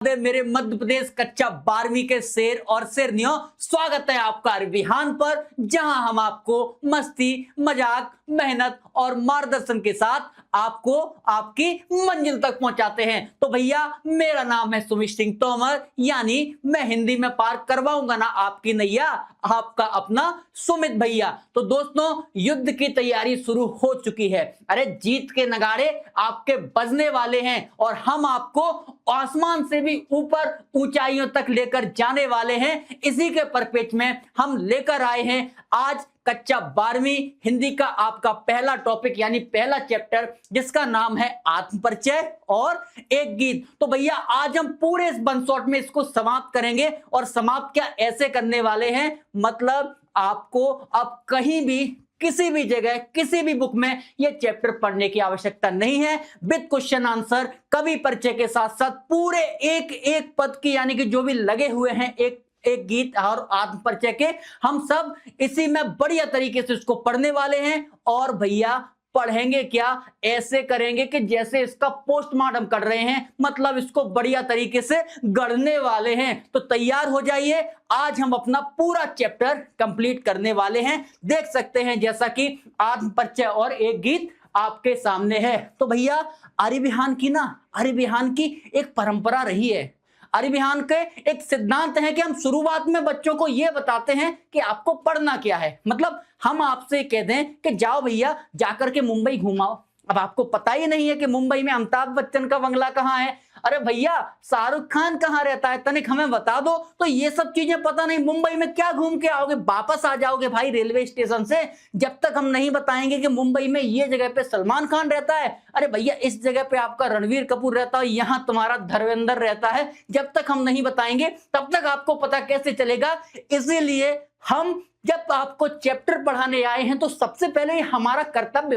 मेरे मध्य प्रदेश कक्षा 12वीं के शेर और शेरनियों, स्वागत है आपका अरबिहान पर, जहां हम आपको मस्ती, मजाक, मेहनत और मार्गदर्शन के साथ आपको आपकी मंजिल तक पहुंचाते हैं। तो भैया, मेरा नाम है सुमित सिंह तोमर, यानी मैं हिंदी में पार करवाऊंगा ना आपकी नैया, आपका अपना सुमित भैया। तो दोस्तों, युद्ध की तैयारी शुरू हो चुकी है। अरे जीत के नगाड़े आपके बजने वाले हैं और हम आपको आसमान से भी ऊपर ऊंचाइयों तक लेकर जाने वाले हैं। इसी के परिप्रेक्ष्य में हम लेकर आए हैं आज कक्षा 12वीं हिंदी का आपका पहला टॉपिक, यानी पहला चैप्टर, जिसका नाम है आत्मपरिचय और एक गीत। तो भैया, आज हम पूरे इस वन शॉट में इसको समाप्त करेंगे। और समाप्त क्या ऐसे करने वाले हैं, मतलब आपको अब कहीं भी, किसी भी जगह, किसी भी बुक में यह चैप्टर पढ़ने की आवश्यकता नहीं है। विद क्वेश्चन आंसर, कवि परिचय के साथ साथ पूरे एक एक पद की, यानी कि जो भी लगे हुए हैं एक एक गीत और आत्म परिचय के, हम सब इसी में बढ़िया तरीके से इसको पढ़ने वाले हैं। और भैया, पढ़ेंगे क्या, ऐसे करेंगे कि जैसे इसका पोस्टमार्टम कर रहे हैं, मतलब इसको बढ़िया तरीके से गढ़ने वाले हैं। तो तैयार हो जाइए, आज हम अपना पूरा चैप्टर कंप्लीट करने वाले हैं। देख सकते हैं जैसा कि आत्म परिचय और एक गीत आपके सामने है। तो भैया, अरबिहान की एक परंपरा रही है। अरबिहान के एक सिद्धांत है कि हम शुरुआत में बच्चों को यह बताते हैं कि आपको पढ़ना क्या है। मतलब हम आपसे कह दें कि जाओ भैया, जाकर के मुंबई घुमाओ। अब आपको पता ही नहीं है कि मुंबई में अमिताभ बच्चन का बंगला कहाँ है, अरे भैया शाहरुख खान कहाँ रहता है, तनिक हमें बता दो। तो ये सब चीजें पता नहीं, मुंबई में क्या घूम के आओगे, वापस आ जाओगे भाई रेलवे स्टेशन से। जब तक हम नहीं बताएंगे कि मुंबई में ये जगह पे सलमान खान रहता है, अरे भैया इस जगह पे आपका रणवीर कपूर रहता है, यहाँ तुम्हारा धर्मेंद्र रहता है, जब तक हम नहीं बताएंगे तब तक आपको पता कैसे चलेगा। इसीलिए हम जब आपको चैप्टर पढ़ाने आए हैं तो सबसे पहले हमारा कर्तव्य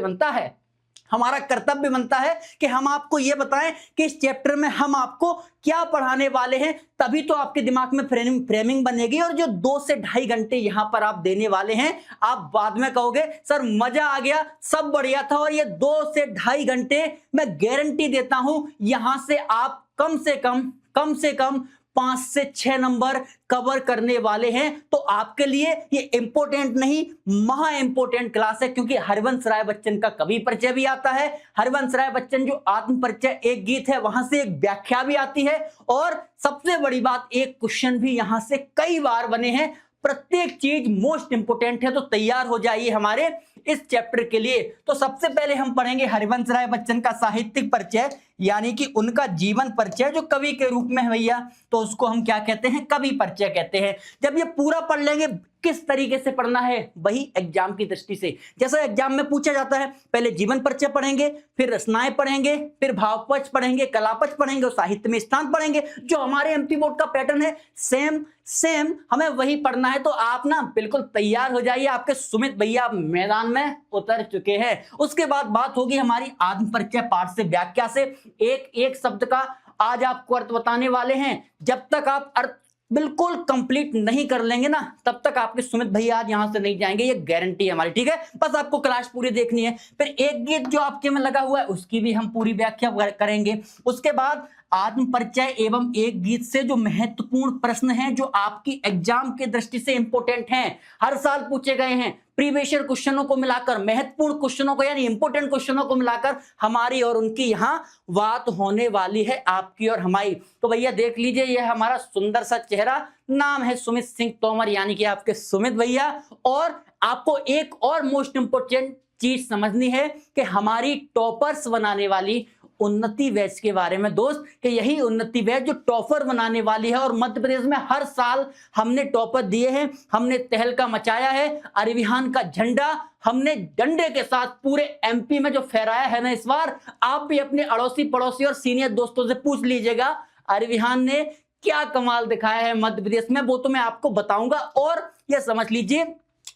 बनता है कि हम आपको यह बताएं कि इस चैप्टर में हम आपको क्या पढ़ाने वाले हैं। तभी तो आपके दिमाग में फ्रेमिंग बनेगी। और जो 2 से ढाई घंटे यहां पर आप देने वाले हैं, आप बाद में कहोगे सर मजा आ गया, सब बढ़िया था। और ये 2 से ढाई घंटे मैं गारंटी देता हूं, यहां से आप कम से कम 5 से 6 नंबर कवर करने वाले हैं। तो आपके लिए ये इंपॉर्टेंट नहीं, महा इंपॉर्टेंट क्लास है। क्योंकि हरिवंश राय बच्चन का कवि परिचय भी आता है, हरिवंश राय बच्चन जो आत्म परिचय एक गीत है, वहां से एक व्याख्या भी आती है। और सबसे बड़ी बात, एक क्वेश्चन भी यहां से कई बार बने हैं। प्रत्येक चीज मोस्ट इंपोर्टेंट है। तो तैयार हो जाइए हमारे इस चैप्टर के लिए। तो सबसे पहले हम पढ़ेंगे हरिवंश राय बच्चन का साहित्यिक परिचय, यानी कि उनका जीवन परिचय जो कवि के रूप में है भैया, तो उसको हम क्या कहते हैं, कवि परिचय कहते हैं। जब ये पूरा पढ़ लेंगे, किस तरीके से पढ़ना है, वही एग्जाम की दृष्टि से, जैसा एग्जाम में पूछा जाता है, पहले जीवन परिचय पढ़ेंगे, फिर रचनाएं पढ़ेंगे, फिर भावपक्ष पढ़ेंगे, कलापक्ष पढ़ेंगे और साहित्य में स्थान पढ़ेंगे। जो हमारे एमपी बोर्ड का पैटर्न है, सेम हमें वही पढ़ना है। तो आप ना बिल्कुल तैयार हो जाइए, आपके सुमित भैया मैदान में उतर चुके हैं। उसके बाद बात होगी हमारी आत्म परिचय पाठ से, व्याख्या से। एक एक शब्द का आज आपको अर्थ बताने वाले हैं। जब तक आप अर्थ बिल्कुल कंप्लीट नहीं कर लेंगे ना, तब तक आपके सुमित भैया आज यहां से नहीं जाएंगे, ये गारंटी है हमारी, ठीक है। बस आपको क्लास पूरी देखनी है। फिर एक गीत जो आपके में लगा हुआ है, उसकी भी हम पूरी व्याख्या करेंगे। उसके बाद आत्म परिचय एवं एक गीत से जो महत्वपूर्ण प्रश्न हैं, जो आपकी एग्जाम की दृष्टि से इंपॉर्टेंट हैं, हर साल पूछे गए हैं, प्रीवियस ईयर क्वेश्चनों को मिलाकर, महत्वपूर्ण क्वेश्चनों को यानी इंपॉर्टेंट क्वेश्चनों को मिलाकर हमारी और उनकी यहां बात होने वाली है, आपकी और हमारी। तो भैया देख लीजिए, यह हमारा सुंदर सा चेहरा, नाम है सुमित सिंह तोमर, यानी कि आपके सुमित भैया। और आपको एक और मोस्ट इंपोर्टेंट चीज समझनी है कि हमारी टॉपर्स बनाने वाली उन्नति बैच के बारे में दोस्त, कि यही उन्नति बैच जो टॉपर बनाने वाली है। और मध्य प्रदेश में हर साल हमने टॉपर दिए हैं, हमने तहलका मचाया है। अरबिहान का झंडा हमने डंडे के साथ पूरे एमपी में जो फहराया है ना, इस बार आप भी अपने अड़ोसी पड़ोसी और सीनियर दोस्तों से पूछ लीजिएगा, अरबिहान ने क्या कमाल दिखाया है मध्य प्रदेश में, वो तो मैं आपको बताऊंगा। और यह समझ लीजिए,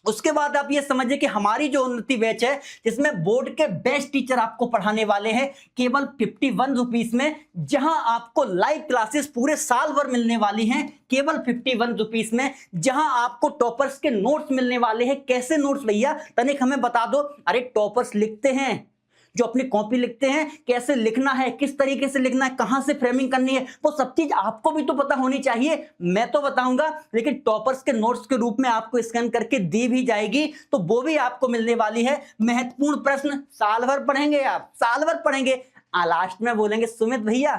उसके बाद आप ये समझिए कि हमारी जो उन्नति बैच है, जिसमें बोर्ड के बेस्ट टीचर आपको पढ़ाने वाले हैं केवल 51 रुपीस में, जहां आपको लाइव क्लासेस पूरे साल भर मिलने वाली हैं केवल 51 रुपीस में, जहां आपको टॉपर्स के नोट्स मिलने वाले हैं। कैसे नोट्स भैया, तनिक हमें बता दो। अरे टॉपर्स लिखते हैं, जो अपनी कॉपी लिखते हैं, कैसे लिखना है, किस तरीके से लिखना है, कहां से फ्रेमिंग करनी है, वो सब चीज आपको भी तो पता होनी चाहिए। मैं तो बताऊंगा, लेकिन टॉपर्स के नोट्स के रूप में आपको स्कैन करके दी भी जाएगी, तो वो भी आपको मिलने वाली है। महत्वपूर्ण प्रश्न साल भर पढ़ेंगे, आप साल भर पढ़ेंगे। लास्ट में बोलेंगे सुमित भैया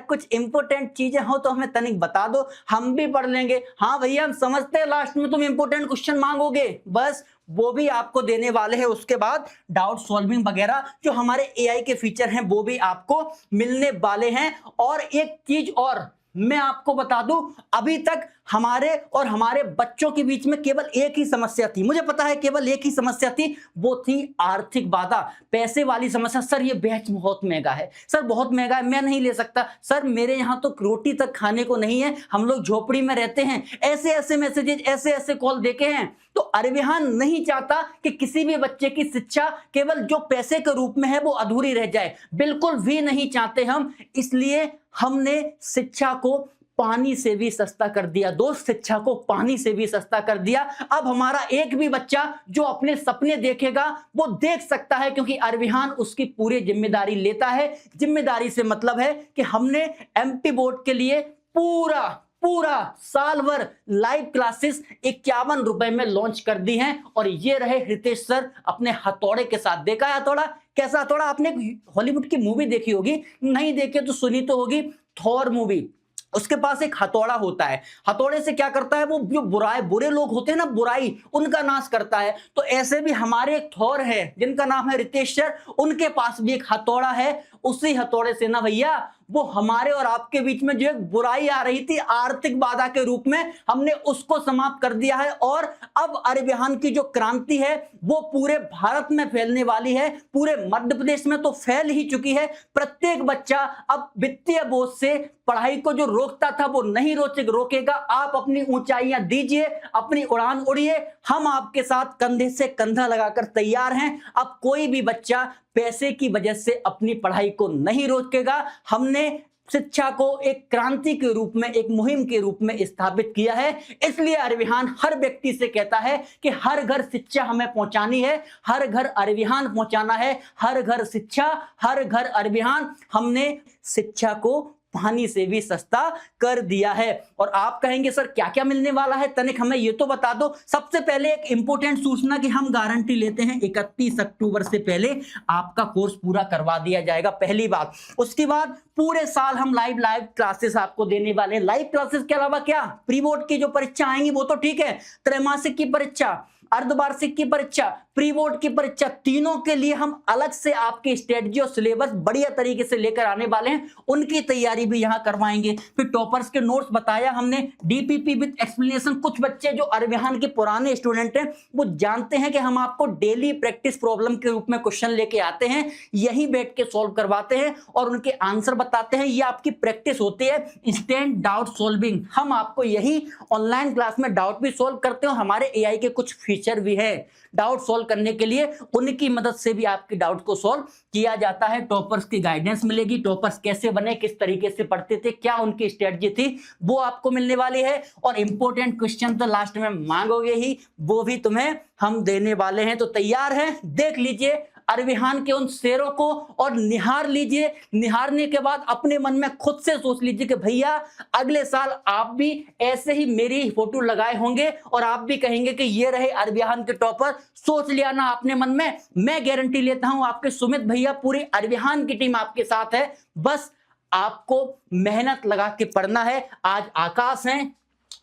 कुछ इंपोर्टेंट चीजें हो तो हमें तनिक बता दो, हम भी पढ़ लेंगे। हाँ भैया हम समझते हैं लास्ट में तुम इंपोर्टेंट क्वेश्चन मांगोगे, बस वो भी आपको देने वाले हैं। उसके बाद डाउट सॉल्विंग वगैरह जो हमारे एआई के फीचर हैं वो भी आपको मिलने वाले हैं। और एक चीज और मैं आपको बता दूं, अभी तक हमारे और हमारे बच्चों के बीच में केवल एक ही समस्या थी, मुझे पता है केवल एक ही समस्या थी, वो थी आर्थिक बाधा, पैसे वाली समस्या। सर ये बैच बहुत महंगा है, सर बहुत महंगा है, मैं नहीं ले सकता, सर मेरे यहाँ तो रोटी तक खाने को नहीं है, हम लोग झोपड़ी में रहते हैं, ऐसे ऐसे मैसेजेस, ऐसे ऐसे कॉल देखे हैं। तो अरविहान नहीं चाहता कि किसी भी बच्चे की शिक्षा केवल जो पैसे के रूप में है वो अधूरी रह जाए, बिल्कुल भी नहीं चाहते हम। इसलिए हमने शिक्षा को पानी से भी सस्ता कर दिया दोस्त, शिक्षा को पानी से भी सस्ता कर दिया। अब हमारा एक भी बच्चा जो अपने सपने देखेगा वो देख सकता है, क्योंकि अरविहान उसकी पूरी जिम्मेदारी लेता है। जिम्मेदारी से मतलब है कि हमने एमपी बोर्ड के लिए पूरा साल भर लाइव क्लासेस 51 रुपए में लॉन्च कर दी हैं। और ये रहे हितेश सर अपने हथौड़े के साथ। देखा है हथौड़ा, कैसा हथौड़ा? आपने हॉलीवुड की मूवी देखी होगी, नहीं देखे तो सुनी तो होगी, थॉर मूवी। उसके पास एक हथौड़ा होता है, हथौड़े से क्या करता है वो, जो बुरे लोग होते हैं ना, बुराई, उनका नाश करता है। तो ऐसे भी हमारे एक थॉर है जिनका नाम है रितेश सर, उनके पास भी एक हथौड़ा है। उसी हथौड़े से ना भैया वो हमारे और आपके बीच में जो एक बुराई आ रही थी आर्थिक बाधा के रूप में, हमने उसको समाप्त कर दिया है। और अब अरविहान की जो क्रांति है वो पूरे भारत में फैलने वाली है, पूरे मध्य प्रदेश में तो फैल ही चुकी है। प्रत्येक बच्चा अब वित्तीय बोझ से पढ़ाई को जो रोकता था वो नहीं रोकेगा। आप अपनी ऊंचाइयां दीजिए, अपनी उड़ान उड़िए, हम आपके साथ कंधे से कंधा लगाकर तैयार हैं। अब कोई भी बच्चा पैसे की वजह से अपनी पढ़ाई को नहीं रोकेगा। हमने शिक्षा को एक क्रांति के रूप में, एक मुहिम के रूप में स्थापित किया है। इसलिए अरविहान हर व्यक्ति से कहता है कि हर घर शिक्षा हमें पहुंचानी है, हर घर अरविहान पहुंचाना है, हर घर शिक्षा, हर घर अरविहान। हमने शिक्षा को पानी से भी सस्ता कर दिया है। और आप कहेंगे सर क्या क्या मिलने वाला है, तनिक हमें ये तो बता दो। सबसे पहले एक इंपॉर्टेंट सूचना कि हम गारंटी लेते हैं 31 अक्टूबर से पहले आपका कोर्स पूरा करवा दिया जाएगा, पहली बात। उसके बाद पूरे साल हम लाइव क्लासेस आपको देने वाले हैं। लाइव क्लासेस के अलावा क्या, प्री बोर्ड की जो परीक्षा आएंगी वो तो ठीक है, त्रैमासिक की परीक्षा, अर्धवार्षिक की परीक्षा, प्री बोर्ड की परीक्षा, तीनों के लिए हम अलग से आपकी स्ट्रेटजी और सिलेबस बढ़िया तरीके से लेकर आने वाले हैं, उनकी तैयारी भी यहां करवाएंगे। फिर टॉपर्स के नोट्स बताया हमने, डीपीपी विद एक्सप्लेनेशन। कुछ बच्चे जो अरविहान के पुराने स्टूडेंट हैं वो जानते हैं कि हम आपको डेली प्रैक्टिस प्रॉब्लम के रूप में क्वेश्चन लेके आते हैं, यही बैठ के सॉल्व करवाते हैं और उनके आंसर बताते हैं। ये आपकी प्रैक्टिस होती है इंस्टेंट डाउट सॉल्विंग। हम आपको यही ऑनलाइन क्लास में डाउट भी सॉल्व करते हैं। हमारे एआई के कुछ फीचर भी है डाउट सॉल्व करने के लिए, उनकी मदद से भी आपके डाउट को सॉल्व किया जाता है। टॉपर्स की गाइडेंस मिलेगी, टॉपर्स कैसे बने, किस तरीके से पढ़ते थे, क्या उनकी स्ट्रेटजी थी, वो आपको मिलने वाली है। और इंपॉर्टेंट क्वेश्चन तो लास्ट में मांगोगे ही, वो भी तुम्हें हम देने वाले हैं। तो तैयार हैं? देख लीजिए अरविहान के उन शेरों को और निहार लीजिए। निहारने के बाद अपने मन में खुद से सोच लीजिए कि भैया अगले साल आप भी ऐसे ही मेरी फोटो लगाए होंगे और आप भी कहेंगे कि ये रहे अरविहान के टॉपर। सोच लिया ना आपने मन में? मैं गारंटी लेता हूं आपके सुमित भैया, पूरी अरविहान की टीम आपके साथ है। बस आपको मेहनत लगा के पढ़ना है। आज आकाश हैं,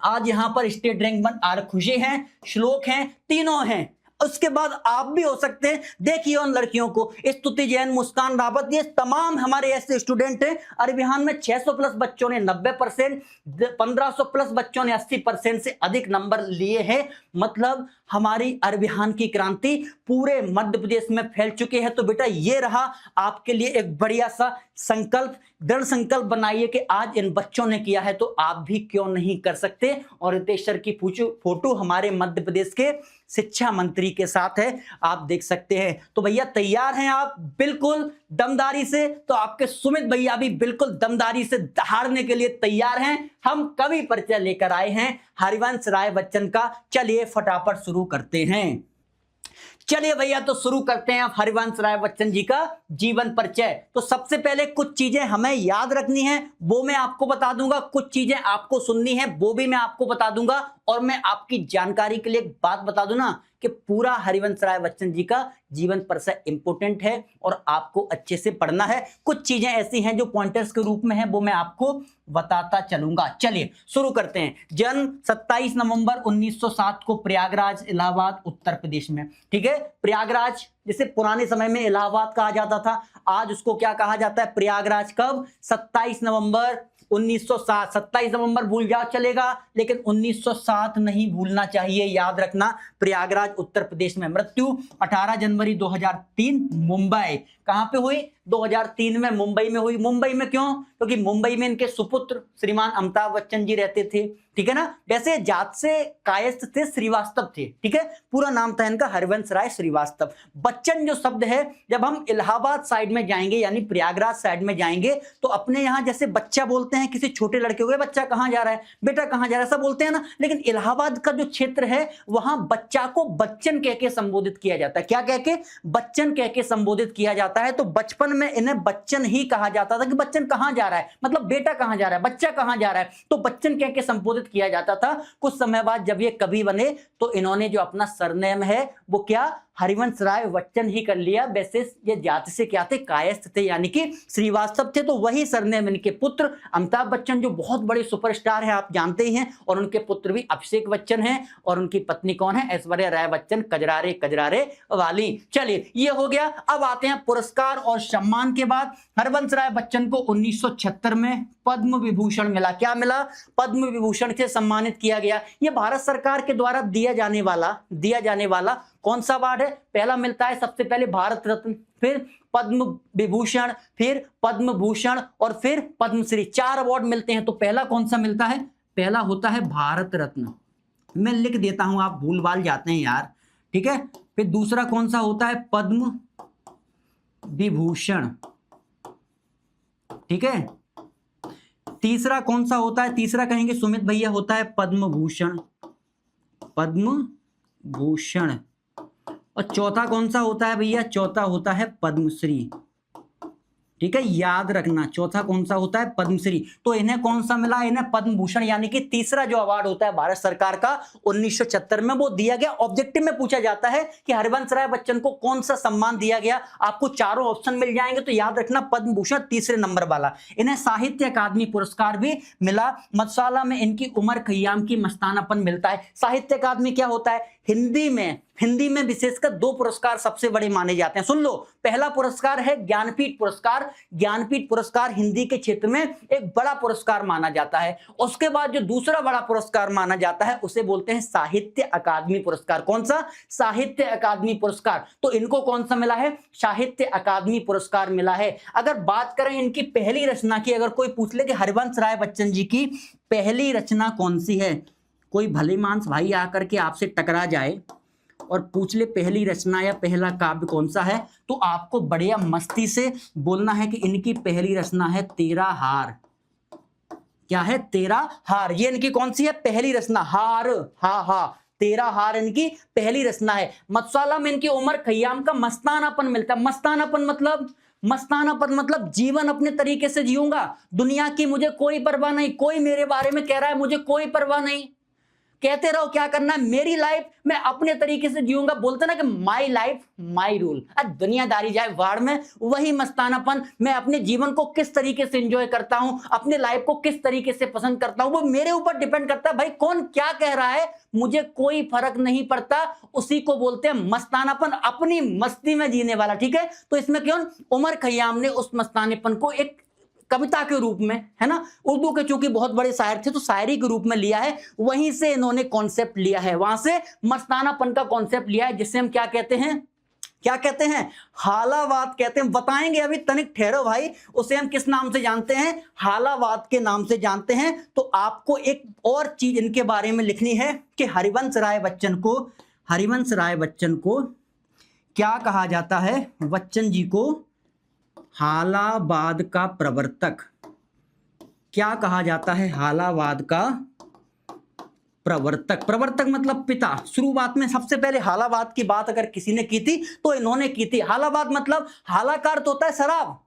आज यहां पर स्टेट रैंक 1 आर खुशी हैं, श्लोक हैं, तीनों हैं। उसके बाद आप भी हो सकते हैं। देखिए उन लड़कियों को, स्तुति जैन, मुस्कान रावत, ये तमाम हमारे ऐसे स्टूडेंट हैं। अरविहान में 600 प्लस बच्चों ने 90%, 1500 प्लस बच्चों ने 80% से अधिक नंबर लिए हैं। मतलब हमारी अरविहान की क्रांति पूरे मध्य प्रदेश में फैल चुकी है। तो बेटा ये रहा आपके लिए एक बढ़िया सा संकल्प, दृढ़ संकल्प बनाइए कि आज इन बच्चों ने किया है तो आप भी क्यों नहीं कर सकते। और रितेश सर की फोटो हमारे मध्य प्रदेश के शिक्षा मंत्री के साथ है, आप देख सकते हैं। तो भैया तैयार हैं आप बिल्कुल दमदारी से? तो आपके सुमित भैया भी बिल्कुल दमदारी से दहाड़ने के लिए तैयार हैं। हम कवि परिचय लेकर आए हैं हरिवंश राय बच्चन का। चलिए फटाफट शुरू करते हैं। चलिए भैया, तो शुरू करते हैं हरिवंश राय बच्चन जी का जीवन परिचय। तो सबसे पहले कुछ चीजें हमें याद रखनी है, वो मैं आपको बता दूंगा, कुछ चीजें आपको सुननी है, वो भी मैं आपको बता दूंगा। और मैं आपकी जानकारी के लिए एक बात बता दूं ना कि पूरा हरिवंश राय बच्चन जी का जीवन परिचय इंपोर्टेंट है और आपको अच्छे से पढ़ना है। कुछ चीजें ऐसी हैं जो पॉइंटर्स के रूप में है, वो मैं आपको बताता चलूंगा। चलिए शुरू करते हैं। जन्म 27 नवंबर 1907 को प्रयागराज, इलाहाबाद, उत्तर प्रदेश में। ठीक है, प्रयागराज जिसे पुराने समय में इलाहाबाद कहा जाता था, आज उसको क्या कहा जाता है, प्रयागराज। कब? 27 नवंबर 1907। 27 नवंबर भूल जाओ चलेगा, लेकिन 1907 नहीं भूलना चाहिए, याद रखना। प्रयागराज उत्तर प्रदेश में। मृत्यु 18 जनवरी 2003 मुंबई। कहां पे हुई? 2003 में मुंबई में हुई। मुंबई में क्यों? क्योंकि मुंबई में इनके सुपुत्र श्रीमान अमिताभ बच्चन जी रहते थे। ठीक है ना। वैसे जात से कायस्थ थे, श्रीवास्तव थे। ठीक है, पूरा नाम था इनका हरिवंश राय श्रीवास्तव। बच्चन जो शब्द है, जब हम इलाहाबाद साइड में जाएंगे यानी प्रयागराज साइड में जाएंगे तो अपने यहां जैसे बच्चा बोलते हैं किसी छोटे लड़के को, बच्चा कहां जा रहा है, बेटा कहां जा रहा है, ऐसा बोलते हैं ना। लेकिन इलाहाबाद का जो क्षेत्र है वहां बच्चा को बच्चन कह के संबोधित किया जाता है। क्या कह के? बच्चन कह के संबोधित किया जाता है। तो बचपन में इन्हें बच्चन ही कहा जाता था कि बच्चन कहां जा रहा है, मतलब बेटा कहां जा रहा है, बच्चा कहां जा रहा है, तो बच्चन कह के संबोधित किया जाता था। कुछ समय बाद जब ये कवि बने तो इन्होंने जो अपना सरनेम है वो क्या, हरिवंश राय बच्चन ही कर लिया। वैसे ये जाति से क्या थे, कायस्थ थे यानी कि श्रीवास्तव थे। तो वही सरनेम इनके पुत्र अमिताभ बच्चन जो बहुत बड़े सुपरस्टार हैं, आप जानते ही हैं, और उनके पुत्र भी अभिषेक बच्चन हैं, और उनकी पत्नी कौन है, ऐश्वर्या राय बच्चन, कजरारे कजरारे वाली। चलिए ये हो गया। अब आते हैं पुरस्कार और सम्मान के बाद। हरिवंश राय बच्चन को 1976 में पद्म विभूषण मिला। क्या मिला? पद्म विभूषण से सम्मानित किया गया। यह भारत सरकार के द्वारा दिया जाने वाला कौन सा अवार्ड है? पहला मिलता है सबसे पहले भारत रत्न, फिर पद्म विभूषण, फिर पद्म भूषण और फिर पद्मश्री। 4 अवार्ड मिलते हैं। तो पहला कौन सा मिलता है? पहला होता है भारत रत्न। मैं लिख देता हूं, आप भूल भाल जाते हैं यार। ठीक है, फिर दूसरा कौन सा होता है? पद्म विभूषण। ठीक है, तीसरा कौन सा होता है? तीसरा कहेंगे सुमित भैया, होता है पद्म भूषण। पद्म भूषण। और चौथा कौन सा होता है भैया? चौथा होता है पद्मश्री। ठीक है, याद रखना, चौथा कौन सा होता है? पद्मश्री। तो इन्हें कौन सा मिला? इन्हें पद्म भूषण, यानी कि तीसरा जो अवार्ड होता है भारत सरकार का 1976 में, वो दिया गया। ऑब्जेक्टिव में पूछा जाता है कि हरिवंश राय बच्चन को कौन सा सम्मान दिया गया। आपको चारों ऑप्शन मिल जाएंगे, तो याद रखना पद्म भूषण तीसरे नंबर वाला। इन्हें साहित्य अकादमी पुरस्कार भी मिला। मधुशाला में इनकी उमर खय्याम की मस्तानापन मिलता है। साहित्य अकादमी क्या होता है? हिंदी में विशेषकर 2 पुरस्कार सबसे बड़े माने जाते हैं। सुन लो, पहला पुरस्कार है ज्ञानपीठ पुरस्कार। ज्ञानपीठ पुरस्कार हिंदी के क्षेत्र में एक बड़ा पुरस्कार माना जाता है। उसके बाद जो दूसरा बड़ा पुरस्कार माना जाता है उसे बोलते हैं साहित्य अकादमी पुरस्कार। कौन सा? साहित्य अकादमी पुरस्कार। तो इनको कौन सा मिला है? साहित्य अकादमी पुरस्कार मिला है। अगर बात करें इनकी पहली रचना की, अगर कोई पूछ ले कि हरिवंश राय बच्चन जी की पहली रचना कौन सी है, कोई भले मानस भाई आकर के आपसे टकरा जाए और पूछ ले पहली रचना या पहला काव्य कौन सा है, तो आपको बढ़िया मस्ती से बोलना है कि इनकी पहली रचना है तेरा हार। क्या है? तेरा हार। ये इनकी कौन सी है? पहली रचना। हार, हा, तेरा हार इनकी पहली रचना है। मधुशाला में इनकी उमर खय्याम का मस्तानापन मिलता है। मस्तानापन मतलब जीवन अपने तरीके से जीऊंगा, दुनिया की मुझे कोई परवाह नहीं, कोई मेरे बारे में कह रहा है मुझे कोई परवाह नहीं, कहते रहो क्या करना है, मेरी लाइफ मैं अपने तरीके से जीऊंगा। बोलते ना कि माई लाइफ माई रूल। दुनियादारी जाए वाड़ में, वही मस्तानापन। मैं अपने जीवन को किस तरीके से एंजॉय करता हूं, अपने लाइफ को किस तरीके से पसंद करता हूं, वो मेरे ऊपर डिपेंड करता है। भाई कौन क्या कह रहा है मुझे कोई फर्क नहीं पड़ता, उसी को बोलते हैं मस्तानापन, अपनी मस्ती में जीने वाला। ठीक है, तो इसमें क्यों उमर खय्याम ने उस मस्तानापन को एक कविता के रूप में, है ना, उर्दू के चूंकि बहुत बड़े शायर थे तो शायरी के रूप में लिया है, वहीं से इन्होंने कॉन्सेप्ट लिया है, वहां से मस्तानापन का कॉन्सेप्ट लिया है, जिससे हम क्या कहते हैं, हालावाद कहते हैं। बताएंगे अभी, तनिक ठहरो भाई। उसे हम किस नाम से जानते हैं? हालावाद के नाम से जानते हैं। तो आपको एक और चीज इनके बारे में लिखनी है कि हरिवंश राय बच्चन को क्या कहा जाता है? बच्चन जी को हालावाद का प्रवर्तक क्या कहा जाता है? हालावाद का प्रवर्तक। प्रवर्तक मतलब पिता। शुरुआत में सबसे पहले हालावाद की बात अगर किसी ने की थी तो इन्होंने की थी। हालावाद मतलब हाला का अर्थ होता है शराब,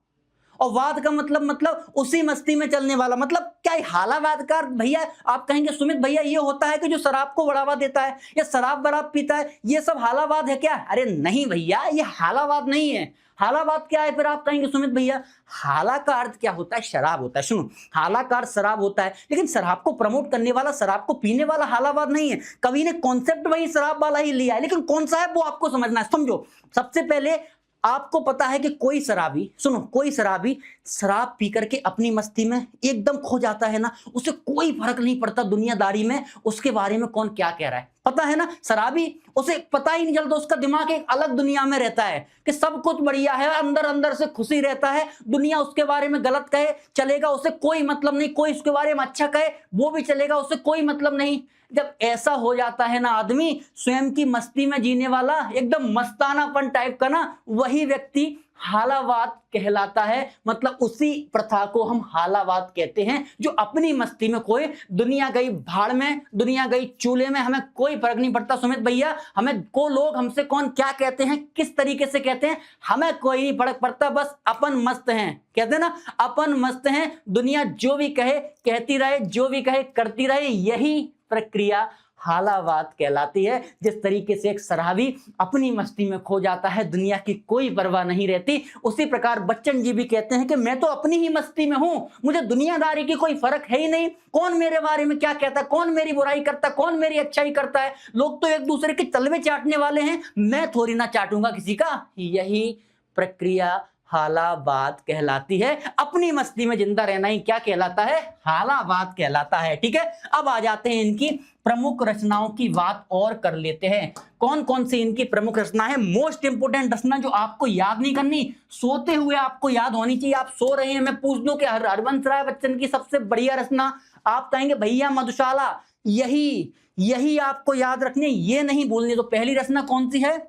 और वाद का मतलब उसी मस्ती में चलने वाला। मतलब क्या हालावाद का भैया आप कहेंगे सुमित भैया ये होता है कि जो शराब को बढ़ावा देता है या शराब वराब पीता है ये सब हालावाद है क्या? अरे नहीं भैया, ये हालावाद नहीं है। हालावाद क्या है? फिर आप कहेंगे सुमित भैया हाला का अर्थ क्या होता है? शराब होता है। सुनो, हाला का अर्थ शराब होता है, लेकिन शराब को प्रमोट करने वाला, शराब को पीने वाला हालावाद नहीं है। कवि ने कॉन्सेप्ट वही शराब वाला ही लिया है, लेकिन कौन सा है वो आपको समझना है। समझो, सबसे पहले आपको पता है कि कोई शराबी, सुनो, कोई शराबी शराब पी करके अपनी मस्ती में एकदम खो जाता है ना, उसे कोई फर्क नहीं पड़ता दुनियादारी में उसके बारे में कौन क्या कह रहा है, पता है ना। शराबी, उसे पता ही नहीं चलता, उसका दिमाग एक अलग दुनिया में रहता है कि सब कुछ बढ़िया है, अंदर अंदर से खुशी रहता है। दुनिया उसके बारे में गलत कहे चलेगा, उसे कोई मतलब नहीं। कोई उसके बारे में अच्छा कहे वो भी चलेगा, उसे कोई मतलब नहीं। जब ऐसा हो जाता है ना आदमी, स्वयं की मस्ती में जीने वाला, एकदम मस्तानापन टाइप का ना, वही व्यक्ति हालावाद कहलाता है। मतलब उसी प्रथा को हम हालावाद कहते हैं, जो अपनी मस्ती में खोए। दुनिया गई भाड़ में, दुनिया गई चूल्हे में, हमें कोई फर्क नहीं पड़ता सुमित भैया। हमें को लोग हमसे कौन क्या कहते हैं, किस तरीके से कहते हैं, हमें कोई नहीं फर्क पड़ता। बस अपन मस्त हैं, कहते हैं ना, अपन मस्त हैं। दुनिया जो भी कहे कहती रहे, जो भी कहे करती रहे। यही प्रक्रिया हालावाद कहलाती है। जिस तरीके से एक शराबी अपनी मस्ती में खो जाता है, दुनिया की कोई परवाह नहीं रहती, उसी प्रकार बच्चन जी भी कहते हैं कि मैं तो अपनी ही मस्ती में हूं, मुझे दुनियादारी की कोई फर्क है ही नहीं। कौन मेरे बारे में क्या कहता है, कौन मेरी बुराई करता है, कौन मेरी अच्छाई करता है। लोग तो एक दूसरे के तलवे चाटने वाले हैं, मैं थोड़ी ना चाटूंगा किसी का। यही प्रक्रिया हालावाद कहलाती है। अपनी मस्ती में जिंदा रहना ही क्या कहलाता है? हालावाद कहलाता है। ठीक है, अब आ जाते हैं इनकी प्रमुख रचनाओं की बात और कर लेते हैं। कौन कौन सी इनकी प्रमुख रचना है? मोस्ट इंपोर्टेंट रचना जो आपको याद नहीं करनी, सोते हुए आपको याद होनी चाहिए। आप सो रहे हैं, मैं पूछ दूं कि हरवंश राय बच्चन की सबसे बढ़िया रचना, आप कहेंगे भैया मधुशाला। यही आपको याद रखनी है, ये नहीं भूलनी। तो पहली रचना कौन सी है?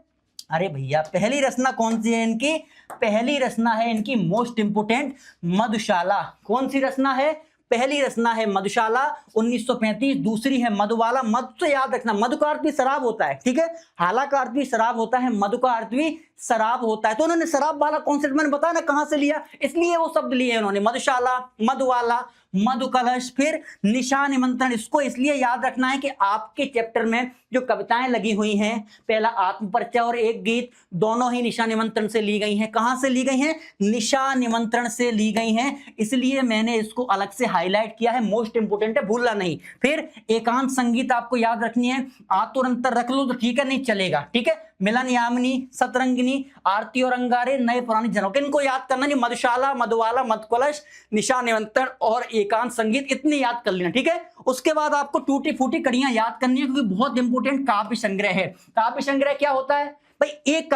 अरे भैया पहली रचना कौन सी है इनकी? पहली रचना है इनकी मोस्ट इंपोर्टेंट मधुशाला। कौन सी रचना है? पहली रचना है मधुशाला 1935। दूसरी है मधुबाला। मधु तो याद रखना, मधु का अर्थ भी शराब होता है। ठीक है, हाला का अर्थ भी शराब होता है, मधु का अर्थ भी शराब होता है। तो उन्होंने शराब वाला कॉन्सेप्ट मैंने बताया ना कहां से लिया, इसलिए वो शब्द लिए उन्होंने, मधुशाला, मधुवाला, मधु कलश, फिर निशा निमंत्रण। इसको इसलिए याद रखना है कि आपके चैप्टर में जो कविताएं लगी हुई हैं, पहला आत्मपरिचय और एक गीत, दोनों ही निशा निमंत्रण से ली गई हैं। कहां से ली गई हैं? निशा निमंत्रण से ली गई हैं, इसलिए मैंने इसको अलग से हाईलाइट किया है। मोस्ट इंपोर्टेंट है, भूलना नहीं। फिर एकांत संगीत आपको याद रखनी है। आतुर अंतर रख लो तो ठीक है, नहीं चलेगा। ठीक है, मिलन यामिनी, सतरंगिनी, आरती और अंगारे, नए पुराने जनों, इनको याद करना नहीं। मधुशाला, मधुवाला, मधुकलश, निशा निमंत्रण और एकांत संगीत, इतने याद कर लेना। ठीक है, उसके बाद आपको टूटी फूटी कड़ियां याद करनी है, क्योंकि बहुत इंपोर्टेंट काव्य संग्रह है। काव्य संग्रह क्या होता है भाई? एक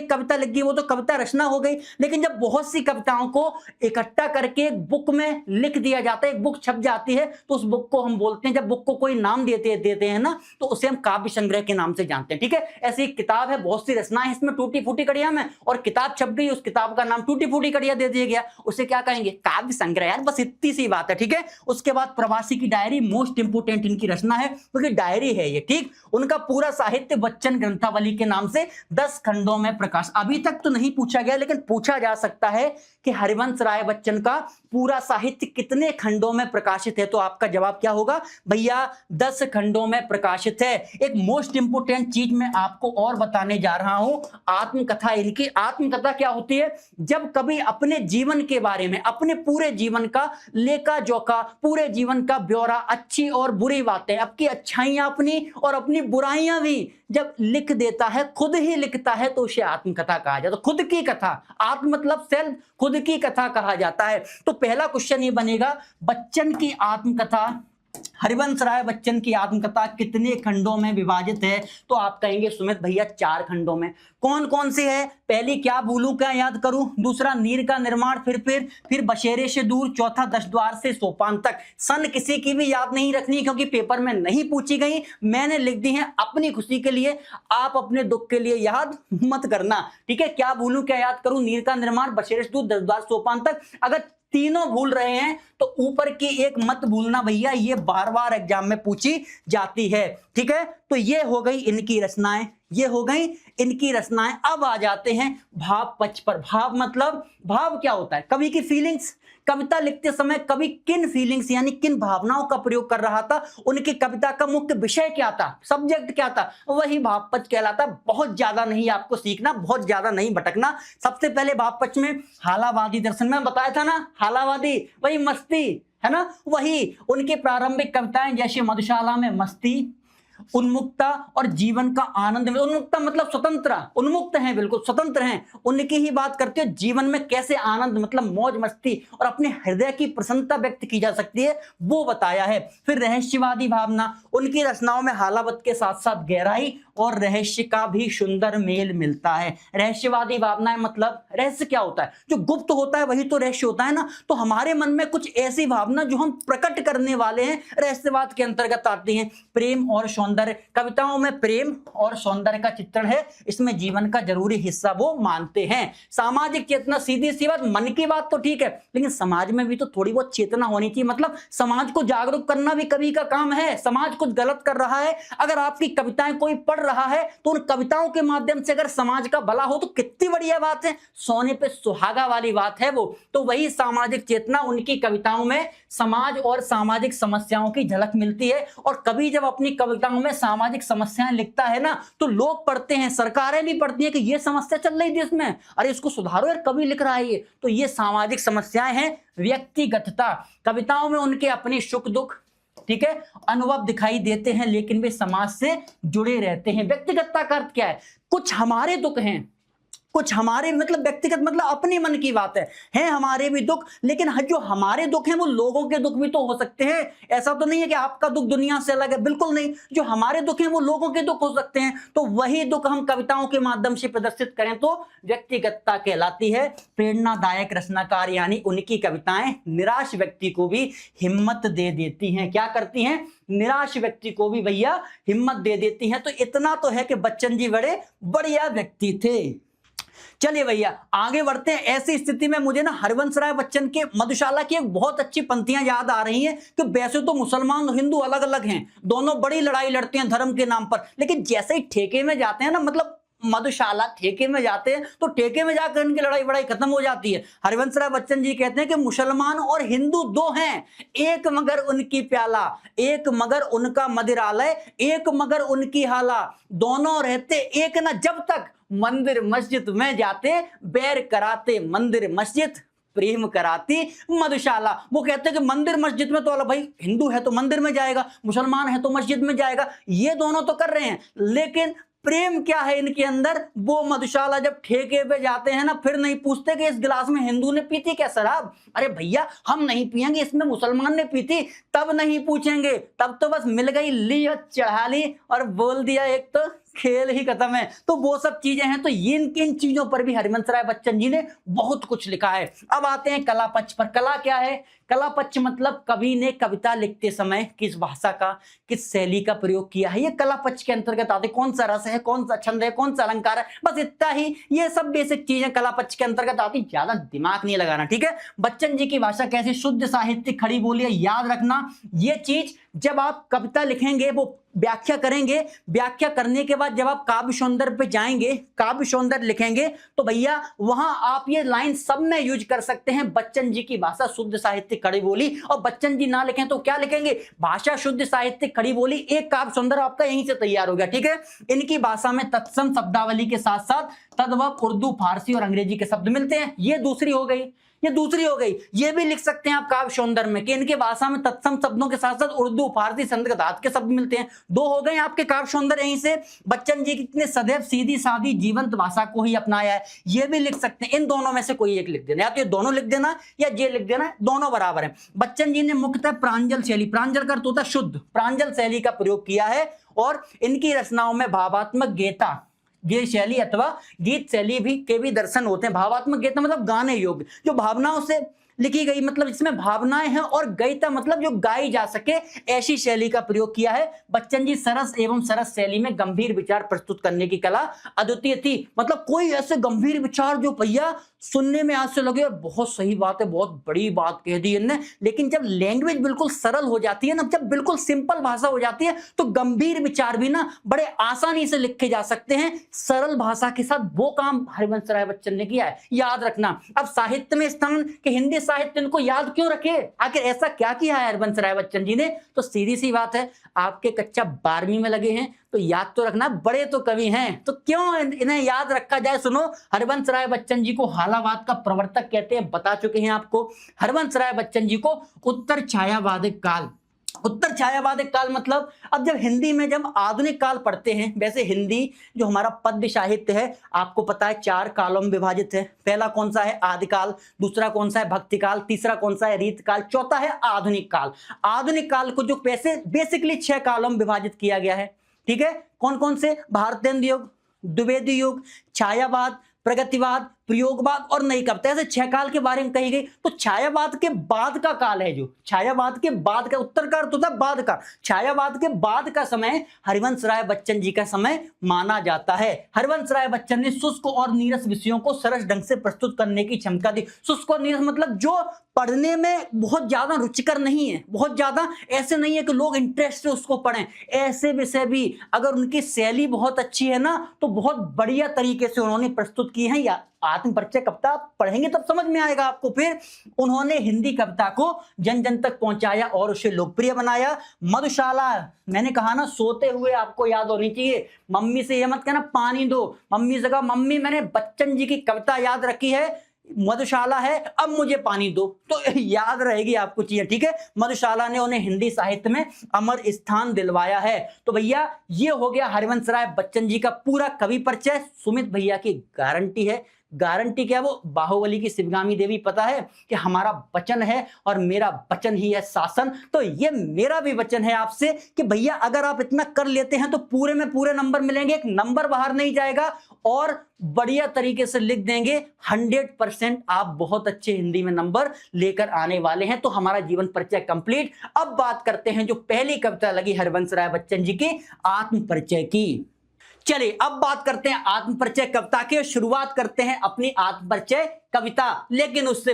कविता लिख गई वो तो कविता रचना हो गई, लेकिन जब बहुत सी कविताओं को इकट्ठा करके एक बुक में लिख दिया जाता है, एक बुक छप जाती है, तो उस बुक को हम बोलते हैं, जब बुक को कोई नाम देते हैं ना, तो उसे हम काव्य संग्रह के नाम से जानते हैं। ठीक है, ऐसी एक किताब है, बहुत सी रचनाएं इसमें टूटी फूटी कड़ियां में, और किताब छप गई, उस किताब का नाम टूटी फूटी कड़ियां दे दिया गया, उसे क्या कहेंगे? काव्य संग्रह। यार बस इतनी सी बात है। ठीक है, उसके बाद प्रवासी की डायरी, मोस्ट इंपोर्टेंट इनकी रचना है, क्योंकि डायरी है ये। ठीक, उनका पूरा साहित्य बच्चन ग्रंथावली के नाम से 10 खंडों में प्रकाश। अभी तक तो नहीं पूछा गया, लेकिन पूछा जा सकता है कि हरिवंश राय बच्चन का पूरा साहित्य कितने खंडों में प्रकाशित है? तो आपका जवाब क्या होगा भैया? 10 खंडों में प्रकाशित है। एक मोस्ट इंपोर्टेंट चीज मैं आपको और बताने जा रहा हूं, आत्मकथा इनकी। आत्मकथा क्या होती है? जब कभी अपने जीवन के बारे में, अपने पूरे जीवन का लेखा जोखा, पूरे जीवन का ब्यौरा, अच्छी और बुरी बातें, आपकी अच्छाइयां अपनी और अपनी बुराइयां भी जब लिख देता है, खुद ही लिखता है, तो उसे आत्मकथा कहा जाता है। खुद की कथा, आत्म मतलब सेल्फ, खुद की कथा कहा जाता है। तो पहला क्वेश्चन ये बनेगा, बच्चन की आत्मकथा, हरिवंश राय बच्चन की आत्मकथा कितने खंडों में विभाजित है? तो आप कहेंगे सुमित भैया 4 खंडों में। कौन कौन सी है? पहली क्या भूलूं क्या याद करूं, दूसरा नीर का निर्माण, फिर बशेरे से दूर, चौथा 10 द्वार से सोपान तक। सन किसी की भी याद नहीं रखनी, क्योंकि पेपर में नहीं पूछी गई, मैंने लिख दी है अपनी खुशी के लिए, आप अपने दुख के लिए याद मत करना। ठीक है, क्या भूलूं क्या याद करूं, नीर का निर्माण, बशेरे से दूर, 10 द्वार, सोपान तक। अगर तीनों भूल रहे हैं तो ऊपर की एक मत भूलना भैया, ये बार बार एग्जाम में पूछी जाती है। ठीक है, तो ये हो गई इनकी रचनाएं, ये हो गई इनकी रचनाएं। अब आ जाते हैं भाव पक्ष पर। भाव मतलब, भाव क्या होता है? कवि की फीलिंग्स। कविता लिखते समय कवि किन फीलिंग्स यानी किन भावनाओं का प्रयोग कर रहा था, उनकी कविता का मुख्य विषय क्या था, सब्जेक्ट क्या था, वही भाव पक्ष कहलाता। बहुत ज्यादा नहीं आपको सीखना, बहुत ज्यादा नहीं भटकना। सबसे पहले भाव पक्ष में हालावादी दर्शन में बताया था ना, हालावादी वही मस्ती है ना, वही उनकी प्रारंभिक कविताएं जैसे मधुशाला में मस्ती, उन्मुक्ता और जीवन का आनंद में। उन्मुक्ता मतलब स्वतंत्र, उन्मुक्त हैं, बिल्कुल स्वतंत्र हैं, उनकी ही बात करते हो। जीवन में कैसे आनंद मतलब मौज मस्ती और अपने हृदय की प्रसन्नता व्यक्त की जा सकती है, वो बताया है। फिर रहस्यवादी भावना, उनकी रचनाओं में हालावत के साथ साथ गहराई और रहस्य का भी सुंदर मेल मिलता है। रहस्यवादी भावनाएं मतलब, रहस्य क्या होता है? जो गुप्त होता है वही तो रहस्य होता है ना। तो हमारे मन में कुछ ऐसी भावना जो हम प्रकट करने वाले हैं, रहस्यवाद के अंतर्गत आती हैं। प्रेम और सौंदर्य, कविताओं में प्रेम और सौंदर्य का चित्रण है, इसमें जीवन का जरूरी हिस्सा वो मानते हैं। सामाजिक चेतना, सीधी सी बात, मन की बात तो ठीक है, लेकिन समाज में भी तो थोड़ी बहुत चेतना होनी चाहिए। मतलब समाज को जागरूक करना भी कवि का काम है। समाज कुछ गलत कर रहा है, अगर आपकी कविताएं कोई पढ़ रहा है तो उन कविताओं के माध्यम से अगर समाज का भला हो तो कितनी बढ़िया बात है, सोने पे सुहागा वाली बात है वो। तो वही सामाजिक चेतना, उनकी कविताओं में समाज और सामाजिक समस्याओं की झलक मिलती है। और कवि जब अपनी कविताओं में सामाजिक समस्याएं लिखता है ना, तो लोग पढ़ते हैं, सरकारें भी पढ़ती हैं कि ये समस्या चल रही देश में, अरे इसको सुधारो यार, कवि लिख रहा है ये। तो ये सामाजिक समस्याएं हैं। व्यक्तिगतता, कविताओं में उनके अपने सुख दुख, ठीक है, अनुभव दिखाई देते हैं, लेकिन वे समाज से जुड़े रहते हैं। व्यक्तिगतता का अर्थ क्या है? कुछ हमारे दुख हैं, कुछ हमारे मतलब व्यक्तिगत मतलब अपने मन की बात है हमारे भी दुख, लेकिन जो हमारे दुख हैं वो लोगों के दुख भी तो हो सकते हैं। ऐसा तो नहीं है कि आपका दुख दुनिया से अलग है, बिल्कुल नहीं। जो हमारे दुख हैं वो लोगों के दुख हो सकते हैं। तो वही दुख हम कविताओं के माध्यम से प्रदर्शित करें तो व्यक्तिगतता कहलाती है। प्रेरणादायक रचनाकार यानी उनकी कविताएं निराश व्यक्ति को भी हिम्मत दे देती हैं। क्या करती हैं? निराश व्यक्ति को भी भैया हिम्मत दे देती हैं। तो इतना तो है कि बच्चन जी बड़े बढ़िया व्यक्ति थे। चलिए भैया आगे बढ़ते हैं। ऐसी स्थिति में मुझे ना हरिवंश राय बच्चन के मधुशाला की एक बहुत अच्छी पंक्तियां याद आ रही हैं कि वैसे तो मुसलमान और हिंदू अलग अलग हैं, दोनों बड़ी लड़ाई लड़ते हैं धर्म के नाम पर, लेकिन जैसे ही ठेके में जाते हैं ना, मतलब मधुशाला ठेके में जाते हैं तो ठेके में जाकर इनकी लड़ाई बड़ाई खत्म हो जाती है। हरिवंश राय बच्चन जी कहते हैं कि मुसलमान और हिंदू दो हैं, एक मगर उनकी प्याला, एक मगर उनका मदिरालय, एक मगर उनकी हाला, दोनों रहते एक न जब तक मंदिर मस्जिद में जाते, बैर कराते मंदिर मस्जिद, प्रेम कराती मधुशाला। वो कहते हैं कि मंदिर मस्जिद में तो अलग, भाई हिंदू है तो मंदिर में जाएगा, मुसलमान है तो मस्जिद में जाएगा, ये दोनों तो कर रहे हैं, लेकिन प्रेम क्या है इनके अंदर? वो मधुशाला जब ठेके पे जाते हैं ना, फिर नहीं पूछते कि इस गिलास में हिंदू ने पी थी क्या शराब, अरे भैया हम नहीं पियेंगे, इसमें मुसलमान ने पी थी, तब नहीं पूछेंगे, तब तो बस मिल गई, ली और चढ़ा ली और बोल दिया, एक तो खेल ही खत्म है। तो वो सब चीजें हैं। तो इन चीजों पर भी हरिवंश राय बच्चन जी ने बहुत कुछ लिखा है। अब आते हैं कला पक्ष पर। कला क्या है? कला पक्ष मतलब कवि ने कविता लिखते समय किस भाषा का, किस शैली का प्रयोग किया है, ये कला पक्ष के अंतर्गत आते। कौन सा रस है, कौन सा छंद है, कौन सा अलंकार है, बस इतना ही, ये सब बेसिक चीजें कला पक्ष के अंतर्गत आती, ज्यादा दिमाग नहीं लगाना, ठीक है। बच्चन जी की भाषा कैसी? शुद्ध साहित्य, खड़ी बोली, याद रखना ये चीज। जब आप कविता लिखेंगे वो व्याख्या करेंगे, व्याख्या करने के बाद जब आप काव्य सौंदर्य पे जाएंगे, काव्य सौंदर्य लिखेंगे, तो भैया वहां आप ये लाइन सब में यूज कर सकते हैं। बच्चन जी की भाषा शुद्ध साहित्य खड़ी बोली, और बच्चन जी ना लिखें तो क्या लिखेंगे? भाषा शुद्ध साहित्य खड़ी बोली, एक काव्य सौंदर्य आपका यहीं से तैयार हो गया, ठीक है। इनकी भाषा में तत्सम शब्दावली के साथ साथ तद्भव उर्दू, फारसी और अंग्रेजी के शब्द मिलते हैं। ये दूसरी हो गई, ये दूसरी हो गई। ये भी लिख सकते हैं आप काव्य सौंदर्य में कि इनके भाषा में तत्सम शब्दों के साथ साथ उर्दू, फारसी, संस्कृत आदि के शब्द मिलते हैं। दो हो गए आपके काव्य सौंदर्य यहीं से। बच्चन जी ने सदैव सीधी सादी जीवंत भाषा को ही अपनाया है, ये भी लिख सकते हैं। इन दोनों में से कोई एक लिख देना, या तो ये दोनों लिख देना या ये लिख देना, दोनों बराबर है। बच्चन जी ने मुख्यतः प्रांजल शैली, प्रांजल का अर्थ होता है शुद्ध, प्रांजल शैली का प्रयोग किया है, और इनकी रचनाओं में भावात्मक गेता, ये शैली अथवा गीत शैली भी के भी दर्शन होते हैं। भावात्मक गीत मतलब गाने योग्य, जो भावनाओं से लिखी गई, मतलब इसमें भावनाएं हैं, और गयिता मतलब जो गाई जा सके ऐसी शैली का प्रयोग किया है। बच्चन जी सरस एवं सरस शैली में गंभीर विचार प्रस्तुत करने की कला अद्वितीय थी। मतलब कोई ऐसे गंभीर विचार जो भैया सुनने में आज से लगे और बहुत सही बात है, बहुत बड़ी बात कह दी इनने, लेकिन जब लैंग्वेज बिल्कुल सरल हो जाती है ना, जब बिल्कुल सिंपल भाषा हो जाती है, तो गंभीर विचार भी ना बड़े आसानी से लिखे जा सकते हैं सरल भाषा के साथ। वो काम हरिवंश राय बच्चन ने किया है, याद रखना। अब साहित्य में स्थान के हिंदी साहित्य इनको याद क्यों रखे, आखिर ऐसा क्या किया है हरिवंश राय बच्चन जी ने? तो सीधी सी बात है, आपके कक्षा 12वीं में लगे हैं तो याद तो रखना, बड़े तो कवि हैं तो क्यों इन्हें याद रखा जाए। सुनो, हरिवंश राय बच्चन जी को हालावाद का प्रवर्तक कहते हैं, बता चुके हैं आपको। हरिवंश राय बच्चन जी को उत्तर छायावादिक काल, उत्तर छायावादिक काल मतलब, अब जब हिंदी में जब आधुनिक काल पढ़ते हैं, वैसे हिंदी जो हमारा पद्य साहित्य है आपको पता है 4 कालों में विभाजित है। पहला कौन सा है? आदिकाल। दूसरा कौन सा है? भक्तिकाल। तीसरा कौन सा है? रीतकाल। चौथा है आधुनिक काल। आधुनिक काल को जो वैसे बेसिकली 6 कालों में विभाजित किया गया है, ठीक है। कौन कौन से? भारतेंद्र युग, द्विवेदी युग, छायावाद, प्रगतिवाद, प्रयोगवाद और नई कविता, ऐसे 6 काल के बारे में कही गई। तो छायावाद के बाद का काल है, जो छायावाद के बाद का, उत्तर का अर्थ होता है बाद का, छायावाद के बाद का समय हरिवंश राय बच्चन जी का समय माना जाता है। हरिवंश राय बच्चन ने शुष्क और नीरस विषयों को सरस ढंग से प्रस्तुत करने की क्षमता दी। शुष्क और नीरस मतलब जो पढ़ने में बहुत ज्यादा रुचिकर नहीं है, बहुत ज्यादा ऐसे नहीं है कि लोग इंटरेस्ट से उसको पढ़ें, ऐसे विषय भी अगर उनकी शैली बहुत अच्छी है ना, तो बहुत बढ़िया तरीके से उन्होंने प्रस्तुत की है। या आत्म परिचय कविता पढ़ेंगे तब समझ में आएगा आपको। फिर उन्होंने हिंदी कविता को जन जन तक पहुंचाया और उसे लोकप्रिय बनाया। मधुशाला, मैंने कहा ना सोते हुए आपको याद होनी चाहिए। मम्मी से ये मत कहना पानी दो, मम्मी से कहा मम्मी मैंने बच्चन जी की कविता याद रखी है, मधुशाला है, अब मुझे पानी दो, तो याद रहेगी आपको चीजें, ठीक है। मधुशाला ने उन्हें हिंदी साहित्य में अमर स्थान दिलवाया है। तो भैया ये हो गया हरिवंश राय बच्चन जी का पूरा कवि परिचय। सुमित भैया की गारंटी है, गारंटी क्या? वो बाहुबली की शिवगामी देवी पता है कि हमारा वचन है और मेरा वचन ही है शासन। तो ये मेरा भी वचन है आपसे कि भैया अगर आप इतना कर लेते हैं तो पूरे में पूरे नंबर मिलेंगे, एक नंबर बाहर नहीं जाएगा और बढ़िया तरीके से लिख देंगे। 100% आप बहुत अच्छे हिंदी में नंबर लेकर आने वाले हैं। तो हमारा जीवन परिचय कंप्लीट। अब बात करते हैं जो पहली कविता लगी हरिवंश राय बच्चन जी की, आत्म परिचय की। चलिए अब बात करते हैं आत्म परिचय कविता की, शुरुआत करते हैं अपनी आत्म परिचय कविता। लेकिन उससे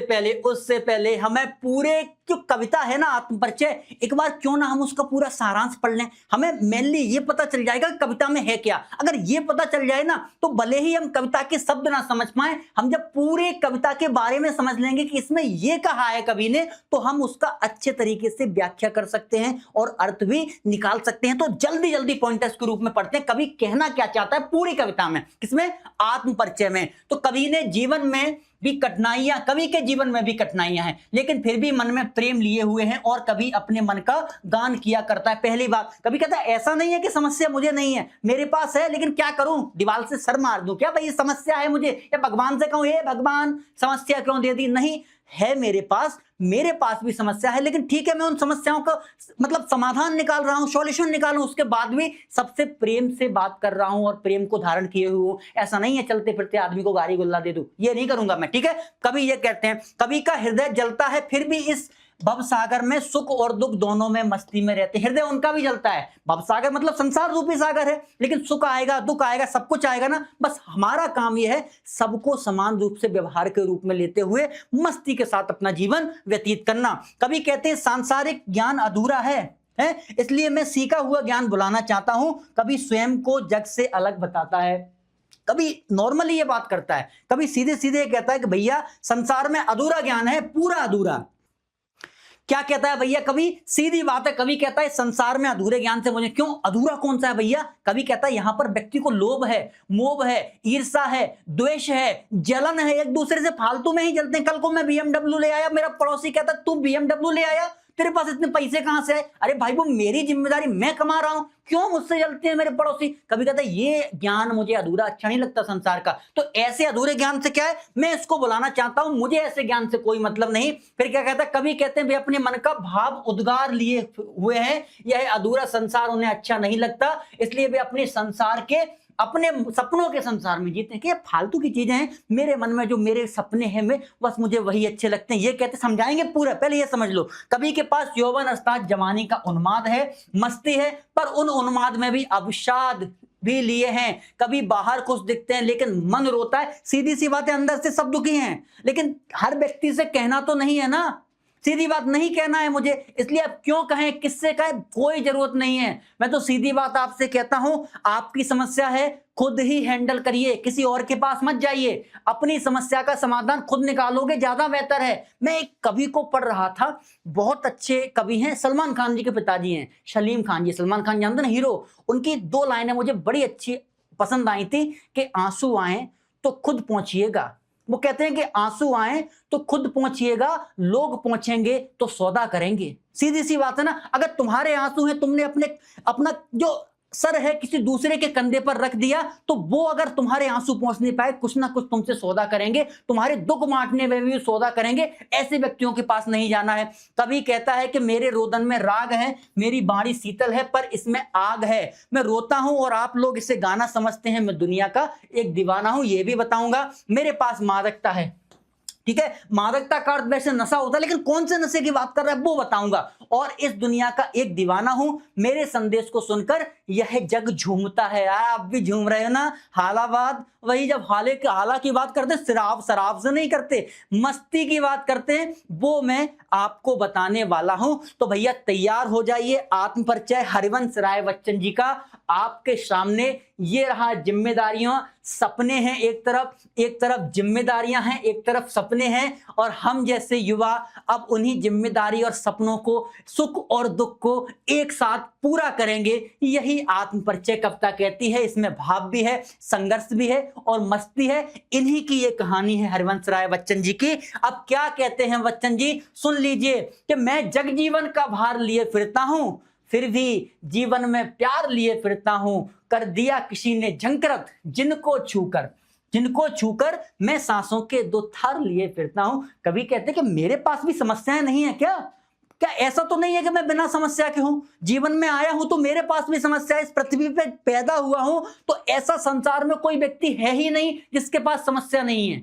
पहले हमें पूरे जो कविता है ना आत्म परिचय, एक बार क्यों ना हम उसका पूरा सारांश पढ़ लें। हमें मेनली ये पता चल जाएगा कि कविता में है क्या। अगर ये पता चल जाए ना तो भले ही हम कविता के शब्द ना समझ पाए, हम जब पूरे कविता के बारे में समझ लेंगे कि इसमें ये कहा है कवि ने, तो हम उसका अच्छे तरीके से व्याख्या कर सकते हैं और अर्थ भी निकाल सकते हैं। तो जल्दी जल्दी पॉइंटर्स के रूप में पढ़ते हैं कवि कहना क्या चाहता है पूरी कविता में। किसमें? आत्म परिचय में। तो कवि ने जीवन में भी कठिनाइयां, कवि के जीवन में भी कठिनाइयां हैं, लेकिन फिर भी मन में प्रेम लिए हुए हैं और कवि अपने मन का गान किया करता है। पहली बात, कवि कहता है ऐसा नहीं है कि समस्या मुझे नहीं है, मेरे पास है, लेकिन क्या करूं, दीवार से सर मार दूं क्या भाई समस्या है मुझे, या भगवान से कहूं हे भगवान समस्या क्यों दे दी? नहीं है, मेरे पास भी समस्या है, लेकिन ठीक है मैं उन समस्याओं का मतलब समाधान निकाल रहा हूं, सॉल्यूशन निकाल रहा हूं, उसके बाद भी सबसे प्रेम से बात कर रहा हूं और प्रेम को धारण किए हुए हूं। ऐसा नहीं है चलते फिरते आदमी को गाली गुल्ला दे दूं, ये नहीं करूंगा मैं, ठीक है। कवि ये कहते हैं, कवि का हृदय जलता है फिर भी इस भवसागर में सुख और दुख दोनों में मस्ती में रहते। हृदय उनका भी जलता है, भवसागर मतलब संसार रूपी सागर है, लेकिन सुख आएगा दुख आएगा सब कुछ आएगा ना, बस हमारा काम यह है सबको समान रूप से व्यवहार के रूप में लेते हुए मस्ती के साथ अपना जीवन व्यतीत करना। कवि कहते हैं सांसारिक ज्ञान अधूरा है, इसलिए मैं सीखा हुआ ज्ञान बुलाना चाहता हूं। कवि स्वयं को जग से अलग बताता है, कभी नॉर्मली ये बात करता है, कभी सीधे सीधे कहता है कि भैया संसार में अधूरा ज्ञान है, पूरा अधूरा। क्या कहता है भैया कवि? सीधी बात है, कवि कहता है संसार में अधूरे ज्ञान से मुझे क्यों, अधूरा कौन सा है भैया? कवि कहता है यहां पर व्यक्ति को लोभ है, मोह है, ईर्षा है, द्वेष है, जलन है, एक दूसरे से फालतू में ही जलते हैं। कल को मैं BMW ले आया, मेरा पड़ोसी कहता तू BMW ले आया, तेरे पास इतने पैसे कहां से आए? अरे भाई वो मेरी जिम्मेदारी, मैं कमा रहा हूं, क्यों मुझसे जलते हैं मेरे पड़ोसी? कभी कहता है ये ज्ञान मुझे अधूरा अच्छा नहीं लगता संसार का। तो ऐसे अधूरे ज्ञान से क्या है, मैं इसको बुलाना चाहता हूं, मुझे ऐसे ज्ञान से कोई मतलब नहीं। फिर क्या कहता है कवि? कहते हैं वे अपने मन का भाव उद्गार लिए हुए हैं, यह अधूरा संसार उन्हें अच्छा नहीं लगता, इसलिए वे अपने संसार के अपने सपनों के संसार में जीते हैं कि ये फालतू की चीजें हैं, मेरे मन में जो मेरे सपने हैं मैं बस मुझे वही अच्छे लगते हैं, ये कहते समझाएंगे पूरा। पहले ये समझ लो, कभी के पास यौवन अस्ताद जवानी का उन्माद है, मस्ती है, पर उन उन्माद में भी अवसाद भी लिए हैं। कभी बाहर खुश दिखते हैं लेकिन मन रोता है, सीधी सी बात है, अंदर से सब दुखी हैं, लेकिन हर व्यक्ति से कहना तो नहीं है ना, सीधी बात नहीं कहना है मुझे, इसलिए अब क्यों कहें, किससे कहें, कोई जरूरत नहीं है। मैं तो सीधी बात आपसे कहता हूं, आपकी समस्या है खुद ही हैंडल करिए, किसी और के पास मत जाइए, अपनी समस्या का समाधान खुद निकालोगे ज्यादा बेहतर है। मैं एक कवि को पढ़ रहा था, बहुत अच्छे कवि हैं, सलमान खान जी के पिताजी हैं, सलीम खान जी, सलमान खान जानते ना, हीरो। उनकी 2 लाइनें मुझे बड़ी अच्छी पसंद आई थी कि आंसू आए तो खुद पहुंचिएगा। वो कहते हैं कि आंसू आए तो खुद पहुंचिएगा, लोग पहुंचेंगे तो सौदा करेंगे। सीधी सी बात है ना, अगर तुम्हारे आंसू हैं, तुमने अपना जो सर है किसी दूसरे के कंधे पर रख दिया, तो वो अगर तुम्हारे आंसू पहुंच नहीं पाए, कुछ ना कुछ तुमसे सौदा करेंगे, तुम्हारे दुख बांटने में भी सौदा करेंगे। ऐसे व्यक्तियों के पास नहीं जाना है। कभी कहता है कि मेरे रोदन में राग है, मेरी बाणी शीतल है, पर इसमें आग है, मैं रोता हूं और आप लोग इसे गाना समझते हैं, मैं दुनिया का एक दीवाना हूं, ये भी बताऊंगा। मेरे पास मादकता है, ठीक है, मादकता का अर्थ वैसे नशा होता है, लेकिन कौन से नशे की बात कर रहा है वो बताऊंगा। और इस दुनिया का एक दीवाना हूं, मेरे संदेश को सुनकर यह जग झूमता है। आप भी झूम रहे हो ना, हालाबाद वही, जब हाला की बात करते हैं, शराब से नहीं करते, मस्ती की बात करते हैं, वो मैं आपको बताने वाला हूं। तो भैया तैयार हो जाइए, आत्म परिचय हरिवंश राय बच्चन जी का आपके सामने। ये रहा जिम्मेदारियां, सपने हैं एक तरफ जिम्मेदारियां हैं, एक तरफ सपने हैं, और हम जैसे युवा अब उन्हीं जिम्मेदारी और सपनों को, सुख और दुख को एक साथ पूरा करेंगे। यही आत्म परिचय कविता कहती है। इसमें भाव भी है, संघर्ष भी है और मस्ती है। इन्हीं की ये कहानी है हरिवंश राय बच्चन जी की। अब क्या कहते हैं बच्चन जी, सुन लीजिए कि मैं जग जीवन का भार लिए फिरता हूं, फिर भी जीवन में प्यार लिए फिरता हूं, कर दिया किसी ने झंकृत जिनको छूकर मैं सांसों के 2 थार लिए फिरता हूं। कभी कहते कि मेरे पास भी समस्याएं नहीं है क्या ऐसा तो नहीं है कि मैं बिना समस्या के हूं, जीवन में आया हूं तो मेरे पास भी समस्या, इस पृथ्वी पे पैदा हुआ हूं तो ऐसा संसार में कोई व्यक्ति है ही नहीं जिसके पास समस्या नहीं है।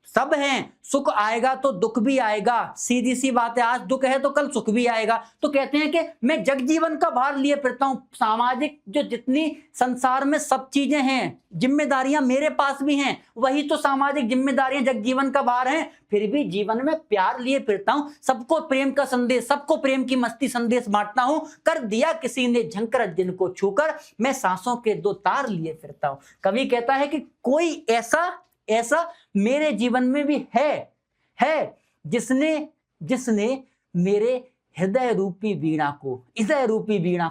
सब हैं, सुख आएगा तो दुख भी आएगा, सीधी सी बात है, आज दुख है तो कल सुख भी आएगा। तो कहते हैं कि मैं जग जीवन का भार लिए फिरता हूं, सामाजिक जो जितनी संसार में सब चीजें हैं, जिम्मेदारियां मेरे पास भी हैं, वही तो सामाजिक जिम्मेदारियां जग जीवन का भार हैं, फिर भी जीवन में प्यार लिए फिरता हूं, सबको प्रेम का संदेश, सबको प्रेम की मस्ती संदेश बांटता हूं, कर दिया किसी ने झंकृत जिनको छूकर मैं सांसों के 2 तार लिए फिरता हूं। कवि कहता है कि कोई ऐसा मेरे जीवन में भी है जिसने मेरे हृदय रूपी वीणा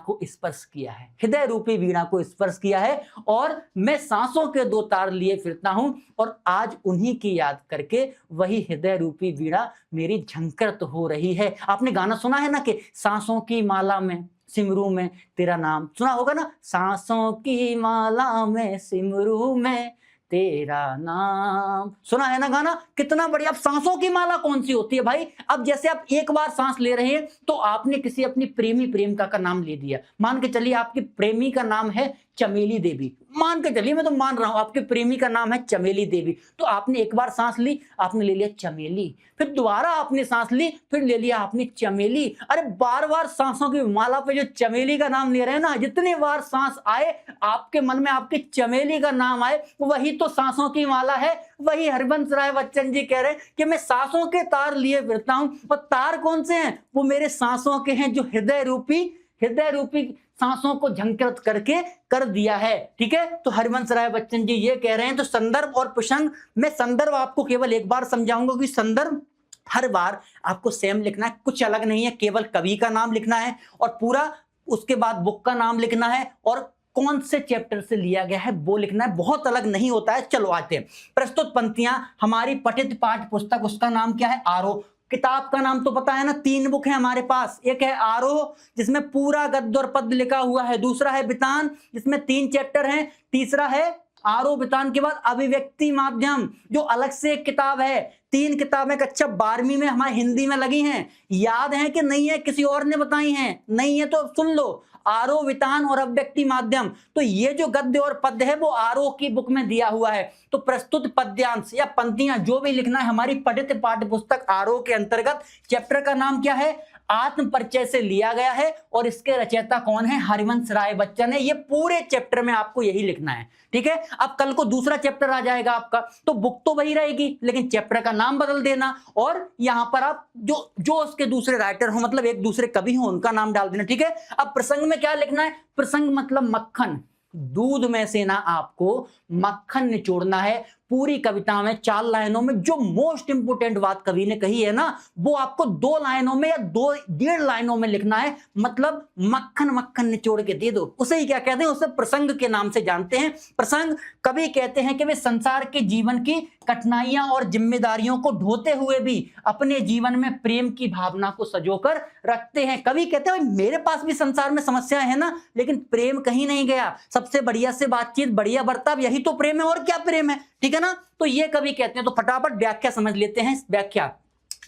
को स्पर्श किया है, हृदय रूपी वीणा को स्पर्श किया है, और मैं सांसों के 2 तार लिए फिरता हूं, और आज उन्हीं की याद करके वही हृदय रूपी वीणा मेरी झंकृत हो रही है। आपने गाना सुना है ना कि सांसों की माला में सिमरू में तेरा नाम, सुना होगा ना, सांसों की माला में सिमरू में तेरा नाम, सुना है ना गाना, कितना बढ़िया। अब सांसों की माला कौन सी होती है भाई, अब जैसे आप एक बार सांस ले रहे हैं तो आपने किसी अपनी प्रेमिका का नाम ले दिया, मान के चलिए आपकी प्रेमी का नाम है चमेली देवी, मान के चलिए, मैं तो मान रहा हूं आपके प्रेमी का नाम है चमेली देवी, तो आपने एक बार सांस ली, आपने ले लिया चमेली, फिर दोबारा आपने सांस ली, फिर ले लिया आपने चमेली। अरे बार सांसों की माला पे जो चमेली का नाम ले रहे हैं ना, जितनी बार सांस आए आपके मन में आपकी चमेली का नाम आए, वही तो सांसों की माला है। वही हरिवंश राय बच्चन जी कह रहे हैं कि मैं सांसों के तार लिए फिरता हूं, और तार कौन से हैं, वो मेरे सांसों के हैं, जो हृदय रूपी सांसों को झंकृत करके कर दिया है। ठीक है, तो हरिवंश राय बच्चन जी ये कह रहे हैं। तो संदर्भ और प्रसंग, मैं संदर्भ आपको केवल एक बार समझाऊंगा कि संदर्भ हर बार आपको सेम लिखना है, कुछ अलग नहीं है, केवल कवि का नाम लिखना है और पूरा उसके बाद बुक का नाम लिखना है और कौन से चैप्टर से लिया गया है वो लिखना है, बहुत अलग नहीं होता है। चलो आते हैं, प्रस्तुत पंक्तियां हमारी पठित पाठ्य पुस्तक, उसका नाम क्या है, आरोह। किताब का नाम तो पता है ना, 3 बुक है हमारे पास, एक है आरोह जिसमें पूरा गद्य और पद्य लिखा हुआ है, दूसरा है बितान जिसमें 3 चैप्टर हैं, तीसरा है आरोपितान के बाद अभिव्यक्ति माध्यम, जो अलग से एक किताब है। 3 किताबें कक्षा 12वीं में हमारे हिंदी में लगी हैं, याद है कि नहीं है? किसी और ने बताई हैं? नहीं है तो सुन लो, आरोह वितान और अभिव्यक्ति माध्यम। तो ये जो गद्य और पद्य है वो आरोह की बुक में दिया हुआ है। तो प्रस्तुत पद्यांश या पंक्तियां जो भी लिखना है हमारी पठित पाठ्य पुस्तक आरोह के अंतर्गत। चैप्टर का नाम क्या है? आत्म परिचय से लिया गया है और इसके रचयिता कौन है? हरिवंश राय बच्चन है। ये पूरे चैप्टर में आपको यही लिखना है, ठीक है। अब कल को दूसरा चैप्टर आ जाएगा आपका, तो बुक तो वही रहेगी लेकिन चैप्टर का नाम बदल देना और यहां पर आप जो उसके दूसरे राइटर हो, मतलब एक दूसरे कवि हो, उनका नाम डाल देना, ठीक है। अब प्रसंग में क्या लिखना है? प्रसंग मतलब मक्खन, दूध में से ना आपको मक्खन निचोड़ना है। पूरी कविता में 4 लाइनों में जो मोस्ट इंपोर्टेंट बात कवि ने कही है ना, वो आपको 2 लाइनों में या 2.5 लाइनों में लिखना है। मतलब मक्खन मक्खन निचोड़ के दे दो, उसे ही क्या कहते हैं? उसे प्रसंग के नाम से जानते हैं। प्रसंग कवि कहते हैं कि वे संसार के जीवन की कठिनाइयां और जिम्मेदारियों को ढोते हुए भी अपने जीवन में प्रेम की भावना को सजोकर रखते हैं। कवि कहते हैं मेरे पास भी संसार में समस्याएं हैं ना, लेकिन प्रेम कहीं नहीं गया। सबसे बढ़िया से बातचीत, बढ़िया बर्ताव, यही तो प्रेम है, और क्या प्रेम है, ठीक है ना। तो ये कवि कहते हैं। तो फटाफट व्याख्या समझ लेते हैं। व्याख्या,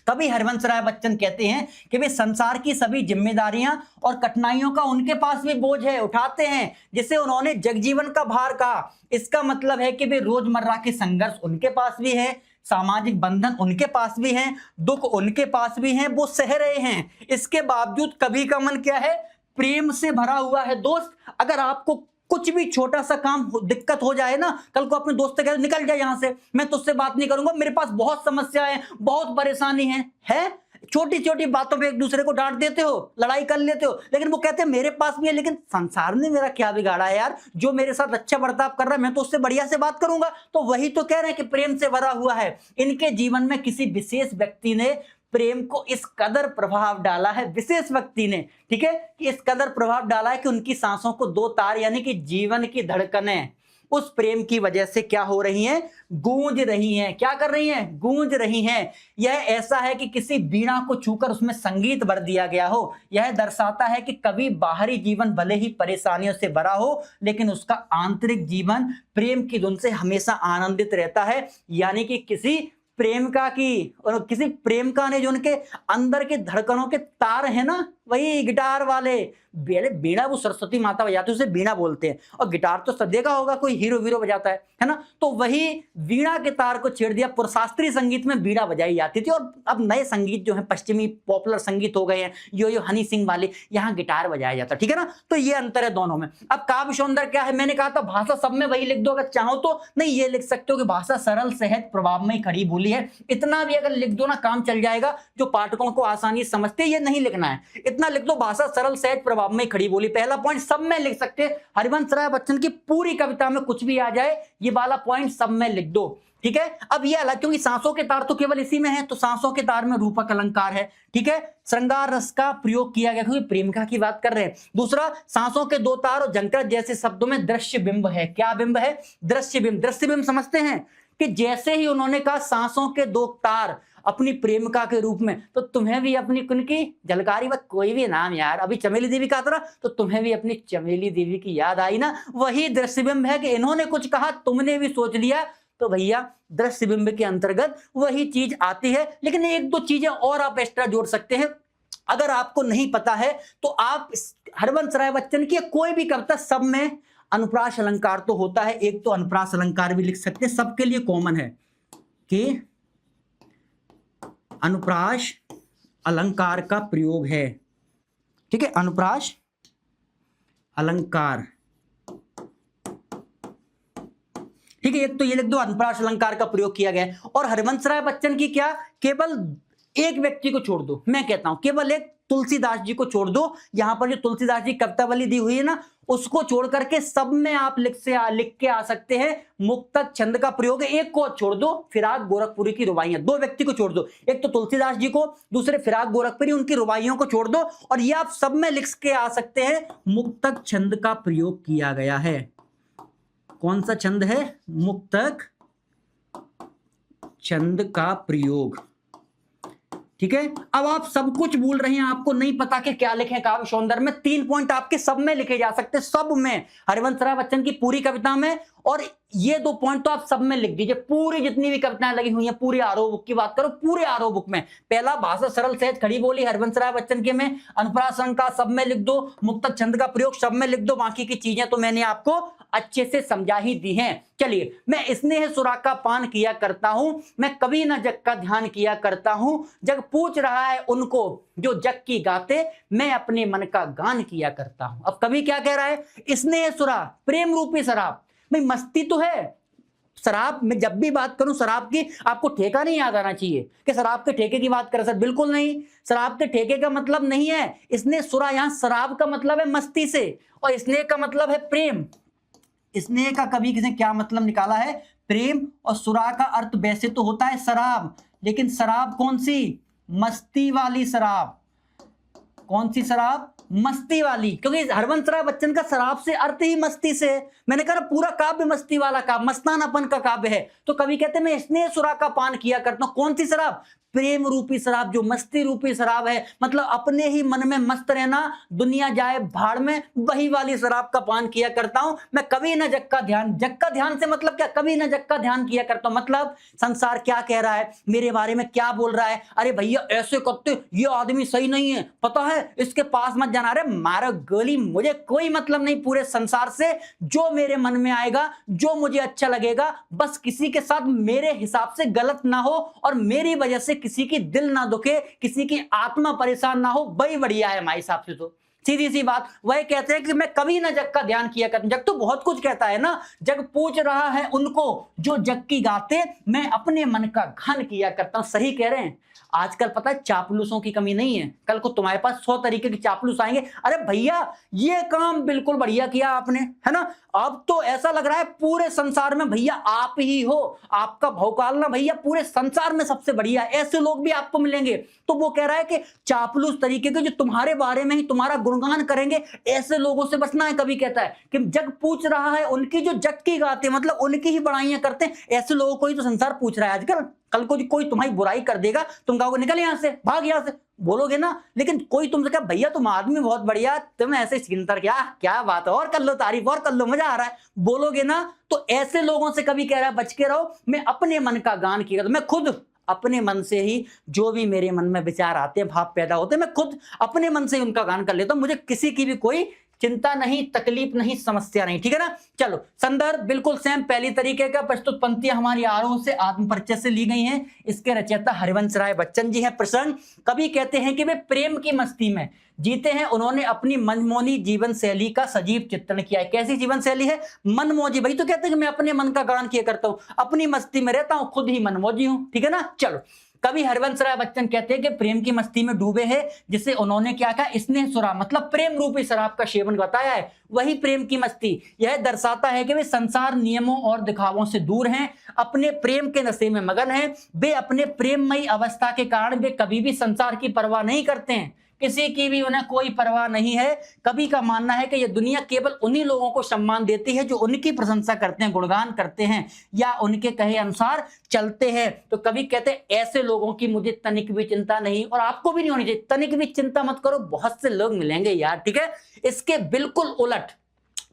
कवि हरिवंश राय बच्चन कहते हैं कि वे संसार की सभी जिम्मेदारियां और कठिनाइयों का उनके पास भी बोझ है, उठाते हैं, जिसे उन्होंने जगजीवन का भार कहा। इसका मतलब है कि वे रोजमर्रा के संघर्ष उनके पास भी है, सामाजिक बंधन उनके पास भी हैं, दुख उनके पास भी हैं, वो सह रहे हैं। इसके बावजूद कवि का मन क्या है? प्रेम से भरा हुआ है। दोस्त, अगर आपको कुछ भी छोटा सा काम दिक्कत हो जाए ना, कल को अपने दोस्त से कहे निकल जाए यहां से, मैं तुझसे बात नहीं करूंगा, मेरे पास बहुत समस्याएं, बहुत परेशानी है? छोटी छोटी बातों पे एक दूसरे को डांट देते हो, लड़ाई कर लेते हो, लेकिन वो कहते हैं मेरे पास भी है, लेकिन संसार ने मेरा क्या बिगाड़ा है यार? जो मेरे साथ अच्छा बर्ताव कर रहा है मैं तो उससे बढ़िया से बात करूंगा। तो वही तो कह रहे हैं कि प्रेम से भरा हुआ है। इनके जीवन में किसी विशेष व्यक्ति ने प्रेम को इस कदर प्रभाव डाला है, विशेष व्यक्ति ने, ठीक है, कि इस कदर प्रभाव डाला है कि उनकी सांसों को 2 तार यानी कि जीवन की धड़कनें उस प्रेम की वजह से क्या हो रही हैं? गूंज रही हैं। क्या कर रही हैं? गूंज रही हैं। यह ऐसा है कि किसी वीणा को छूकर उसमें संगीत भर दिया गया हो। यह दर्शाता है कि कभी बाहरी जीवन भले ही परेशानियों से भरा हो, लेकिन उसका आंतरिक जीवन प्रेम की धुन से हमेशा आनंदित रहता है। यानी कि किसी प्रेमिका ने जो उनके अंदर के धड़कनों के तार है ना, वही गिटार वाले, बीड़ा वो सरस्वती माता बजाते उसे बीड़ा बोलते हैं, और गिटार तो सब देखा होगा कोई हीरो बजाता है ना। तो वही वीणा के तार को छेड़ दिया। शास्त्रीय संगीत में बीड़ा बजाई जाती थी, और अब नए संगीत जो है पश्चिमी पॉपुलर संगीत हो गए हैं, यो हनी सिंह वाले, यहाँ गिटार बजाया जाता है, ठीक है ना। तो ये अंतर है दोनों में। अब काव्य सौंदर्य क्या है? मैंने कहा था भाषा सब में वही लिख दो, अगर चाहो तो नहीं ये लिख सकते हो कि भाषा सरल सहज प्रभाव में खड़ी बोली है। इतना भी अगर लिख दो ना काम चल जाएगा, जो पाठकों को आसानी समझते, ये नहीं लिखना है, इतना लिख दो भाषा सरल सहज प्रभाव में खड़ी बोली। पहला पॉइंट सब में लिख सकते हैं। हरिवंश राय बच्चन की पूरी कविता में कुछ भी आ जाए, ये वाला पॉइंट सब में लिख दो, ठीक है। अब ये अलग, क्योंकि सांसों के तार तो केवल इसी में है, तो सांसों के तार में रूपक अलंकार है, ठीक है। श्रृंगार रस का प्रयोग किया गया, क्योंकि प्रेमिका की बात कर रहे हैं। दूसरा, सांसों के 2 तार और जंकर जैसे शब्दों में दृश्य बिंब है। क्या बिंब है? दृश्य बिंब। दृश्य बिंब समझते हैं कि जैसे ही उन्होंने कहा सांसों के 2 तार अपनी प्रेमिका के रूप में, तो तुम्हें भी अपनी उनकी झलकारी व कोई भी नाम यार, अभी चमेली देवी का था, तो तुम्हें भी अपनी चमेली देवी की याद आई ना। वही दृश्यबिंब है कि इन्होंने कुछ कहा, तुमने भी सोच लिया। तो भैया दृश्यबिंब के अंतर्गत वही चीज आती है। लेकिन 1-2 चीजें और आप एक्स्ट्रा जोड़ सकते हैं। अगर आपको नहीं पता है तो आप हरिवंश राय बच्चन की कोई भी कविता, सब में अनुप्रास अलंकार तो होता है, एक तो अनुप्रास अलंकार भी लिख सकते हैं। सबके लिए कॉमन है कि अनुप्रास अलंकार का प्रयोग है, ठीक है। अनुप्रास अलंकार, ठीक है। एक तो ये लिख दो अनुप्रास अलंकार का प्रयोग किया गया है। और हरिवंश राय बच्चन की क्या, केवल एक व्यक्ति को छोड़ दो, मैं कहता हूं केवल एक तुलसीदास जी को छोड़ दो। यहां पर जो तुलसीदास जी कवितावली दी हुई है ना, उसको छोड़ करके सब में आप लिख के आ सकते हैं। मुक्तक छंद का प्रयोग है। एक को छोड़ दो, फिराक गोरखपुरी की रुबाइयां। 2 व्यक्ति को छोड़ दो, एक तो तुलसीदास जी को, दूसरे फिराक गोरखपुरी, उनकी रुबाइयों को छोड़ दो, और ये आप सब में लिख के आ सकते हैं। मुक्तक छंद का प्रयोग किया गया है। कौन सा छंद है? मुक्तक छंद का प्रयोग ठीक है। अब आप सब कुछ भूल रहे हैं, आपको नहीं पता कि क्या लिखे काव्य सौंदर्य में। 3 पॉइंट आपके सब में लिखे जा सकते, सब में, हरिवंश राय बच्चन की पूरी कविता में, और ये 2 पॉइंट तो आप सब में लिख दीजिए। पूरी जितनी भी कविताएं लगी हुई हैं, पूरी आरोह बुक की बात करो, पूरे आरोह बुक में पहला भाषा सरल सहज खड़ी बोली हरिवंश राय बच्चन के में, अनुप्रास अलंकार सब में लिख दो, मुक्तक छंद का प्रयोग सब में लिख दो, बाकी की चीजें तो मैंने आपको अच्छे से समझा ही दी हैं। चलिए, मैं स्नेह सुरा का पान किया करता हूं, मैं कभी न जग का ध्यान किया करता हूं, जग पूछ रहा है उनको जो जग की गाते, मैं अपने मन का गान किया करता हूं। अब कवि क्या कह रहा है? स्नेह सुरा, प्रेम रूपी शराब। भाई मस्ती तो है, शराब में जब भी बात करूं शराब की, आपको ठेका नहीं याद आना चाहिए कि शराब के ठेके की बात करें सर, बिल्कुल नहीं। शराब के ठेके का मतलब नहीं है स्नेह सुरा, यहां शराब का मतलब है मस्ती से, और स्नेह का मतलब है प्रेम। स्नेह का कवि किसने क्या मतलब निकाला है? प्रेम। और सुरा का अर्थ वैसे तो होता है शराब, लेकिन शराब कौन सी? मस्ती वाली शराब। कौन सी शराब? मस्ती वाली, क्योंकि हरवंश राय बच्चन का शराब से अर्थ ही मस्ती से। मैंने कहा पूरा काव्य मस्ती वाला काव्य, मस्तानापन का काव्य है। तो कवि कहते हैं मैं स्नेह सुरा का पान किया करता हूं। कौन सी शराब? प्रेम रूपी शराब, जो मस्ती रूपी शराब है, मतलब अपने ही मन में मस्त रहना, दुनिया जाए भाड़ में, वही वाली शराब का पान किया करता हूं। मैं कभी न जग का ध्यान, जग का ध्यान से मतलब क्या? कभी न जग का ध्यान किया करता हूं, मतलब संसार क्या कह रहा है मेरे बारे में, क्या बोल रहा है, अरे भैया ऐसे करते, ये आदमी सही नहीं है, पता है इसके पास मत जाना, अरे मारो गोली, मुझे कोई मतलब नहीं पूरे संसार से। जो मेरे मन में आएगा, जो मुझे अच्छा लगेगा, बस किसी के साथ मेरे हिसाब से गलत ना हो, और मेरी वजह से किसी की दिल ना दुखे, किसी की आत्मा परेशान ना हो, वही बढ़िया है हमारे हिसाब से। तो सीधी सी बात, वही कहते हैं कि मैं कभी ना जग का ध्यान किया करता हूं। जग तो बहुत कुछ कहता है ना, जग पूछ रहा है उनको जो जग की गाते, मैं अपने मन का गान किया करता हूं। सही कह रहे हैं। आजकल पता है चापलूसों की कमी नहीं है, कल को तुम्हारे पास 100 तरीके के चापलूस आएंगे, अरे भैया ये काम बिल्कुल बढ़िया किया आपने, है ना। अब तो ऐसा लग रहा है पूरे संसार में भैया आप ही हो, आपका भौकाल ना भैया पूरे संसार में सबसे बढ़िया, ऐसे लोग भी आपको मिलेंगे। तो वो कह रहा है कि चापलूस तरीके के जो तुम्हारे बारे में ही तुम्हारा गुणगान करेंगे, ऐसे लोगों से बचना है। कभी कहता है कि जग पूछ रहा है उनकी जो जग की गाते, मतलब उनकी ही बड़ाइयां करते हैं, ऐसे लोगों को ही तो संसार पूछ रहा है आजकल। कल को कोई तुम्हारी बुराई कर देगा, तुम कहोगे निकल यहां से, भाग यहां से, बोलोगे ना। लेकिन कोई तुमसे कहा भैया तुम आदमी बहुत बढ़िया, तुम ऐसे चिंता, क्या क्या बात है, और कर लो तारीफ, और कर लो, मजा आ रहा है, बोलोगे ना। तो ऐसे लोगों से कभी कह रहा है बच के रहो। मैं अपने मन का गान किया, तो मैं खुद अपने मन से ही जो भी मेरे मन में विचार आते हैं, भाव पैदा होते हैं, मैं खुद अपने मन से ही उनका गान कर लेता हूं। मुझे किसी की भी कोई चिंता नहीं, तकलीफ नहीं, समस्या नहीं, ठीक है ना। चलो, संदर्भ बिल्कुल सेम पहली तरीके का, प्रस्तुत पंक्तियां हमारी आरोह से आत्मपरिचय से ली गई हैं। इसके रचयिता हरिवंश राय बच्चन जी हैं। प्रसंग, कवि कहते हैं कि वे प्रेम की मस्ती में जीते हैं, उन्होंने अपनी मनमोनी जीवन शैली का सजीव चित्रण किया है। कैसी जीवन शैली है? मनमोजी। भाई तो कहते हैं कि मैं अपने मन का गान किया करता हूं, अपनी मस्ती में रहता हूं, खुद ही मनमोजी हूं, ठीक है ना। चलो, कवि हरिवंश राय बच्चन कहते हैं कि प्रेम की मस्ती में डूबे हैं, जिसे उन्होंने क्या कहा? स्नेह सुरा, मतलब प्रेम रूपी शराब का सेवन बताया है, वही प्रेम की मस्ती। यह दर्शाता है कि वे संसार नियमों और दिखावों से दूर हैं, अपने प्रेम के नशे में मगन हैं। वे अपने प्रेममयी अवस्था के कारण वे कभी भी संसार की परवाह नहीं करते हैं, किसी की भी उन्हें कोई परवाह नहीं है। कवि का मानना है कि यह दुनिया केवल उन्हीं लोगों को सम्मान देती है जो उनकी प्रशंसा करते हैं, गुणगान करते हैं, या उनके कहे अनुसार चलते हैं। तो कवि कहते हैं ऐसे लोगों की मुझे तनिक भी चिंता नहीं, और आपको भी नहीं होनी चाहिए। तनिक भी चिंता मत करो, बहुत से लोग मिलेंगे यार, ठीक है। इसके बिल्कुल उलट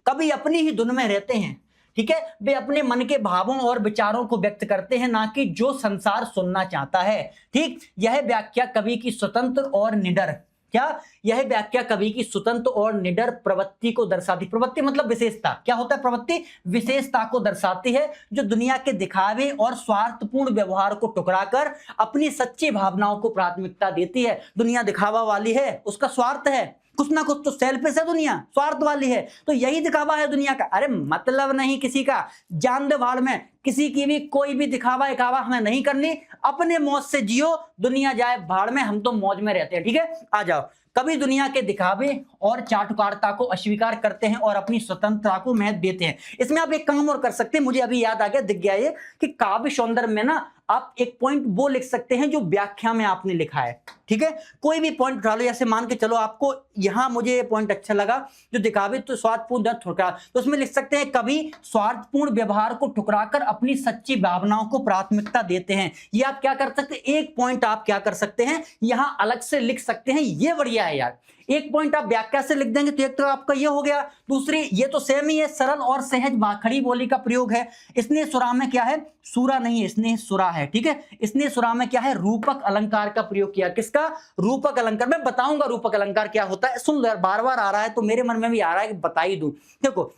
कवि अपनी ही धुन में रहते हैं, ठीक है। वे अपने मन के भावों और विचारों को व्यक्त करते हैं, ना कि जो संसार सुनना चाहता है, ठीक। यह व्याख्या कवि की स्वतंत्र और निडर, क्या? यह व्याख्या कवि की स्वतंत्र और निडर प्रवृत्ति को दर्शाती। प्रवृत्ति मतलब विशेषता। क्या होता है प्रवृत्ति? विशेषता को दर्शाती है, जो दुनिया के दिखावे और स्वार्थपूर्ण व्यवहार को टुकराकर अपनी सच्ची भावनाओं को प्राथमिकता देती है। दुनिया दिखावा वाली है, उसका स्वार्थ है, कुछ ना कुछ तो सेल्फिश है, दुनिया स्वार्थ वाली है, तो यही दिखावा है दुनिया का। अरे मतलब नहीं किसी का, जान दे भाड़ में, किसी की भी कोई भी दिखावा दिखावा हमें नहीं करनी, अपने मौज से जियो, दुनिया जाए भाड़ में, हम तो मौज में रहते हैं, ठीक है। आ जाओ, कभी दुनिया के दिखावे और चाटुकारिता को अस्वीकार करते हैं और अपनी स्वतंत्रता को महत्व देते हैं। इसमें आप एक काम और कर सकते हैं, मुझे अभी याद आ गया, दिख गया ये, कि काव्य सौंदर्य में ना आप एक पॉइंट वो लिख सकते हैं जो व्याख्या में आपने लिखा है, ठीक है। कोई भी पॉइंट उठा लो, जैसे मान के चलो आपको यहां मुझे ये पॉइंट अच्छा लगा, जो दिखावे तो स्वार्थपूर्ण ठुकरा, तो उसमें लिख सकते हैं कभी स्वार्थपूर्ण व्यवहार को ठुकराकर अपनी सच्ची भावनाओं को प्राथमिकता देते हैं। ये आप क्या कर सकते हैं, एक पॉइंट आप क्या कर सकते हैं यहां अलग से लिख सकते हैं, ये बढ़िया है यार। एक पॉइंट आप व्याख्या से लिख देंगे तो एक तो आपका ये हो गया, दूसरी ये तो सेम ही है, सरल और सहज खड़ी बोली का प्रयोग है। स्नेह सुरा में क्या है, सुरा नहीं है, स्नेह सुरा है, ठीक है। स्नेह सुरा में क्या है, रूपक अलंकार का प्रयोग किया। किसका, रूपक अलंकार। मैं बताऊंगा रूपक अलंकार क्या होता है, सुन लो यार, बार बार आ रहा है तो मेरे मन में भी आ रहा है कि बता ही दूं। देखो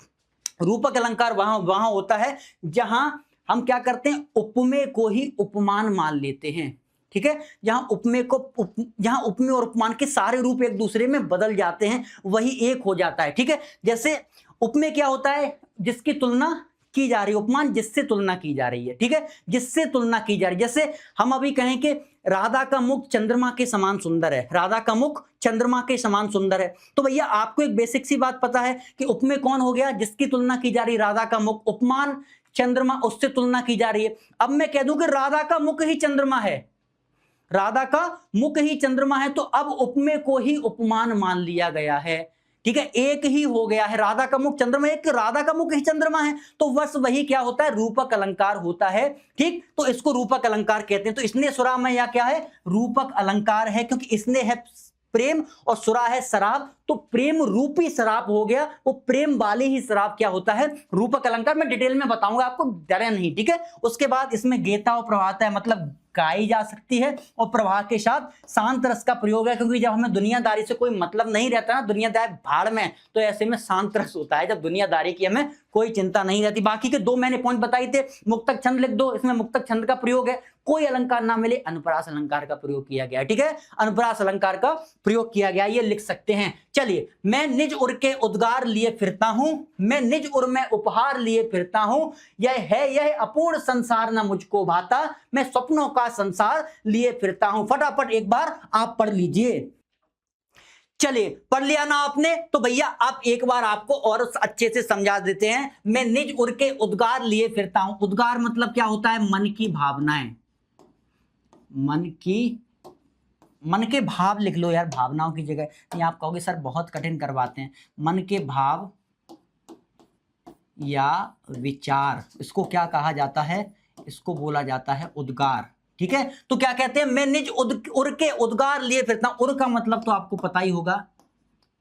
रूपक अलंकार वहां होता है जहां हम क्या करते हैं, उपमेय को ही उपमान मान लेते हैं, ठीक है। जहां उपमेय और उपमान के सारे रूप एक दूसरे में बदल जाते हैं, वही एक हो जाता है, ठीक है। जैसे उपमेय क्या होता है, जिसकी तुलना की जा रही है, उपमान जिससे तुलना की जा रही है, ठीक है, जिससे तुलना की जा रही है। जैसे हम अभी कहें कि राधा का मुख चंद्रमा के समान सुंदर है, राधा का मुख चंद्रमा के समान सुंदर है, तो भैया आपको एक बेसिक सी बात पता है कि उपमेय कौन हो गया, जिसकी तुलना की जा रही है राधा का मुख, उपमान चंद्रमा, उससे तुलना की जा रही है। अब मैं कह दूं कि राधा का मुख ही चंद्रमा है, राधा का मुख ही चंद्रमा है, तो अब उपमेय को ही उपमान मान लिया गया है, ठीक है, एक ही हो गया है। राधा का मुख चंद्रमा, एक राधा का मुख ही चंद्रमा है, तो बस वही क्या होता है, रूपक अलंकार होता है, ठीक। तो इसको रूपक अलंकार कहते हैं। तो स्नेह सुरा में या क्या है, रूपक अलंकार है, क्योंकि स्नेह है प्रेम और सुरा है शराब, तो प्रेम रूपी शराब हो गया, वो प्रेम वाली ही शराब क्या होता है, रूपक अलंकार। मैं डिटेल में बताऊंगा आपको, डरे नहीं, ठीक है। उसके बाद इसमें गेता और प्रभाता है, मतलब गाई जा सकती है, और प्रवाह के साथ शांत रस का प्रयोग है, क्योंकि जब हमें दुनियादारी से कोई मतलब नहीं रहता ना, दुनियादारी भाड़ में, तो ऐसे में शांत रस होता है, जब दुनियादारी की हमें कोई चिंता नहीं रहती। बाकी के दो मैंने पॉइंट बताए थे, मुक्तक छंद लिख दो, इसमें मुक्तक छंद का प्रयोग है, कोई अलंकार ना मिले अनुप्रास अलंकार का प्रयोग किया गया, ठीक है, अनुप्रास अलंकार का प्रयोग किया गया, ये लिख सकते हैं। चलिए, मैं निज उर के उद्गार लिए फिरता हूं, मैं निज उर में उपहार लिए फिरता हूं, यह अपूर्ण संसार ना मुझको भाता, मैं सपनों का संसार लिए फिरता हूं। फटाफट एक बार आप पढ़ लीजिए। चलिए, पढ़ लिया ना आपने, तो भैया आप एक बार आपको और अच्छे से समझा देते हैं। मैं निज उर के उद्गार लिए फिरता हूं, उद्गार मतलब क्या होता है, मन की भावनाएं, मन के भाव लिख लो यार, भावनाओं की जगह। नहीं आप कहोगे सर बहुत कठिन करवाते हैं, मन के भाव या विचार, इसको क्या कहा जाता है, इसको बोला जाता है उद्गार, ठीक है। तो क्या कहते हैं, मैं निज उर के उद्गार लिए फिरता हूं। उर का मतलब तो आपको पता ही होगा,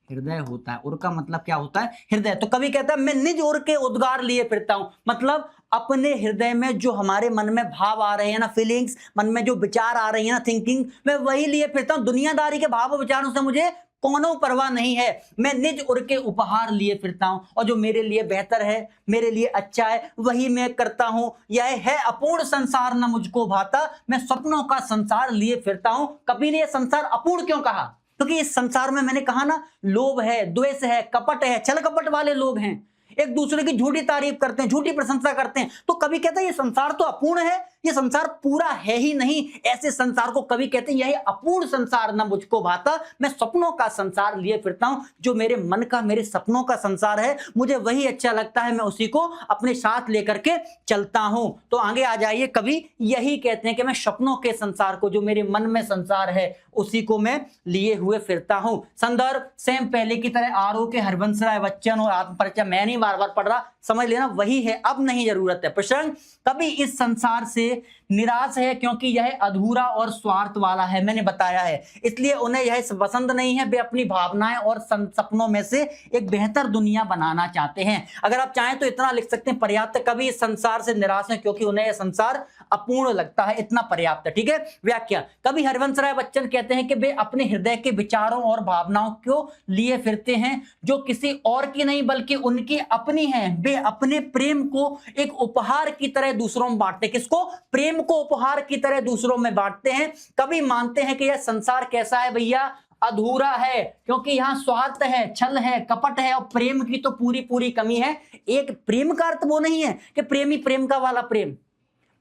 हृदय होता है। उर का मतलब क्या होता है, हृदय। तो कभी कहता है मैं निज उर के उद्गार लिए फिरता हूं, मतलब अपने हृदय में जो हमारे मन में भाव आ रहे हैं ना, फीलिंग्स, मन में जो विचार आ रही है ना, थिंकिंग, मैं वही लिए फिरता हूं। दुनियादारी के भाव विचारों से मुझे कोनो परवाह नहीं है। मैं निज उर के उपहार लिए फिरता हूं, और जो मेरे लिए बेहतर है, मेरे लिए अच्छा है, वही मैं करता हूं। यह है अपूर्ण संसार न मुझको भाता, मैं सपनों का संसार लिए फिरता हूं। कभी ने यह संसार अपूर्ण क्यों कहा, क्योंकि इस संसार में मैंने कहा ना, लोभ है, द्वेष है, कपट है, छल कपट वाले लोग हैं, एक दूसरे की झूठी तारीफ करते हैं, झूठी प्रशंसा करते हैं। तो कभी कहते हैं ये संसार तो अपूर्ण है, ये संसार पूरा है ही नहीं, ऐसे संसार को कभी कहते हैं यह अपूर्ण संसार ना मुझको भाता, मैं सपनों का संसार लिए फिरता हूं। जो मेरे मन का, मेरे सपनों का संसार है, मुझे वही अच्छा लगता है, मैं उसी को अपने साथ लेकर के चलता हूं। तो आगे आ जाइए, कवि यही कहते हैं कि मैं सपनों के संसार को, जो मेरे मन में संसार है, उसी को मैं लिए हुए फिरता हूं। संदर्भ सेम पहले की तरह आरओ के हरबंस राय बच्चन और आत्मपरिचय, मैं नहीं बार बार पढ़ रहा, समझ लेना वही है, अब नहीं जरूरत है। प्रसंग, कभी इस संसार से निराश है क्योंकि यह अधूरा और स्वार्थ वाला है, मैंने बताया है, इसलिए उन्हें यह पसंद नहीं है। वे अपनी भावनाएं और सपनों में से एक बेहतर दुनिया बनाना चाहते हैं। अगर आप चाहें तो इतना लिख सकते हैं पर्याप्त, कभी इस संसार से निराश है क्योंकि उन्हें यह संसार अपूर्ण लगता है, इतना पर्याप्त है, ठीक है। व्याख्या, कभी हरवंश राय बच्चन कहते हैं कि वे अपने हृदय के विचारों और भावनाओं को लिए फिरते हैं, जो किसी और की नहीं बल्कि उनकी अपनी है। वे अपने प्रेम को एक उपहार की तरह दूसरों में बांटते हैं। किसको, प्रेम को उपहार की तरह दूसरों में बांटते हैं। कभी मानते हैं कि यह संसार कैसा है भैया, अधूरा है, क्योंकि यहां स्वार्थ है, छल है, कपट है, और प्रेम की तो पूरी पूरी कमी है। एक प्रेम का अर्थ वो नहीं है कि प्रेमी प्रेम का वाला प्रेम,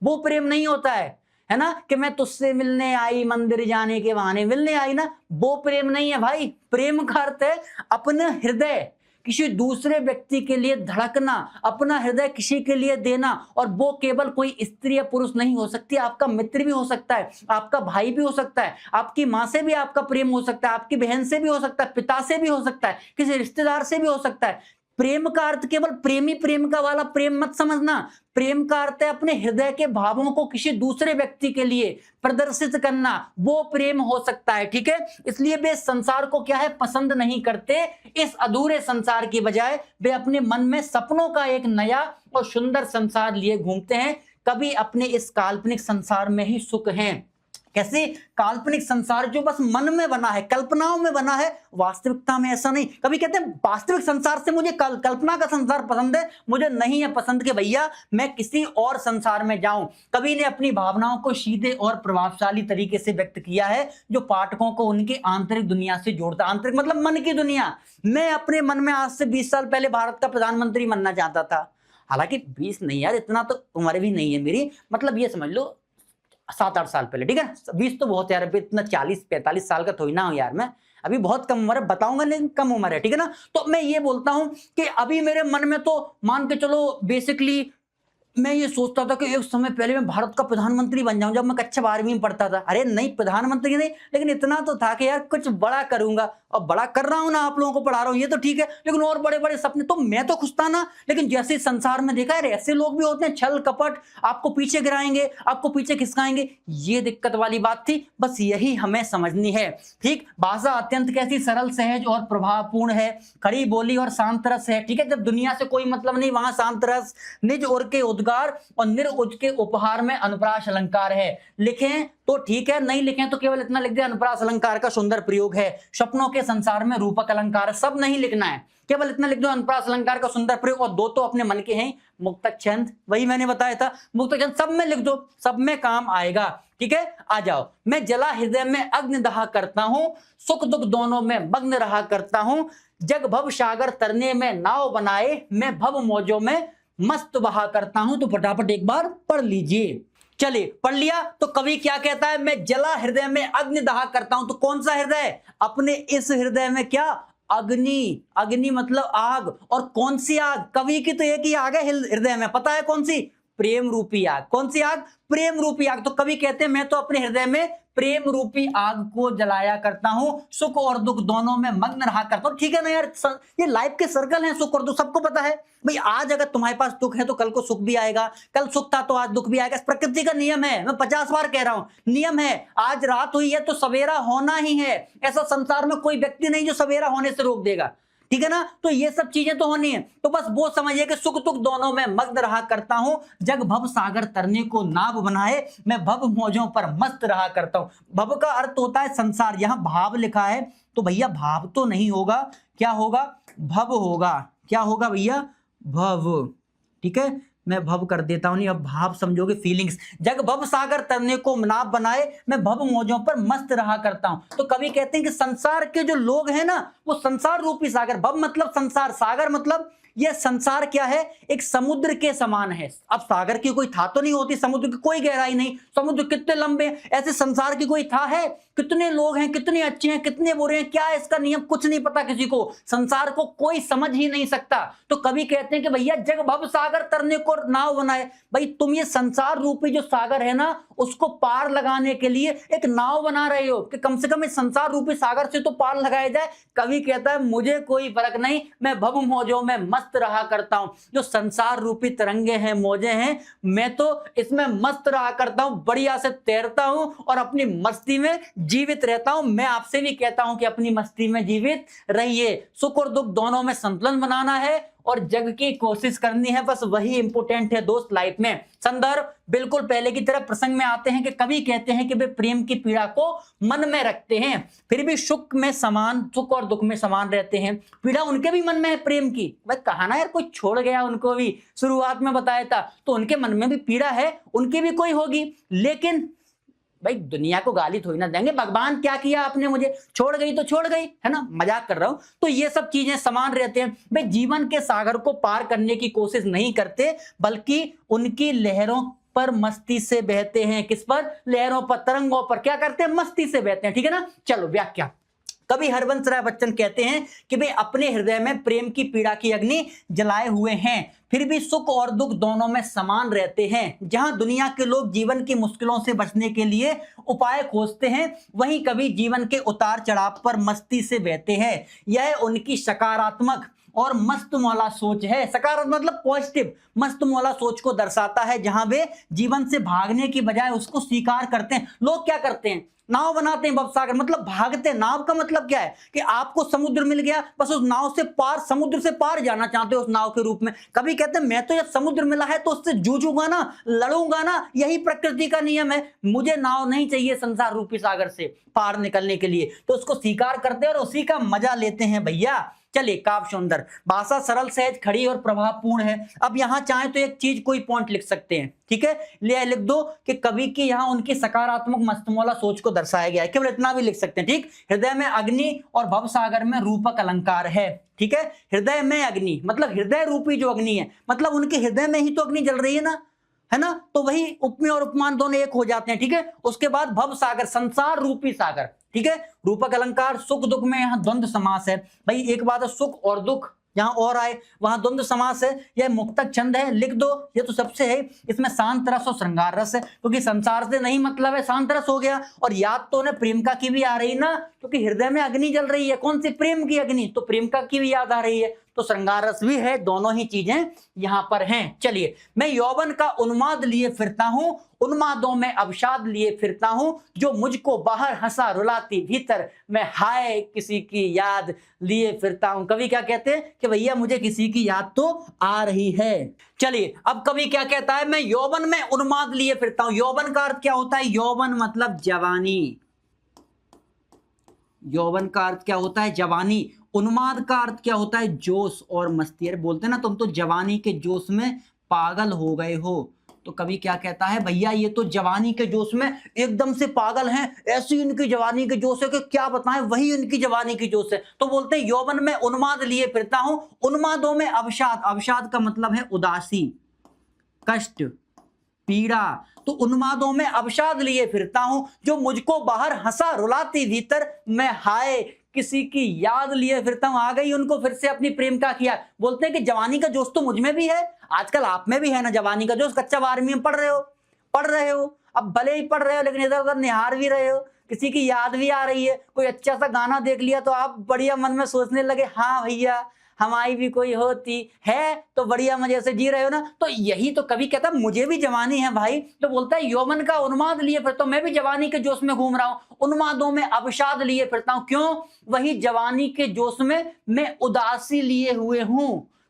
वो प्रेम नहीं होता है ना, कि मैं तुझसे मिलने आई, मंदिर जाने के बहाने मिलने आई ना, वो प्रेम नहीं है भाई। प्रेम का अर्थ है अपने हृदय किसी दूसरे व्यक्ति के लिए धड़कना, अपना हृदय किसी के लिए देना, और वो केवल कोई स्त्री या पुरुष नहीं हो सकती, आपका मित्र भी हो सकता है, आपका भाई भी हो सकता है, आपकी माँ से भी आपका प्रेम हो सकता है, आपकी बहन से भी हो सकता है, पिता से भी हो सकता है, किसी रिश्तेदार से भी हो सकता है। प्रेम का अर्थ केवल प्रेमी प्रेमिका वाला प्रेम मत समझना। प्रेम का अर्थ है अपने हृदय के भावों को किसी दूसरे व्यक्ति के लिए प्रदर्शित करना, वो प्रेम हो सकता है, ठीक है। इसलिए वे संसार को क्या है, पसंद नहीं करते। इस अधूरे संसार की बजाय वे अपने मन में सपनों का एक नया और सुंदर संसार लिए घूमते हैं। कभी अपने इस काल्पनिक संसार में ही सुख हैं। कैसे? काल्पनिक संसार जो बस मन में बना है, कल्पनाओं में बना है, वास्तविकता में ऐसा नहीं। कभी कहते हैं वास्तविक संसार से मुझे कल्पना का संसार पसंद है, मुझे नहीं है पसंद कि भैया मैं किसी और संसार में जाऊं। कवि ने अपनी भावनाओं को सीधे और प्रभावशाली तरीके से व्यक्त किया है, जो पाठकों को उनके आंतरिक दुनिया से जोड़ता। आंतरिक मतलब मन की दुनिया। मैं अपने मन में आज से 20 साल पहले भारत का प्रधानमंत्री बनना चाहता था। हालांकि 20 नहीं यार, इतना तो उम्र भी नहीं है मेरी, मतलब ये समझ लो 7-8 साल पहले, ठीक है। 20 तो बहुत यार, अभी इतना 40-45 साल का थोड़ी ना हूं यार मैं, अभी बहुत कम उम्र है, बताऊंगा लेकिन कम उम्र है, ठीक है ना। तो मैं ये बोलता हूं कि अभी मेरे मन में तो मान के चलो बेसिकली मैं ये सोचता था कि एक समय पहले मैं भारत का प्रधानमंत्री बन जाऊं, जब मैं कक्षा 12वीं में पढ़ता था। अरे नहीं, प्रधानमंत्री नहीं, लेकिन इतना तो था कि यार कुछ बड़ा करूंगा, और बड़ा कर रहा हूं ना, आप लोगों को पढ़ा रहा हूं, ये तो ठीक है, लेकिन और बड़े बड़े सपने तो मैं तो खुश था ना। लेकिन जैसे संसार में देखा है, ऐसे लोग भी होते हैं, छल कपट, आपको पीछे गिराएंगे, आपको पीछे खिसकाएंगे, ये दिक्कत वाली बात थी। बस यही हमें समझनी है, ठीक। भाषा अत्यंत कैसी सरल, सहज और प्रभावपूर्ण है, खड़ी बोली और शांत रस है, ठीक है। जब दुनिया से कोई मतलब नहीं, वहां शांत रस, निज और के उद्गार और निर्उज के उपहार में अनुप्रास अलंकार है। लिखें तो ठीक है, नहीं लिखें तो केवल इतना लिख दे, अनुप्रास अलंकार का सुंदर प्रयोग है। सपनों के संसार में रूपक अलंकार है, सब नहीं लिखना है, केवल इतना लिख दो, अनुप्रास अलंकार का सुंदर प्रयोग। और 2 तो अपने मन के हैं, मुक्तक छंद, वही मैंने बताया था, मुक्तक छंद सब में लिख दो, सब में काम आएगा, ठीक है। आ जाओ। मैं जला हृदय में अग्नि दहा करता हूं, सुख दुख दोनों में मग्न रहा करता हूं, जग भव सागर तरने में नाव बनाए, मैं भव मौजों में मस्त बहा करता हूं। तो फटाफट एक बार पढ़ लीजिए। चलिए, पढ़ लिया तो कवि क्या कहता है, मैं जला हृदय में अग्नि दहा करता हूं। तो कौन सा हृदय? अपने इस हृदय में क्या अग्नि, अग्नि मतलब आग। और कौन सी आग? कवि की तो एक ही आग है हृदय में, पता है कौन सी? प्रेम रूपी आग। कौन सी आग? प्रेम रूपी आग। तो कवि कहते हैं मैं तो अपने हृदय में प्रेम रूपी आग को जलाया करता हूं, सुख और दुख दोनों में मग्न रहा करता हूं। ठीक है ना यार, ये लाइफ के सर्कल हैं, सुख और दुख सबको पता है भाई। आज अगर तुम्हारे पास दुख है तो कल को सुख भी आएगा, कल सुख था तो आज दुख भी आएगा। प्रकृति का नियम है, मैं 50 बार कह रहा हूं, नियम है। आज रात हुई है तो सवेरा होना ही है। ऐसा संसार में कोई व्यक्ति नहीं जो सवेरा होने से रोक देगा, ठीक है ना। तो ये सब चीजें तो होनी है। तो बस वो समझिए कि सुख दुख दोनों में मग्न रहा करता हूं, जग भव सागर तरने को नाव बनाए, मैं भव मौजों पर मस्त रहा करता हूं। भव का अर्थ होता है संसार, यहां भाव लिखा है तो भैया भाव तो नहीं होगा, क्या होगा? भव होगा। क्या होगा भैया? भव, ठीक है। मैं भव कर देता हूं, नहीं अब भाव समझोगे, फीलिंग्स। जग भव सागर तरने को नाव बनाए, मैं भव मौजों पर मस्त रहा करता हूं। तो कवि कहते हैं कि संसार के जो लोग हैं ना, वो संसार रूपी सागर, भव मतलब संसार, सागर मतलब यह संसार क्या है? एक समुद्र के समान है। अब सागर की कोई था तो नहीं होती, समुद्र की कोई गहराई नहीं, समुद्र कितने लंबे, ऐसे संसार की कोई था है? कितने लोग हैं, कितने अच्छे हैं, कितने बुरे हैं, क्या है इसका नियम, कुछ नहीं पता किसी को, संसार को कोई समझ ही नहीं सकता। तो कवि कहते हैं कि भैया जग भव सागर तरने को नाव बनाए, भाई तुम ये संसार रूपी जो सागर है ना, उसको पार लगाने के लिए एक नाव बना रहे हो कि कम से कम इस संसार रूपी सागर से तो पार लगाया जाए। कवि कहता है मुझे कोई फर्क नहीं, मैं भव मौजों में मस्त रहा करता हूं। जो संसार रूपी तरंगे हैं, मौजें हैं, मैं तो इसमें मस्त रहा करता हूं, बढ़िया से तैरता हूं और अपनी मस्ती में जीवित रहता हूं। मैं आपसे भी कहता हूं कि अपनी मस्ती में जीवित रहिए। सुख और दुख दोनों में संतुलन बनाना है और जग की कोशिश करनी है, बस वही इंपोर्टेंट है दोस्त लाइफ में। संदर्भ बिल्कुल पहले की तरह प्रसंग में आते हैं कि कवि कहते हैं कि वे प्रेम की पीड़ा को मन में रखते हैं, फिर भी सुख में समान, सुख और दुख में समान रहते हैं। पीड़ा उनके भी मन में है प्रेम की। भाई कहा ना यार, कोई छोड़ गया उनको भी, शुरुआत में बताया था, तो उनके मन में भी पीड़ा है, उनकी भी कोई होगी। लेकिन भाई दुनिया को गाली थोड़ी ना देंगे, भगवान क्या किया आपने, मुझे छोड़ गई तो छोड़ गई, है ना, मजाक कर रहा हूं। तो ये सब चीजें समान रहते हैं। भाई जीवन के सागर को पार करने की कोशिश नहीं करते, बल्कि उनकी लहरों पर मस्ती से बहते हैं। किस पर? लहरों पर, तरंगों पर क्या करते हैं? मस्ती से बहते हैं, ठीक है ना। चलो व्याख्या। कवि हरिवंश राय बच्चन कहते हैं कि वे अपने हृदय में प्रेम की पीड़ा की अग्नि जलाए हुए हैं, फिर भी सुख और दुख दोनों में समान रहते हैं। जहां दुनिया के लोग जीवन की मुश्किलों से बचने के लिए उपाय खोजते हैं, वहीं कवि जीवन के उतार चढ़ाव पर मस्ती से बहते हैं। यह उनकी सकारात्मक और मस्त मौला सोच है। सकारात्मक मतलब पॉजिटिव, मस्त मौला सोच को दर्शाता है, जहां वे जीवन से भागने की बजाय उसको स्वीकार करते हैं। लोग क्या करते हैं, नाव बनाते हैं भवसागर, मतलब भागते हैं। नाव का मतलब क्या है कि आपको समुद्र मिल गया, बस उस नाव से पार, समुद्र से पार जाना चाहते हो उस नाव के रूप में। कभी कहते हैं मैं तो जब समुद्र मिला है तो उससे जूझूंगा ना, लड़ूंगा ना, यही प्रकृति का नियम है, मुझे नाव नहीं चाहिए संसार रूपी सागर से पार निकलने के लिए, तो उसको स्वीकार करते हैं और उसी का मजा लेते हैं भैया। चलिए, काव्य सौंदर्य, भाषा सरल सहज खड़ी और प्रभावपूर्ण है। अब यहां चाहे तो एक चीज कोई पॉइंट लिख सकते हैं, ठीक है, ले लिख दो कि कवि की यहां उनकी सकारात्मक मस्तमौला सोच को दर्शाया गया है, केवल इतना भी लिख सकते हैं, ठीक। हृदय में अग्नि और भवसागर में रूपक अलंकार है, ठीक है। हृदय में अग्नि मतलब हृदय रूपी जो अग्नि है, मतलब उनके हृदय में ही तो अग्नि जल रही है ना, तो वही उपमेय और उपमान दोनों एक हो जाते हैं, ठीक है। उसके बाद भव सागर, संसार रूपी सागर, ठीक है। रूपक अलंकार, सुख दुख में यहां द्वंद्व समास है भाई। एक बात है, सुख और दुख जहां और आए वहां द्वंद्व समास है। यह मुक्तक छंद है, लिख दो, ये तो सबसे है। इसमें शांत रस और श्रृंगार रस है, क्योंकि संसार से नहीं मतलब है, शांत रस हो गया। और याद तो उन्हें प्रेमिका की भी आ रही ना, क्योंकि हृदय में अग्नि जल रही है, कौन सी, प्रेम की अग्नि, तो प्रेमिका की भी याद आ रही है, तो श्रृंगार रस भी है, दोनों ही चीजें यहां पर हैं। चलिए, मैं यौवन का उन्माद लिए फिरता हूं, उन्मादों में अवसाद लिए फिरता हूं, जो मुझको बाहर हंसा रुलाती भीतर, मैं हाय किसी की याद लिए फिरता हूं। कवि क्या कहते हैं कि भैया मुझे किसी की याद तो आ रही है। चलिए, अब कवि क्या कहता है, मैं यौवन में उन्माद लिए फिरता हूं। यौवन का अर्थ क्या होता है, यौवन मतलब जवानी, यौवन का अर्थ क्या होता है, जवानी। उन्माद का अर्थ क्या होता है, जोश और मस्ती। अरे बोलते ना तुम तो जवानी के जोश में पागल हो गए हो, तो कवि क्या कहता है, भैया ये तो जवानी के जोश में एकदम से पागल हैं, ऐसी इनकी जवानी के जोश है कि क्या बताएं, वही इनकी जवानी की जोश है। तो बोलते हैं यौवन में उन्माद लिए फिरता हूं, उन्मादों में अवसाद, अवसाद का मतलब है उदासी, कष्ट, पीड़ा, तो उन्मादों में अवसाद लिए फिरता हूं, जो मुझको बाहर हंसा रुलाती भीतर, मैं हाय किसी की याद लिए फिरता हूं। आ गई उनको फिर से अपनी प्रेम का किया। बोलते हैं कि जवानी का जोश तो मुझ में भी है, आजकल आप में भी है ना जवानी का जोश। कच्चा 12वीं में पढ़ रहे हो, अब भले ही पढ़ रहे हो लेकिन इधर उधर निहार भी रहे हो, किसी की याद भी आ रही है, कोई अच्छा सा गाना देख लिया तो आप बढ़िया मन में सोचने लगे, हाँ भैया हमारी भी कोई होती है, तो बढ़िया मजे से जी रहे हो ना। तो यही तो कवि कहता है, मुझे भी जवानी है भाई। तो बोलता है यौवन का उन्माद लिए फिरता हूं, मैं भी जवानी के जोश में घूम रहा हूं, उन्मादों में अवसाद लिए फिरता हूं। क्यों, वही जवानी के जोश में मैं उदासी लिए हुए हूं।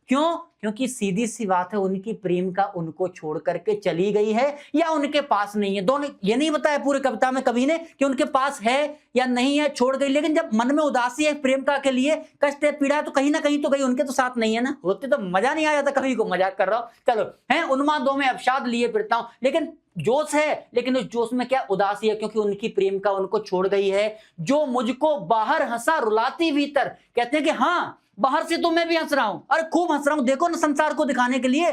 क्यों, क्योंकि सीधी सी बात है, उनकी प्रेमिका उनको छोड़ करके चली गई है या उनके पास नहीं है। दोनों ये नहीं बताया पूरी कविता में कवि ने कि उनके पास है या नहीं है, छोड़ गई। लेकिन जब मन में उदासी है, प्रेमिका के लिए कष्ट है, पीड़ा है, तो कहीं ना कहीं तो गई, उनके तो साथ नहीं है ना, होते तो मजा नहीं आ जाता। कवि को मजाक कर रहा हूं, चलो है, उन्मादों में अवसाद लिए फिरता हूं, लेकिन जोश है, लेकिन उस जोश में क्या उदासी है, क्योंकि उनकी प्रेमिका उनको छोड़ गई है। जो मुझको बाहर हंसा रुलाती भीतर, कहते हैं कि हाँ बाहर से तो मैं भी हंस रहा हूं, अरे खूब हंस रहा हूं, देखो ना संसार को दिखाने के लिए,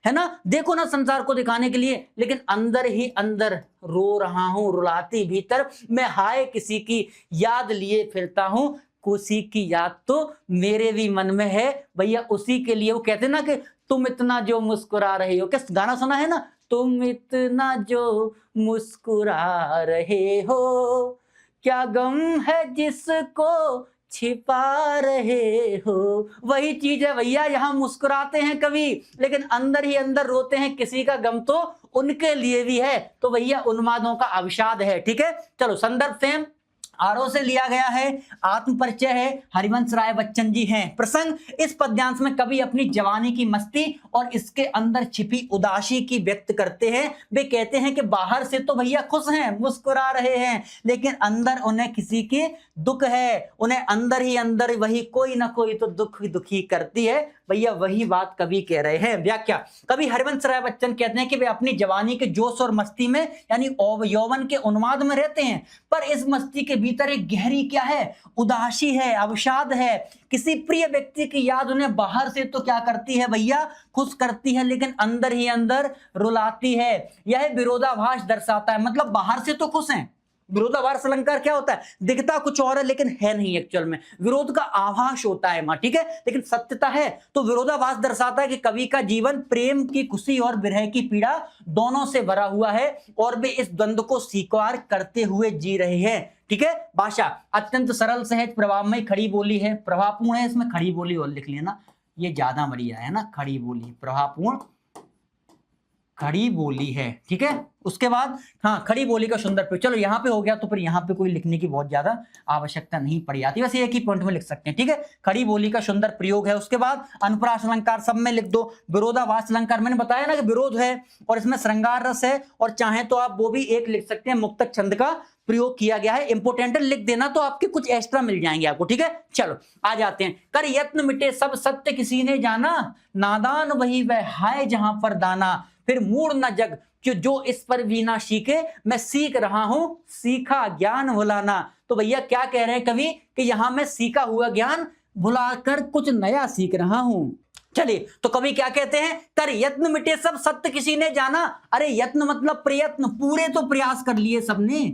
है ना, देखो ना संसार को दिखाने के लिए, लेकिन अंदर ही अंदर रो रहा हूं रुलाती भीतर, मैं हाय किसी की याद लिए फिरता हूं। किसी की याद तो मेरे भी मन में है भैया, उसी के लिए। वो कहते ना कि तुम इतना जो मुस्कुरा रहे हो, किस गाना सुना है ना, तुम इतना जो मुस्कुरा रहे हो, क्या गम है जिसको छिपा रहे हो। वही चीज है भैया, यहां मुस्कुराते हैं कवि, लेकिन अंदर ही अंदर रोते हैं, किसी का गम तो उनके लिए भी है। तो भैया उन्मादों का अवसाद है, ठीक है। चलो, संदर्भ फेम आरो से लिया गया है, आत्म परिचय है, हरिवंश राय बच्चन जी हैं। प्रसंग, इस पद्यांश में कवि अपनी जवानी की मस्ती और इसके अंदर छिपी उदासी की व्यक्त करते हैं। वे कहते हैं कि बाहर से तो भैया खुश हैं, मुस्कुरा रहे हैं, लेकिन अंदर उन्हें किसी के दुख है, उन्हें अंदर ही अंदर वही कोई ना कोई तो दुख दुखी करती है। भैया वही बात कवि कह रहे हैं। व्याख्या, कवि हरिवंश राय बच्चन कहते हैं कि वे अपनी जवानी के जोश और मस्ती में यानी यौवन के उन्माद में रहते हैं, पर इस मस्ती के भीतर एक गहरी क्या है, उदासी है, अवसाद है। किसी प्रिय व्यक्ति की याद उन्हें बाहर से तो क्या करती है भैया, खुश करती है, लेकिन अंदर ही अंदर रुलाती है। यह विरोधाभास दर्शाता है, मतलब बाहर से तो खुश हैं विरोधाभास अलंकार क्या होता है? दिखता कुछ और है लेकिन है नहीं एक्चुअल में, विरोध का आभास होता है मां, ठीक है, लेकिन सत्यता है। तो विरोधाभास दर्शाता है कि कवि का जीवन प्रेम की खुशी और विरह की पीड़ा दोनों से भरा हुआ है और वे इस द्वंद्व को स्वीकार करते हुए जी रहे हैं, ठीक है। भाषा अत्यंत सरल सहज प्रभावमय खड़ी बोली है, प्रभावपूर्ण है, इसमें खड़ी बोली और लिख लेना, ये ज्यादा बढ़िया है ना, खड़ी बोली, प्रभावपूर्ण खड़ी बोली है, ठीक है। उसके बाद हाँ, खड़ी बोली का सुंदर प्रयोग, चलो यहाँ पे हो गया, तो फिर यहाँ पे कोई लिखने की बहुत ज्यादा आवश्यकता नहीं पड़ी आती, बस एक ही पॉइंट में लिख सकते हैं, ठीक है। खड़ी बोली का सुंदर प्रयोग है। उसके बाद अनुप्रास अलंकार सब में लिख दो। विरोधाभास अलंकार मैंने बताया ना कि विरोध है और इसमें श्रृंगार रस है, और चाहे तो आप वो भी एक लिख सकते हैं, मुक्तक छंद का प्रयोग किया गया है। इंपोर्टेंट लिख देना तो आपके कुछ एक्स्ट्रा मिल जाएंगे आपको, ठीक है। चलो आ जाते हैं। कर यत्न मिटे सब सत्य किसी ने जाना, नादान वही वह हाय जहां पर दाना, फिर मूड न जग जो इस पर भी ना सीखे, मैं सीख रहा हूं सीखा ज्ञान भुलाना। तो भैया क्या कह रहे हैं कवि कि यहां मैं सीखा हुआ ज्ञान भुलाकर कुछ नया सीख रहा हूं। चलिए, तो कवि क्या कहते हैं? कर यत्न मिटे सब सत्य किसी ने जाना। अरे यत्न मतलब प्रयत्न, पूरे तो प्रयास कर लिए सबने,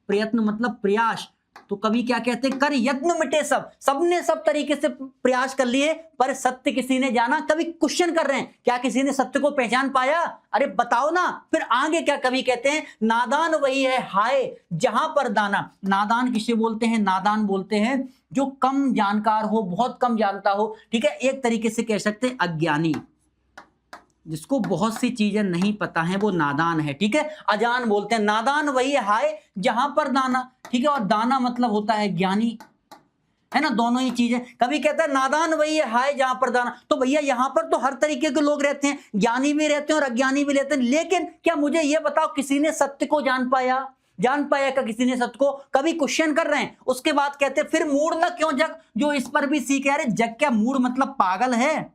प्रयत्न मतलब प्रयास। तो कवि क्या कहते हैं? कर यत्न मिटे सब, सबने सब तरीके से प्रयास कर लिए पर सत्य किसी ने जाना। कवि क्वेश्चन कर रहे हैं, क्या किसी ने सत्य को पहचान पाया? अरे बताओ ना। फिर आगे क्या कवि कहते हैं? नादान वही है हाय जहां पर दाना। नादान किसे बोलते हैं? नादान बोलते हैं जो कम जानकार हो, बहुत कम जानता हो, ठीक है। एक तरीके से कह सकते हैं अज्ञानी, जिसको बहुत सी चीजें नहीं पता है वो नादान है, ठीक है। अजान बोलते हैं। नादान वही है हाय जहां पर दाना, ठीक है। और दाना मतलब होता है ज्ञानी, है ना, दोनों ही चीजें। कभी कहता है नादान वही है हाय जहां पर दाना। तो भैया यहां पर तो हर तरीके के लोग रहते हैं, ज्ञानी भी रहते हैं और अज्ञानी भी रहते हैं, लेकिन क्या मुझे यह बताओ किसी ने सत्य को जान पाया? जान पाया क्या किसी ने सत्य को? कभी क्वेश्चन कर रहे हैं। उसके बाद कहते हैं फिर मूड ना क्यों जग जो इस पर भी सीखे। अरे जग क्या, मूड मतलब पागल है?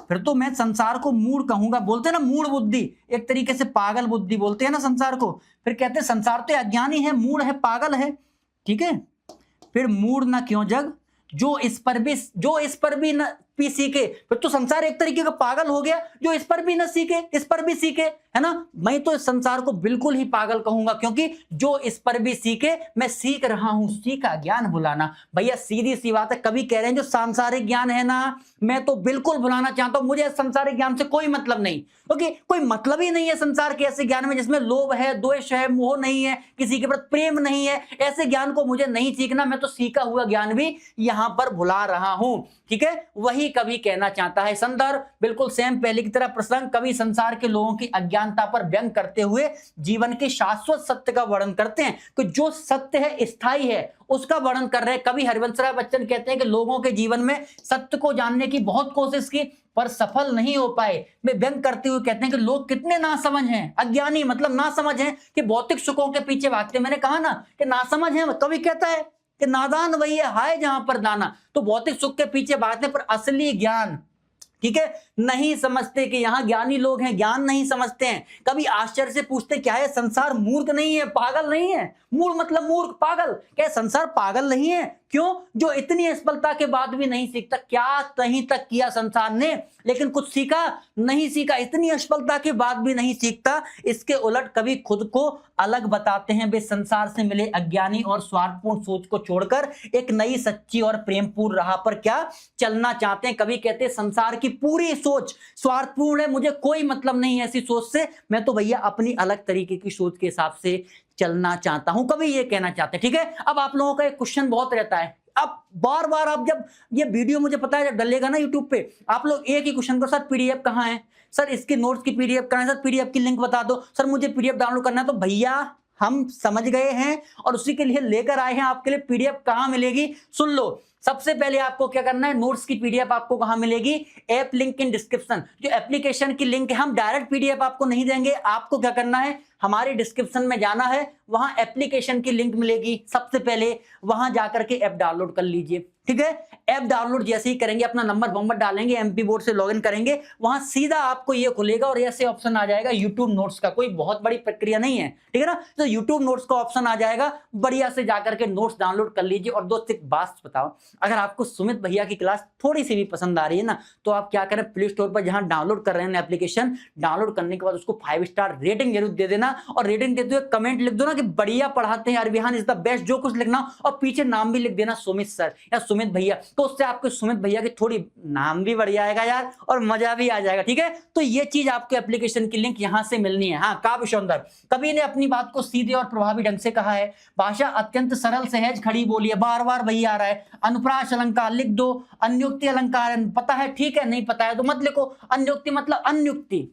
फिर तो मैं संसार को मूड कहूंगा। बोलते हैं ना मूड बुद्धि, एक तरीके से पागल बुद्धि बोलते हैं ना संसार को। फिर कहते हैं संसार तो अज्ञानी है, मूड है, पागल है, ठीक है। फिर मूड ना क्यों जग जो इस पर भी न भी सीखे। फिर तो संसार एक तरीके का पागल हो गया, जो इस पर भी न सीखे इस पर भी सीखे, है ना। मैं तो इस संसार को बिल्कुल ही पागल कहूंगा, क्योंकि जो इस पर भी सीखे, मैं सीख रहा हूं सीखा ज्ञान भुलाना। भैया सीधी सी बात है, कभी कह रहे हैं जो सांसारिक ज्ञान है ना, मैं तो बिल्कुल भुलाना चाहता हूं। मुझे संसारिक ज्ञान से कोई मतलब नहीं, क्योंकि कोई मतलब ही नहीं है संसार के ऐसे ज्ञान में जिसमें लोभ है, द्वेष है, मोह नहीं है, किसी के प्रति प्रेम नहीं है। ऐसे ज्ञान को मुझे नहीं सीखना, मैं तो सीखा हुआ ज्ञान भी यहां पर भुला रहा हूं, ठीक है। वही कवि कहना चाहता है। संदर्भ बिल्कुल सेम पहले की तरह प्रसंग। कवि संसार के लोगों की अज्ञानता पर व्यंग करते हुए जीवन के शाश्वत सत्य का वर्णन करते हैं, कि जो सत्य है स्थायी है उसका वर्णन कर रहे हैं। कवि हरिवंशराय बच्चन कहते हैं कि लोगों के जीवन में सत्य को जानने की बहुत कोशिश की पर सफल नहीं हो पाए। वे व्यंग करते हुए कहते हैं कि लोग कितने नासमझ हैं। अज्ञानी मतलब नासमझ हैं कि भौतिक सुखों के पीछे भागते। मैंने कहा ना कि नासमझ हैं। कवि कहता है कि नादान वही है हाय जहां पर दाना। तो भौतिक सुख के पीछे भागते पर असली ज्ञान, ठीक है, नहीं समझते कि यहां ज्ञानी लोग हैं, ज्ञान नहीं समझते हैं। कभी आश्चर्य से पूछते क्या है संसार मूर्ख नहीं है, पागल नहीं है। मूर्ख मतलब मूर्ख, पागल। क्या संसार पागल नहीं है? क्यों? जो इतनी असफलता के बाद भी नहीं सीखता। क्या कहीं तक किया संसार ने, लेकिन कुछ सीखा नहीं सीखा। इतनी असफलता के बाद भी नहीं सीखता। इसके उलट कभी खुद को अलग बताते हैं। वे संसार से मिले अज्ञानी और स्वार्थपूर्ण सोच को छोड़कर एक नई सच्ची और प्रेमपूर्ण राह पर क्या चलना चाहते हैं। कभी कहते हैं संसार की पूरी सोच स्वार्थपूर्ण है, मुझे कोई मतलब नहीं है ऐसी सोच से, मैं तो भैया अपनी अलग तरीके की सोच के हिसाब से चलना चाहता हूं। कभी ये कहना चाहते हैं, ठीक है। अब आप लोगों का एक क्वेश्चन बहुत रहता है, अब बार बार आप जब ये वीडियो मुझे पता है जब डलेगा ना यूट्यूब पे, आप लोग एक ही क्वेश्चन को, सर पीडीएफ कहाँ है, सर इसके नोट्स की पीडीएफ कहाँ है, सर पीडीएफ की लिंक बता दो, सर मुझे पीडीएफ डाउनलोड करना है। तो भैया हम समझ गए हैं और उसी के लिए लेकर आए हैं आपके लिए। पीडीएफ कहाँ मिलेगी सुन लो। सबसे पहले आपको क्या करना है, नोट्स की पीडीएफ आपको कहां मिलेगी? App link in description. जो एप्लीकेशन की लिंक है, हम डायरेक्ट पीडीएफ आपको नहीं देंगे। आपको क्या करना है, हमारे डिस्क्रिप्शन में जाना है, वहां एप्लीकेशन की लिंक मिलेगी। सबसे पहले वहां जाकर के ऐप डाउनलोड कर लीजिए, ठीक है। ऐप डाउनलोड जैसे ही करेंगे, अपना नंबर डालेंगे, एमपी बोर्ड से लॉगिन करेंगे, वहां सीधा आपको ये खुलेगा और ऐसे ऑप्शन आ जाएगा यूट्यूब नोट्स का। कोई बहुत बड़ी प्रक्रिया नहीं है, ठीक है ना। तो यूट्यूब नोट्स का ऑप्शन आ जाएगा, बढ़िया से जाकर के नोट्स डाउनलोड कर लीजिए। और दोस्त एक बात बताओ, अगर आपको सुमित भैया की क्लास थोड़ी सी भी पसंद आ रही है ना, तो आप क्या करें, प्ले स्टोर पर जहां डाउनलोड कर रहे हैं एप्लीकेशन, डाउनलोड करने के बाद उसको 5 स्टार रेटिंग जरूर दे देना। देना और रेटिंग देते हुए कमेंट लिख दो ना कि बढ़िया पढ़ाते हैं अरविहान इज द बेस्ट, जो कुछ लिखना, और पीछे नाम भी लिख देना सुमित सर या सुमित भैया, तो उससे आपके सुमित भैया की थोड़ी नाम भी बढ़ जाएगा यार और मजा भी आ जाएगा। ठीक है, तो ये चीज आपके एप्लीकेशन की लिंक यहां से मिलनी है। हाँ, काव्य सौंदर्य, कवि ने अपनी बात को सीधे और प्रभावी ढंग से कहा है, भाषा अत्यंत सरल सहज खड़ी बोली है, बार बार वही आ रहा है। अनुप्रास अलंकार लिख दो, अन्योक्ति अलंकार है, पता है ठीक है, नहीं पता है तो मत लिखो। अन्योक्ति मतलब अन्युक्ति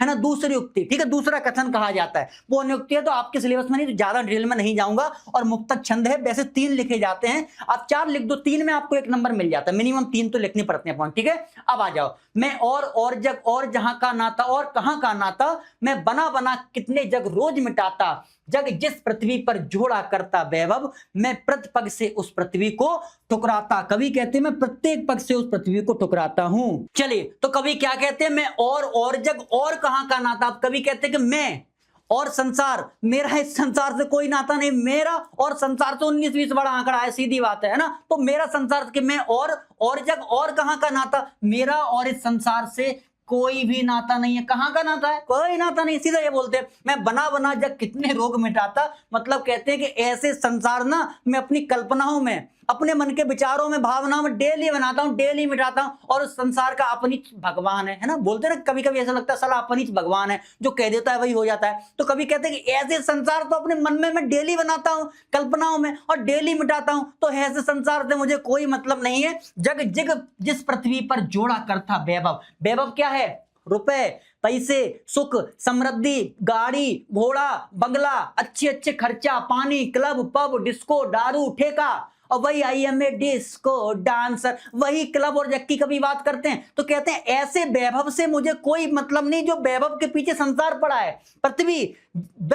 है ना, दूसरी युक्ति, ठीक है, दूसरा कथन कहा जाता है, वो अनुक्ति है। तो आपके सिलेबस में नहीं, तो ज्यादा डिटेल में नहीं जाऊंगा। और मुक्तक छंद है, वैसे 3 लिखे जाते हैं, आप 4 लिख दो, 3 में आपको 1 नंबर मिल जाता है, मिनिमम 3 तो लिखने पड़ते हैं पॉइंट। ठीक है, अब आ जाओ, मैं और जग और जहां का नाता और कहां का नाता, मैं बना बना कितने जग रोज मिटाता, जग जिस पृथ्वी पर जोड़ा करता वैभव, मैं प्रति पग से उस पृथ्वी को ठुकराता। कवि कहते हैं मैं प्रत्येक पग से उस पृथ्वी को ठुकराता हूं। चलिए, तो कवि क्या कहते हैं, मैं और जग और कहां का नाता। कवि कहते हैं कि मैं और संसार, मेरा इस संसार से कोई नाता नहीं, मेरा और संसार से 19-20 बड़ा आंकड़ा है, सीधी बात है ना। तो मेरा संसार के मैं और जग और कहां का नाता, मेरा और इस संसार से कोई भी नाता नहीं है। कहां का नाता है, कोई नाता नहीं। सीधा ये बोलते हैं मैं बना बना जग कितने रोग मिटाता, मतलब कहते हैं कि ऐसे संसार ना मैं अपनी कल्पनाओं में, अपने मन के विचारों में, भावनाओं में डेली बनाता हूं, डेली मिटाता हूं, और उस संसार का अपनी भगवान है ना। बोलते हैं ना, कभी कभी ऐसा लगता है साला अपनी भगवान है, जो कह देता है वही हो जाता है। तो कभी कहते हैं कि ऐसे संसार तो अपने मन में मैं डेली बनाता हूं, कल्पनाओं में, और डेली मिटाता हूं, तो ऐसे संसार से मुझे कोई मतलब नहीं है। जग जिग जिस पृथ्वी पर जोड़ा करता वैभव, वैभव क्या है, रुपए, पैसे, सुख, समृद्धि, गाड़ी, घोड़ा, बंगला, अच्छे अच्छे खर्चा, पानी, क्लब, पब, डिस्को, दारू, ठेका, और वही IMA डिस्को डांसर, वही क्लब और जग की कभी बात करते हैं। तो कहते हैं ऐसे वैभव से मुझे कोई मतलब नहीं, जो वैभव के पीछे संसार पड़ा है। पृथ्वी,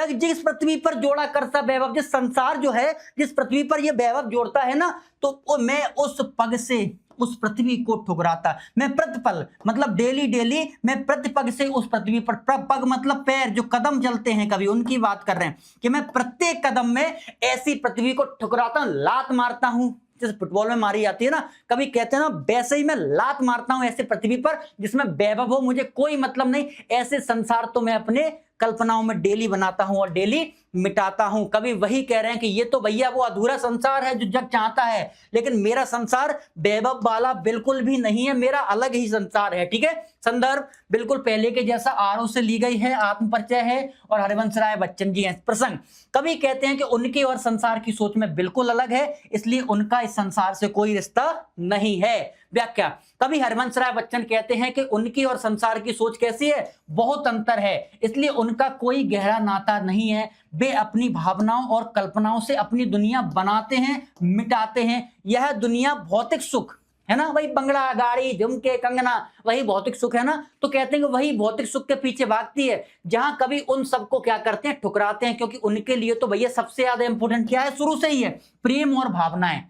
जिस पृथ्वी पर जोड़ा करता वैभव, जिस संसार जो है, जिस पृथ्वी पर ये वैभव जोड़ता है ना, तो मैं उस पग से उस पृथ्वी को ठुकराता। मैं प्रतिपल मतलब डेली डेली मैं प्रतिपग से उस पृथ्वी पर, पग मतलब पैर, जो कदम चलते हैं कभी, उनकी बात कर रहे हैं कि मैं प्रत्येक कदम में ऐसी पृथ्वी को ठुकराता हूं, लात मारता हूं, जैसे फुटबॉल में मारी जाती है ना, कभी कहते हैं ना, वैसे ही मैं लात मारता हूं ऐसे पृथ्वी पर जिसमें वैभव हो, मुझे कोई मतलब नहीं। ऐसे संसार तो मैं अपने कल्पनाओं में डेली बनाता हूं और डेली मिटाता हूं। कभी वही कह रहे हैं कि ये तो भैया वो अधूरा संसार है जो जग चाहता है, लेकिन मेरा संसार वैभव वाला बिल्कुल भी नहीं है, मेरा अलग ही संसार है। ठीक है, संदर्भ बिल्कुल पहले के जैसा आरओ से ली गई है, आत्मपरिचय है और हरिवंश राय बच्चन जी हैं। प्रसंग, कभी कहते हैं कि उनकी और संसार की सोच में बिल्कुल अलग है, इसलिए उनका इस संसार से कोई रिश्ता नहीं है। व्याख्या, कभी हरिवंश राय बच्चन कहते हैं कि उनकी और संसार की सोच कैसी है, बहुत अंतर है, इसलिए उनका कोई गहरा नाता नहीं है। वे अपनी भावनाओं और कल्पनाओं से अपनी दुनिया बनाते हैं, मिटाते हैं। यह दुनिया भौतिक सुख है ना, वही बंगला, गाड़ी, झुमके, कंगना, वही भौतिक सुख है ना। तो कहते हैं कि वही भौतिक सुख के पीछे भागती है, जहां कभी उन सबको क्या करते हैं, ठुकराते हैं, क्योंकि उनके लिए तो भैया सबसे ज्यादा इंपॉर्टेंट क्या है, शुरू से ही है, प्रेम और भावनाएं।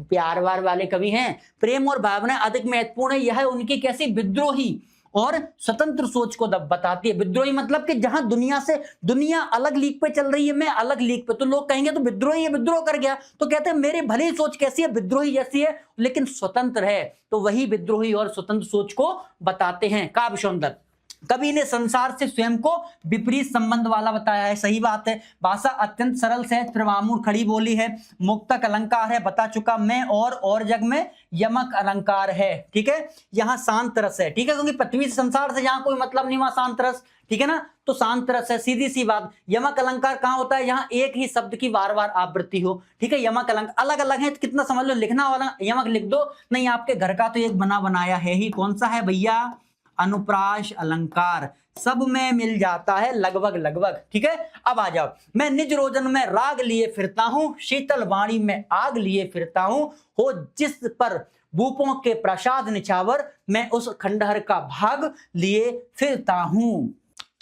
प्यार वार वाले कवि हैं, प्रेम और भावनाएं अधिक महत्वपूर्ण है। यह उनकी कैसी विद्रोही और स्वतंत्र सोच को बताती है। विद्रोही मतलब कि जहां दुनिया से, दुनिया अलग लीग पे चल रही है, मैं अलग लीग पे, तो लोग कहेंगे तो विद्रोही है, विद्रोह कर गया। तो कहते हैं मेरी भली सोच कैसी है, विद्रोही जैसी है, लेकिन स्वतंत्र है। तो वही विद्रोही और स्वतंत्र सोच को बताते हैं। काव्य सौंदर्य, कवि ने संसार से स्वयं को विपरीत संबंध वाला बताया है, सही बात है। भाषा अत्यंत सरल सहज प्रवामूल खड़ी बोली है। मुक्तक अलंकार है, बता चुका। मैं और जग में यमक अलंकार है। ठीक है, यहाँ शांत रस है। ठीक है, क्योंकि पृथ्वी से संसार से जहां कोई मतलब नहीं, वहां शांत रस। ठीक है ना, तो शांत रस है, सीधी सी बात। यमक अलंकार कहां होता है, यहाँ एक ही शब्द की बार बार आवृत्ति हो। ठीक है, यमक अलंकार अलग अलग है, कितना समझ लो, लिखना वाला यमक लिख दो, नहीं आपके घर का तो एक बना बनाया है ही। कौन सा है भैया, अनुप्रास अलंकार, सब में मिल जाता है लगभग लगभग। ठीक है, अब आ जाओ। मैं निज रोजन में राग लिए फिरता हूं, शीतल वाणी में आग लिए फिरता हूं, हो जिस पर भूपों के प्रसाद निछावर, मैं उस खंडहर का भाग लिए फिरता हूं।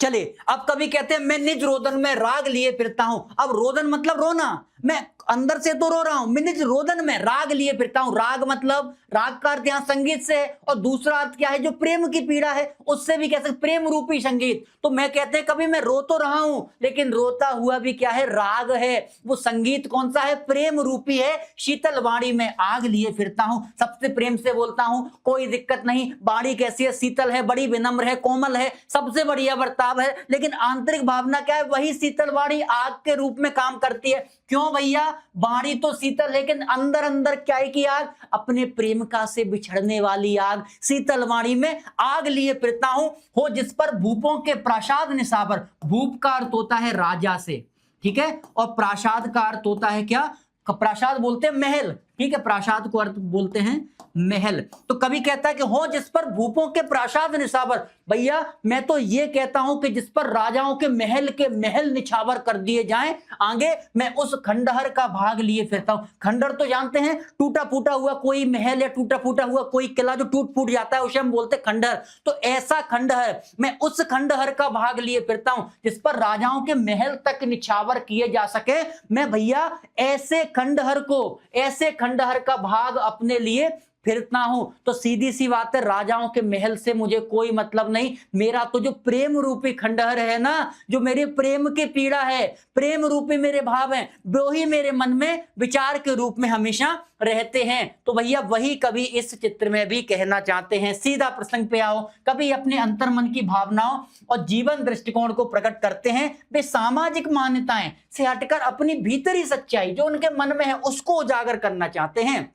चले, अब कभी कहते हैं मैं निज रोदन में राग लिए फिरता हूं। अब रोदन मतलब रोना, मैं अंदर से तो रो रहा हूं, निज रोदन में राग लिए फिरता हूं। राग मतलब राग का अर्थ यहां संगीत से है, और दूसरा अर्थ क्या है, जो प्रेम की पीड़ा है उससे भी कह सकते, प्रेम रूपी संगीत। तो मैं कहते हैं कभी मैं रो तो रहा हूं, लेकिन रोता हुआ भी क्या है, राग है। वो संगीत कौन सा है, प्रेम रूपी है। शीतल वाणी में आग लिए फिरता हूं, सबसे प्रेम से बोलता हूं, कोई दिक्कत नहीं। वाणी कैसी है, शीतल है, बड़ी विनम्र है, कोमल है, सबसे बढ़िया बर्ताव है, लेकिन आंतरिक भावना क्या है, वही शीतल वाणी आग के रूप में काम करती है। क्यों भैया, वाणी तो शीतल, लेकिन अंदर अंदर क्या है की आग, अपने प्रेमिका से बिछड़ने वाली आग। शीतल वाणी में आग लिए फिरता हूं, हो जिस पर भूपों के प्रासाद निशावर। भूप का अर्थ होता है राजा से, ठीक है, और प्रासाद का अर्थ होता है क्या, प्रासाद बोलते हैं महल, ठीक है, प्रासाद को अर्थ बोलते हैं महल। तो कवि कहता है कि हो जिस पर भूपों के प्रासाद निछावर। भैया मैं तो ये कहता हूं कि जिस पर राजाओं के महल निछावर कर दिए जाएं, आगे मैं उस खंडहर का भाग लिए फिरता हूं। खंडहर तो जानते हैं, टूटा फूटा हुआ कोई महल या टूटा फूटा हुआ कोई किला जो टूट फूट जाता है उसे हम बोलते हैं खंडहर। तो ऐसा खंडहर, मैं उस खंडहर का भाग लिए फिरता हूं जिस पर राजाओं के महल तक निछावर किए जा सके। मैं भैया ऐसे खंडहर का भाग अपने लिए फिरता हूं। तो सीधी सी बात है, राजाओं के महल से मुझे कोई मतलब नहीं। मेरा तो जो प्रेम रूपी खंडहर है ना, जो मेरे प्रेम की पीड़ा है, प्रेम रूपी मेरे भाव हैं, वो ही मेरे मन में विचार के रूप में हमेशा रहते हैं। तो भैया वही कवि इस चित्र में भी कहना चाहते हैं। सीधा प्रसंग पे आओ, कवि अपने अंतर्मन की भावनाओं और जीवन दृष्टिकोण को प्रकट करते हैं। वे सामाजिक मान्यताएं से हटकर अपनी भीतरी सच्चाई जो उनके मन में है उसको उजागर करना चाहते हैं।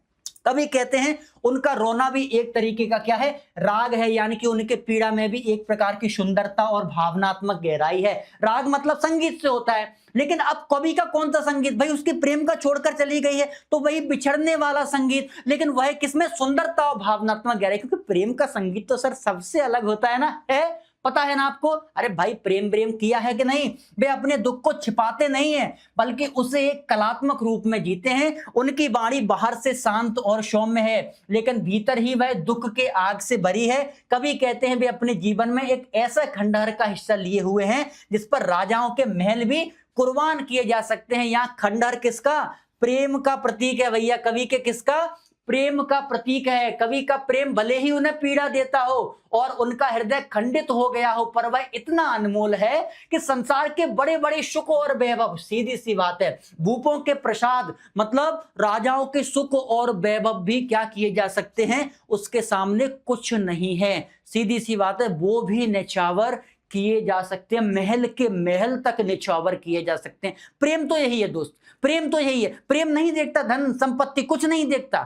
कवि कहते हैं उनका रोना भी एक तरीके का क्या है, राग है, यानी कि उनके पीड़ा में भी एक प्रकार की सुंदरता और भावनात्मक गहराई है। राग मतलब संगीत से होता है, लेकिन अब कवि का कौन सा संगीत, भाई उसकी प्रेम का छोड़कर चली गई है तो वही बिछड़ने वाला संगीत, लेकिन वह किसमें, सुंदरता और भावनात्मक गहराई। क्योंकि प्रेम का संगीत तो सर सबसे अलग होता है ना, है पता है ना आपको। अरे भाई प्रेम किया है कि नहीं, वे अपने दुख को छिपाते नहीं है बल्कि उसे एक कलात्मक रूप में जीते हैं। उनकी वाणी बाहर से शांत और सौम्य है, लेकिन भीतर ही वह दुख के आग से भरी है। कवि कहते हैं वे अपने जीवन में एक ऐसा खंडहर का हिस्सा लिए हुए हैं जिस पर राजाओं के महल भी कुर्बान किए जा सकते हैं। यहाँ खंडहर किसका, प्रेम का प्रतीक है भैया, कवि के किसका, प्रेम का प्रतीक है। कवि का प्रेम भले ही उन्हें पीड़ा देता हो और उनका हृदय खंडित हो गया हो, पर वह इतना अनमोल है कि संसार के बड़े बड़े सुख और वैभव, सीधी सी बात है, भूपों के प्रसाद मतलब राजाओं के सुख और वैभव भी क्या किए जा सकते हैं, उसके सामने कुछ नहीं है। सीधी सी बात है, वो भी निछावर किए जा सकते हैं, महल के महल तक निछावर किए जा सकते हैं। प्रेम तो यही है दोस्त, प्रेम तो यही है। प्रेम नहीं देखता धन संपत्ति, कुछ नहीं देखता।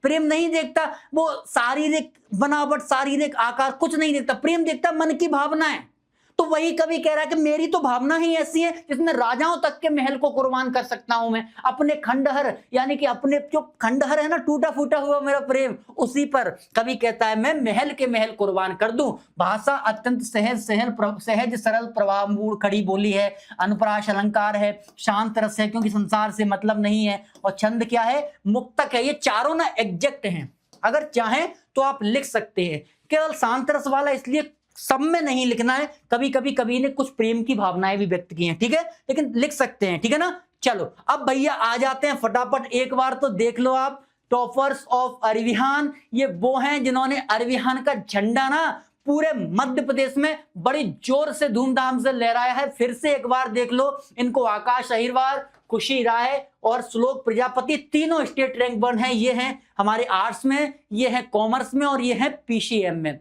प्रेम नहीं देखता वो शारीरिक बनावट, शारीरिक आकार, कुछ नहीं देखता। प्रेम देखता मन की भावनाएं। तो वही कवि कह रहा है कि मेरी तो भावना ही ऐसी है जिसमें राजाओं तक के महल को कुर्बान कर सकता हूं मैं। अपने खंडहर, यानी कि अपने जो खंडहर है ना, टूटा फूटा हुआ मेरा प्रेम, उसी पर कवि कहता है मैं महल के महल कुर्बान कर दूं। भाषा अत्यंत सहज सरल प्रभावपूर्ण खड़ी बोली है, अनुप्रास अलंकार है, शांत रस है क्योंकि संसार से मतलब नहीं है, और छंद क्या है, मुक्तक है। ये चारों ना एग्जैक्ट हैं, अगर चाहें तो आप लिख सकते हैं। केवल शांत रस वाला इसलिए सब में नहीं लिखना है, कभी कभी कवि ने कुछ प्रेम की भावनाएं भी व्यक्त की हैं, ठीक है, लेकिन लिख सकते हैं, ठीक है ना। चलो अब भैया आ जाते हैं फटाफट, एक बार तो देख लो आप, टॉपर्स ऑफ अरविहान, ये वो हैं जिन्होंने अरविहान का झंडा ना पूरे मध्य प्रदेश में बड़ी जोर से धूमधाम से लहराया है। फिर से एक बार देख लो इनको, आकाश अहिरवार, खुशी राय और श्लोक प्रजापति, तीनों स्टेट रैंक 1 हैं। ये हैं हमारे आर्ट्स में, ये हैं कॉमर्स में और ये हैं पीसीएम में,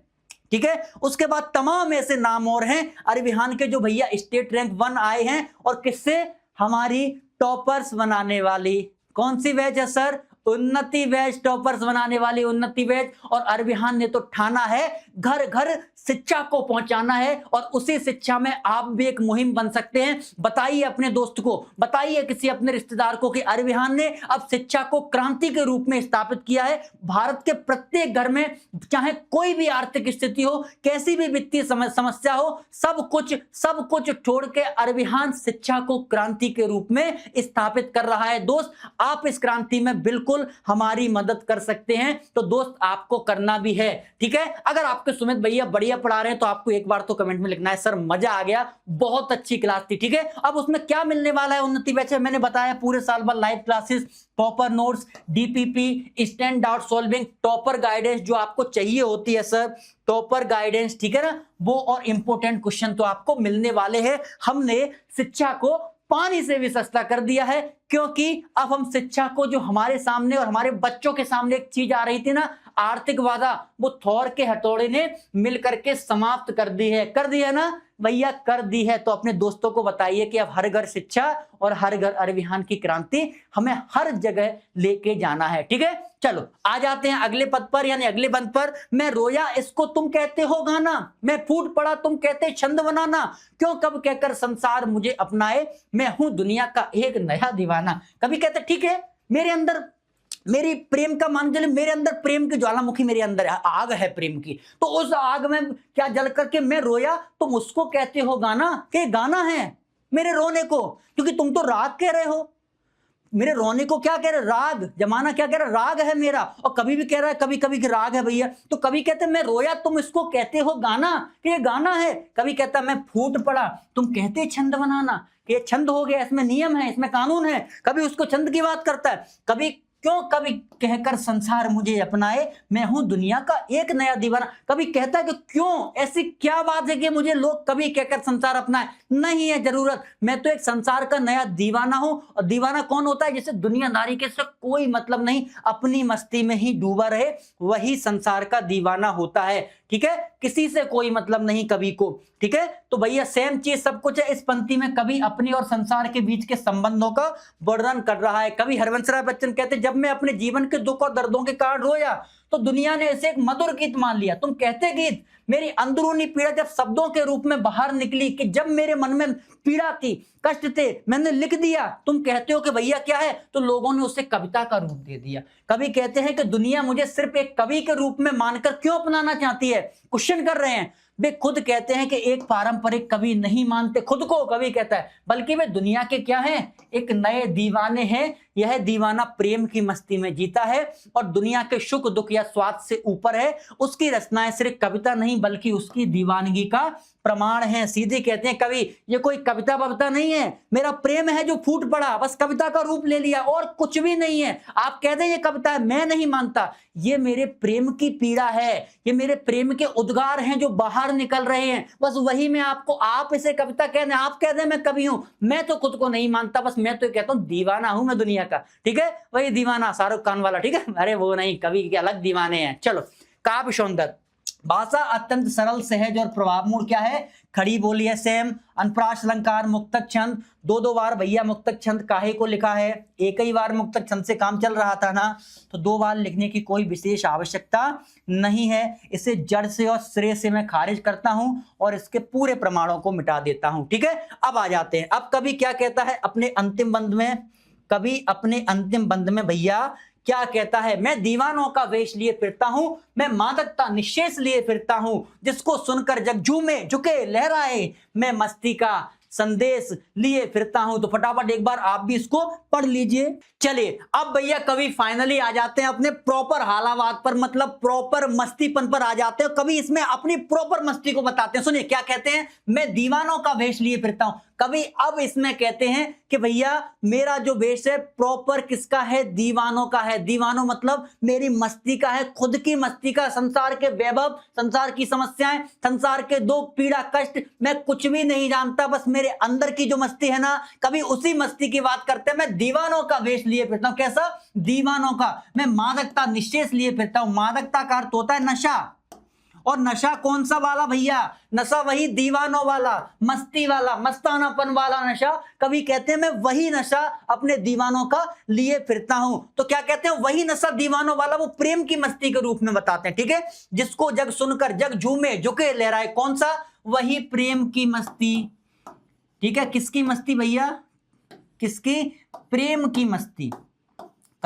ठीक है। उसके बाद तमाम ऐसे नाम और हैं अरविहान के जो भैया स्टेट रैंक 1 आए हैं, और किससे, हमारी टॉपर्स बनाने वाली कौन सी बैच है सर, उन्नति बैच, टॉपर्स बनाने वाली उन्नति बैच। और अरविहान ने तो ठाना है घर घर शिक्षा को पहुंचाना है, और उसी शिक्षा में आप भी एक मुहिम बन सकते हैं। बताइए अपने दोस्त को, बताइए किसी अपने रिश्तेदार को कि अरविहान ने अब शिक्षा को क्रांति के रूप में स्थापित किया है। भारत के प्रत्येक घर में, चाहे कोई भी आर्थिक स्थिति हो, कैसी भी वित्तीय समस्या हो, सब कुछ छोड़ के अरविहान शिक्षा को क्रांति के रूप में स्थापित कर रहा है। दोस्त आप इस क्रांति में बिल्कुल बिल्कुल हमारी मदद कर सकते हैं। तो दोस्त आपको करना भी है, ठीक है। अगर आपके सुमित भैया बढ़िया पढ़ा रहे हैं तो आपको एक बार तो कमेंट में लिखना है सर मजा आ गया, बहुत अच्छी क्लास थी, ठीक है। अब उसमें क्या मिलने वाला है उन्नति बैच में, मैंने बताया पूरे साल भर live classes, topper notes, DPP, stand doubt solving, topper guidance जो आपको चाहिए होती है सर, टॉपर गाइडेंस, ठीक है ना, वो और इंपॉर्टेंट क्वेश्चन तो आपको मिलने वाले हैं। हमने शिक्षा को पानी से भी सस्ता कर दिया है, क्योंकि अब हम शिक्षा को, जो हमारे सामने और हमारे बच्चों के सामने एक चीज आ रही थी ना, आर्थिक बाधा, वो थॉर के हथौड़े ने मिलकर के समाप्त कर दी है ना भैया, कर दी है। तो अपने दोस्तों को बताइए कि अब हर घर शिक्षा और हर घर अभियान की क्रांति हमें हर जगह लेके जाना है, ठीक है। चलो आ जाते हैं अगले पद पर, यानी अगले बंद पर। मैं रोया इसको तुम कहते हो गाना, मैं फूट पड़ा तुम कहते छंद बनाना, क्यों कब कहकर संसार मुझे अपनाए, मैं हूं दुनिया का एक नया दीवाना। कभी कहते ठीक है, मेरे अंदर मेरी प्रेम का मान चले, मेरे अंदर प्रेम की ज्वालामुखी, मेरे अंदर आग है प्रेम की, तो उस आग में क्या जल करके मैं रोया, तुम उसको कहते हो गाना, कि गाना है मेरे रोने को, क्योंकि तुम तो राग कह रहे हो, मेरे रोने को क्या कह रहे, राग, जमाना क्या कह रहा, राग है मेरा। और कभी भी कह रहा है कभी कभी कि राग है भैया, तो कभी कहते मैं रोया तुम इसको कहते हो गाना, कि ये गाना है। कभी कहता मैं फूट पड़ा तुम कहते छंद बनाना, कि ये छंद हो गया, इसमें नियम है, इसमें कानून है। कभी उसको छंद की बात करता है, कभी क्यों कभी कहकर संसार मुझे अपनाए, मैं हूं दुनिया का एक नया दीवाना। कभी कहता है कि क्यों, ऐसी क्या बात है कि मुझे लोग कभी कहकर संसार अपनाए, नहीं है जरूरत, मैं तो एक संसार का नया दीवाना हूं। और दीवाना कौन होता है, जिसे दुनियादारी के से कोई मतलब नहीं, अपनी मस्ती में ही डूबा रहे, वही संसार का दीवाना होता है, ठीक है। किसी से कोई मतलब नहीं कवि को, ठीक है। तो भैया सेम चीज सब कुछ है इस पंक्ति में। कवि अपनी और संसार के बीच के संबंधों का वर्णन कर रहा है। कवि हरवंशराय बच्चन कहते जब मैं अपने जीवन के दुख और दर्दों के कारण रोया तो दुनिया ने इसे एक मधुर गीत मान लिया। तुम कहते गीत, मेरी अंदरूनी पीड़ा जब शब्दों के रूप में बाहर निकली, कि जब मेरे मन में पीड़ा थी, कष्ट थे, मैंने लिख दिया। तुम कहते हो कि भैया क्या है, तो लोगों ने उसे कविता का रूप दे दिया। कवि कहते हैं कि दुनिया मुझे सिर्फ एक कवि के रूप में मानकर क्यों अपनाना चाहती है, क्वेश्चन कर रहे हैं। वे खुद कहते हैं कि एक पारंपरिक कवि नहीं मानते खुद को, कवि कहता है, बल्कि वे दुनिया के क्या हैं, एक नए दीवाने हैं। यह दीवाना प्रेम की मस्ती में जीता है और दुनिया के सुख दुख या स्वाद से ऊपर है। उसकी रचनाएं सिर्फ कविता नहीं बल्कि उसकी दीवानगी का प्रमाण है। सीधे कहते हैं कवि, ये कोई कविता बविता नहीं है, मेरा प्रेम है जो फूट पड़ा, बस कविता का रूप ले लिया और कुछ भी नहीं है। आप कहते हैं ये कविता है, मैं नहीं मानता, ये मेरे प्रेम की पीड़ा है, ये मेरे प्रेम के उद्गार हैं जो बाहर निकल रहे हैं, बस वही मैं आपको, आप इसे कविता कहते हैं, आप कहते हैं मैं कवि हूं, मैं तो खुद को नहीं मानता, बस मैं तो कहता हूं दीवाना हूं मैं दुनिया का, ठीक है। वही दीवाना शाहरुख खान वाला, ठीक है। अरे वो नहीं, कवि के अलग दीवाने हैं। चलो काव्य सौंदर्य, भाषा अत्यंत सरल सहज और प्रभावपूर्ण क्या है, खड़ी बोली है सेम, अनप्रास अलंकार, मुक्तक छंद, दो बार भैया मुक्तक छंद काहे को लिखा है, एक ही बार मुक्तक छंद से काम चल रहा था ना, तो 2 बार लिखने की कोई विशेष आवश्यकता नहीं है। इसे जड़ से और सिरे से मैं खारिज करता हूं और इसके पूरे प्रमाणों को मिटा देता हूं, ठीक है। अब आ जाते हैं, अब कवि क्या कहता है अपने अंतिम बंद में, कवि अपने अंतिम बंद में भैया क्या कहता है, मैं दीवानों का वेश लिए फिरता हूं, मैं मादकता निशेष लिए फिरता हूं, जिसको सुनकर जग झूमे झुके लहराए, मैं मस्ती का संदेश लिए फिरता हूं। तो फटाफट एक बार आप भी इसको पढ़ लीजिए। चलिए अब भैया कवि फाइनली आ जाते हैं अपने प्रॉपर हालावात पर, मतलब प्रॉपर मस्तीपन पर आ जाते हैं। कवि इसमें अपनी प्रॉपर मस्ती को बताते हैं। सुनिए क्या कहते हैं, मैं दीवानों का वेश लिए फिरता हूं। कवि अब इसमें कहते हैं कि भैया मेरा जो वेश है प्रॉपर किसका है, दीवानों का है। दीवानों मतलब मेरी मस्ती का है, खुद की मस्ती का, संसार के वैभव, संसार की समस्याएं, संसार के दुख पीड़ा कष्ट, मैं कुछ भी नहीं जानता, बस मेरे अंदर की जो मस्ती है ना, कभी उसी मस्ती की बात करते हैं। मैं दीवानों का वेश लिए फिरता हूं, कैसा, दीवानों का। मैं मादकता निश्चेष लिए फिरता हूं, मादकता का अर्थ होता है नशा, और नशा कौन सा वाला भैया, नशा वही दीवानों वाला, मस्ती वाला, मस्तानापन वाला नशा। कवि कहते हैं मैं वही नशा अपने दीवानों का लिए फिरता हूं। तो क्या कहते हैं, वही नशा दीवानों वाला, वो प्रेम की मस्ती के रूप में बताते हैं, ठीक है। जिसको जग सुनकर जग झूमे झुके लहराए, कौन सा, वही प्रेम की मस्ती, ठीक है। किसकी मस्ती भैया, किसकी, प्रेम की मस्ती।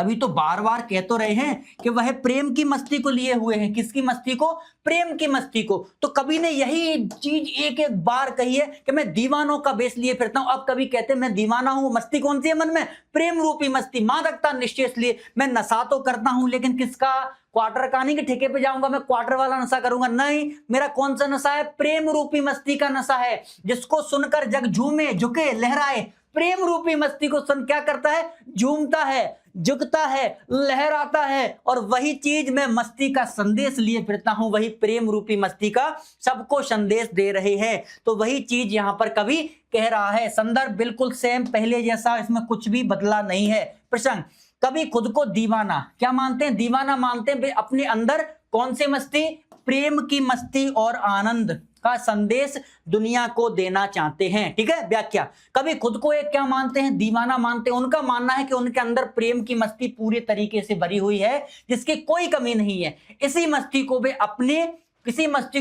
तभी तो बार बार कह तो रहे हैं कि वह प्रेम की मस्ती को लिए हुए हैं। किसकी मस्ती को? प्रेम की मस्ती को। तो कवि ने यही चीज एक एक बार कही है कि मैं दीवानों का बेस लिए फिरता हूं। अब कवि कहते हैं मैं दीवाना हूं, मस्ती कौन सी है मन में? प्रेम रूपी मस्ती। मादकता निश्चय इसलिए मैं नशा तो करता हूं, लेकिन किसका? क्वार्टर का नहीं कि ठेके पे जाऊंगा मैं क्वार्टर वाला नशा करूंगा, नहीं, मेरा कौन सा नशा है? प्रेम रूपी मस्ती का नशा है, जिसको सुनकर जग झूमे, झुके, लहराए। प्रेम रूपी मस्ती को सुन क्या करता है? झूमता है, झुकता है, लहराता है। और वही चीज मैं मस्ती का संदेश लिए फिरता हूं, वही प्रेम रूपी मस्ती का सबको संदेश दे रहे हैं। तो वही चीज यहां पर कवि कह रहा है। संदर्भ बिल्कुल सेम पहले जैसा, इसमें कुछ भी बदला नहीं है। प्रसंग, कवि खुद को दीवाना क्या मानते हैं? दीवाना मानते हैं। अपने अंदर कौन सी मस्ती? प्रेम की मस्ती और आनंद का संदेश दुनिया को देना चाहते हैं। ठीक है, व्याख्या, कवि खुद को एक क्या मानते हैं? दीवाना मानते हैं। उनका मानना है कि उनके अंदर प्रेम की मस्ती पूरे तरीके से भरी हुई है, जिसकी कोई कमी नहीं है। इसी मस्ती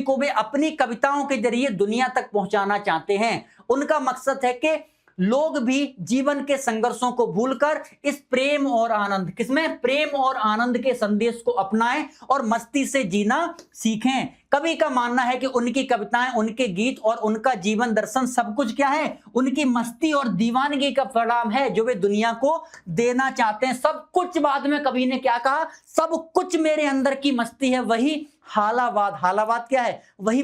को वे अपनी कविताओं के जरिए दुनिया तक पहुंचाना चाहते हैं। उनका मकसद है कि लोग भी जीवन के संघर्षों को भूलकर इस प्रेम और आनंद, किसमें? प्रेम और आनंद के संदेश को अपनाएं और मस्ती से जीना सीखें। कवि का मानना है कि उनकी कविताएं, उनके गीत और उनका जीवन दर्शन सब कुछ क्या है? उनकी मस्ती और दीवानगी का परिणाम है, जो वे दुनिया को देना चाहते हैं। सब कुछ, बाद में कवि ने क्या कहा? सब कुछ मेरे अंदर की मस्ती है। वही हालावाद, हालावाद क्या है? वही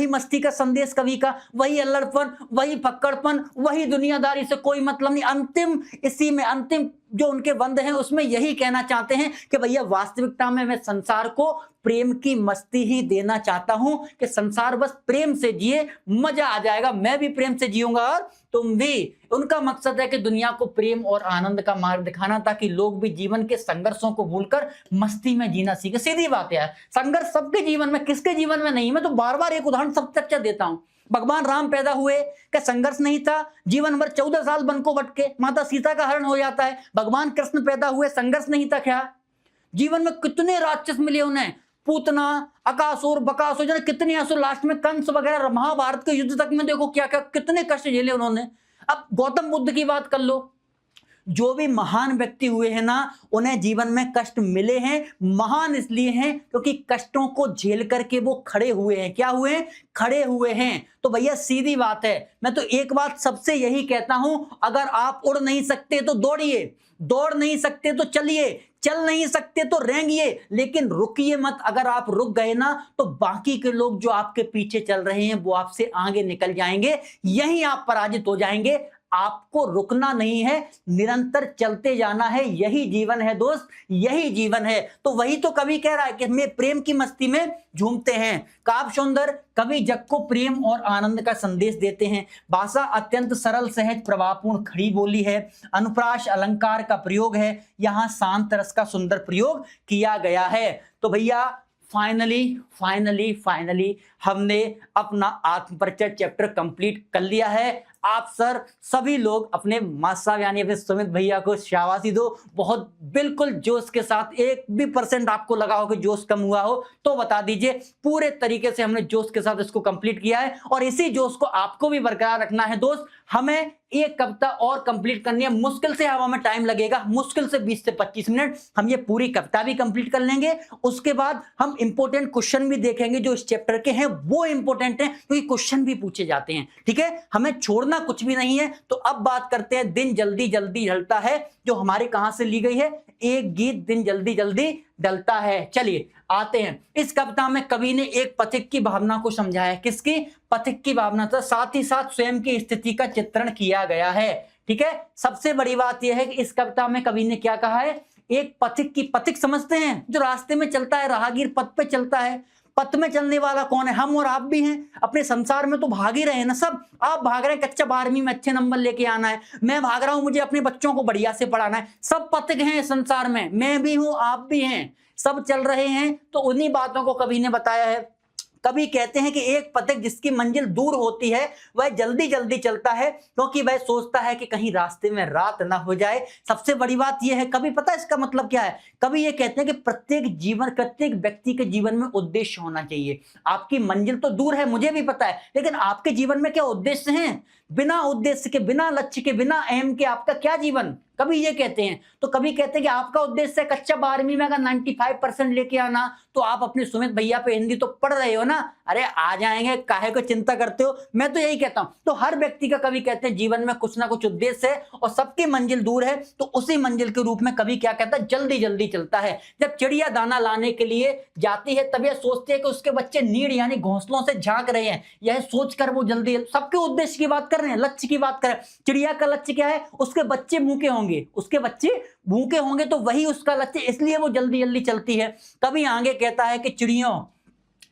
मस्ती का संदेश कवि का, वही अल्लड़पन, वही फक्कड़पन, वही दुनियादारी से कोई मतलब नहीं। अंतिम, इसी में अंतिम जो उनके बंद हैं उसमें यही कहना चाहते हैं कि भैया वास्तविकता में मैं संसार को प्रेम की मस्ती ही देना चाहता हूं, कि संसार बस प्रेम से जिए, मजा आ जाएगा, मैं भी प्रेम से जीऊंगा और तुम भी। उनका मकसद है कि दुनिया को प्रेम और आनंद का मार्ग दिखाना, ताकि लोग भी जीवन के संघर्षों को भूलकर मस्ती में जीना सीखे। सीधी बात है, संघर्ष सबके जीवन में, किसके जीवन में नहीं? मैं तो बार बार एक उदाहरण सब चर्चा देता हूं। भगवान राम पैदा हुए, क्या संघर्ष नहीं था? जीवन भर 14 साल वन को भटके, माता सीता का हरण हो जाता है। भगवान कृष्ण पैदा हुए, संघर्ष नहीं था क्या? जीवन में कितने राक्षस मिले उन्हें, पूतना, अकासुर, बकासुर, जाने कितने असुर, लास्ट में कंस वगैरह, महाभारत के युद्ध तक में देखो क्या क्या कितने कष्ट झेले उन्होंने। अब गौतम बुद्ध की बात कर लो, जो भी महान व्यक्ति हुए हैं ना, उन्हें जीवन में कष्ट मिले हैं। महान इसलिए हैं क्योंकि कष्टों को झेल करके वो खड़े हुए हैं। क्या हुए हैं? खड़े हुए हैं। तो भैया सीधी बात है, मैं तो एक बात सबसे यही कहता हूं, अगर आप उड़ नहीं सकते तो दौड़िए, दौड़ नहीं सकते तो चलिए, चल नहीं सकते तो रेंगिए, लेकिन रुकिए मत। अगर आप रुक गए ना तो बाकी के लोग जो आपके पीछे चल रहे हैं वो आपसे आगे निकल जाएंगे, यहीं आप पराजित हो जाएंगे। आपको रुकना नहीं है, निरंतर चलते जाना है, यही जीवन है दोस्त, यही जीवन है। तो वही तो कवि कह रहा है कि मैं प्रेम की मस्ती में झूमते हैं। काव्य सुंदर, कवि जग को प्रेम और आनंद का संदेश देते हैं। भाषा अत्यंत सरल, सहज, प्रभावपूर्ण, खड़ी बोली है। अनुप्रास अलंकार का प्रयोग है, यहाँ शांत रस का सुंदर प्रयोग किया गया है। तो भैया फाइनली हमने अपना आत्मपरिचय चैप्टर कंप्लीट कर लिया है। आप सर सभी लोग अपने मास्टर साहब यानी अपने सुमित भैया को शाबाशी दो। बहुत बिल्कुल जोश के साथ, 1% आपको लगा हो कि जोश कम हुआ हो तो बता दीजिए। पूरे तरीके से हमने जोश के साथ इसको कंप्लीट किया है और इसी जोश को आपको भी बरकरार रखना है दोस्त। हमें एक कविता और कंप्लीट करनी है, मुश्किल से हमें टाइम लगेगा, मुश्किल से 20 से 25 मिनट। हम ये पूरी कविता भी कंप्लीट कर लेंगे। उसके बाद हम इंपॉर्टेंट क्वेश्चन भी देखेंगे जो इस चैप्टर के हैं, वो इंपॉर्टेंट हैं क्योंकि क्वेश्चन भी पूछे जाते हैं। ठीक है, हमें छोड़ना कुछ भी नहीं है। तो अब बात करते हैं दिन जल्दी जल्दी ढलता है, जो हमारे कहां से ली गई है, एक गीत दिन जल्दी जल्दी ढलता है। चलिए आते हैं। इस कविता में कवि ने एक पथिक की भावना को समझाया है। किसकी? पथिक की भावना था, साथ ही साथ स्वयं की स्थिति का चित्रण किया गया है। ठीक है, सबसे बड़ी बात यह है कि इस कविता में कवि ने क्या कहा है, एक पथिक की, पथिक समझते हैं जो रास्ते में चलता है, राहगीर पथ पे चलता है। पथ में चलने वाला कौन है? हम और आप भी हैं। अपने संसार में तो भाग ही रहे हैं ना सब। आप भाग रहे हैं कच्चा 12वीं में अच्छे नंबर लेके आना है, मैं भाग रहा हूं मुझे अपने बच्चों को बढ़िया से पढ़ाना है। सब पथिक हैं संसार में, मैं भी हूं, आप भी हैं, सब चल रहे हैं। तो उन्हीं बातों को कवि ने बताया है। कवि कहते हैं कि एक पथिक जिसकी मंजिल दूर होती है वह जल्दी जल्दी चलता है, क्योंकि वह सोचता है कि कहीं रास्ते में रात ना हो जाए। सबसे बड़ी बात यह है, कवि पता है इसका मतलब क्या है? कवि ये कहते हैं कि प्रत्येक व्यक्ति के जीवन में उद्देश्य होना चाहिए। आपकी मंजिल तो दूर है, मुझे भी पता है, लेकिन आपके जीवन में क्या उद्देश्य हैं? बिना उद्देश्य के, बिना लक्ष्य के, बिना एम के आपका क्या जीवन? कभी ये कहते हैं। तो कभी कहते हैं कि आपका उद्देश्य है कच्चा 12वीं में अगर 95% लेके आना, तो आप अपने सुमित भैया पे हिंदी तो पढ़ रहे हो ना, अरे आ जाएंगे, काहे को चिंता करते हो। मैं तो यही कहता हूं। तो हर व्यक्ति का कभी कहते हैं जीवन में कुछ ना कुछ उद्देश्य है और सबकी मंजिल दूर है, तो उसी मंजिल के रूप में कभी क्या कहता है, जल्दी जल्दी चलता है। जब चिड़िया दाना लाने के लिए जाती है तब यह सोचती है कि उसके बच्चे नीड यानी घोंसलों से झांक रहे हैं, यह सोचकर वो जल्दी, सबके उद्देश्य की बात कर रहे हैं, लक्ष्य की बात कर रहे हैं। चिड़िया का लक्ष्य क्या है, उसके बच्चे भूखे होंगे, उसके बच्चे भूखे होंगे तो वही उसका लक्ष्य, इसलिए वो जल्दी जल्दी चलती है। कभी आगे कहता है कि चिड़ियों,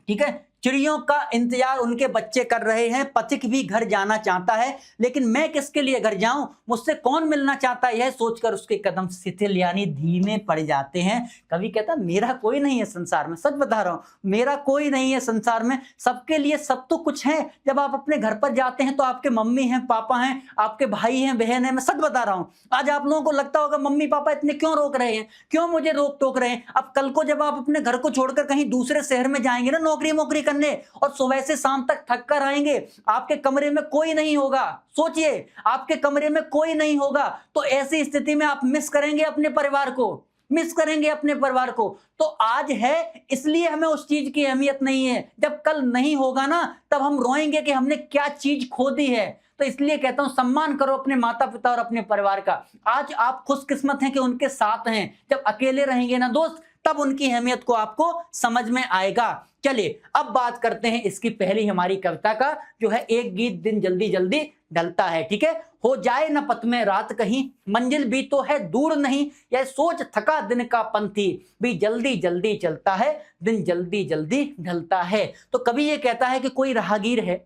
ठीक है, चिड़ियों का इंतजार उनके बच्चे कर रहे हैं, पथिक भी घर जाना चाहता है, लेकिन मैं किसके लिए घर जाऊं, मुझसे कौन मिलना चाहता है, यह सोचकर उसके कदम शिथिल यानी धीमे पड़ जाते हैं। कभी कहता मेरा कोई नहीं है संसार में, सच बता रहा हूं, मेरा कोई नहीं है संसार में, सबके लिए सब तो कुछ है। जब आप अपने घर पर जाते हैं तो आपके मम्मी हैं, पापा हैं, आपके भाई हैं, बहन है। मैं सच बता रहा हूं, आज आप लोगों को लगता होगा मम्मी पापा इतने क्यों रोक रहे हैं, क्यों मुझे रोक टोक रहे हैं। अब कल को जब आप अपने घर को छोड़कर कहीं दूसरे शहर में जाएंगे ना नौकरी वोकरी करने, और सुबह से शाम तक थक कर आएंगे, आपके कमरे में कोई नहीं होगा, सोचिए आपके कमरे में कोई नहीं होगा, तो ऐसी स्थिति में आप मिस करेंगे अपने परिवार को, मिस करेंगे अपने परिवार को। तो आज है इसलिए हमें उस चीज की अहमियत नहीं है, जब कल नहीं होगा ना तब हम रोएंगे कि हमने क्या चीज खो दी है। तो इसलिए कहता हूं सम्मान करो अपने माता पिता और अपने परिवार का। आज आप खुशकिस्मत हैं कि उनके साथ हैं, जब अकेले रहेंगे ना दोस्त तब उनकी अहमियत को आपको समझ में आएगा। चलिए अब बात करते हैं इसकी पहली हमारी कविता का, जो है एक गीत दिन जल्दी जल्दी ढलता है। ठीक है, हो जाए न पथ में रात कहीं, मंजिल भी तो है दूर नहीं, यह सोच थका दिन का पंथी भी जल्दी जल्दी चलता है, दिन जल्दी जल्दी ढलता है। तो कभी ये कहता है कि कोई राहगीर है,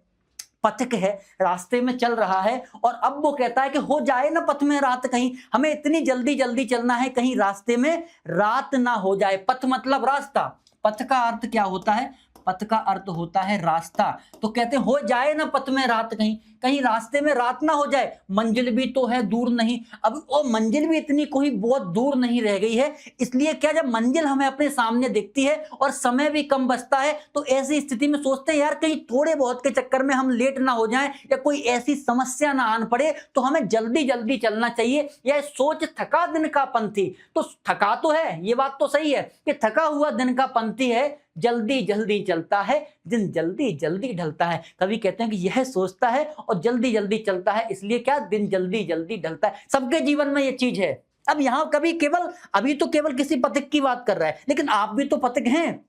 पथिक है, रास्ते में चल रहा है, और अब वो कहता है कि हो जाए ना पथ में रात कहीं, हमें इतनी जल्दी जल्दी चलना है कहीं रास्ते में रात ना हो जाए। पथ मतलब रास्ता, पथ का अर्थ क्या होता है, पथ का अर्थ होता है रास्ता। तो कहते हो जाए ना पथ में रात कहीं, कहीं रास्ते में रात ना हो जाए, मंजिल भी तो है दूर नहीं। अब वो मंजिल भी इतनी कोई बहुत दूर नहीं रह गई है, इसलिए क्या जब मंजिल हमें अपने सामने दिखती है और समय भी कम बचता है, तो ऐसी स्थिति में सोचते हैं यार कहीं थोड़े बहुत के चक्कर में हम लेट ना हो जाएं या कोई ऐसी समस्या ना आन पड़े, तो हमें जल्दी जल्दी चलना चाहिए। यह सोच थका दिन का पंथी, तो थका तो है, ये बात तो सही है कि थका हुआ दिन का पंथी है, जल्दी जल्दी चलता है, दिन जल्दी जल्दी ढलता है। कभी कहते हैं कि यह सोचता है और जल्दी जल्दी चलता है, इसलिए क्या दिन जल्दी जल्दी ढलता है। सबके जीवन में यह चीज है। अब यहां कभी केवल अभी तो केवल किसी पथिक की बात कर रहा है, लेकिन आप भी तो पथिक हैं,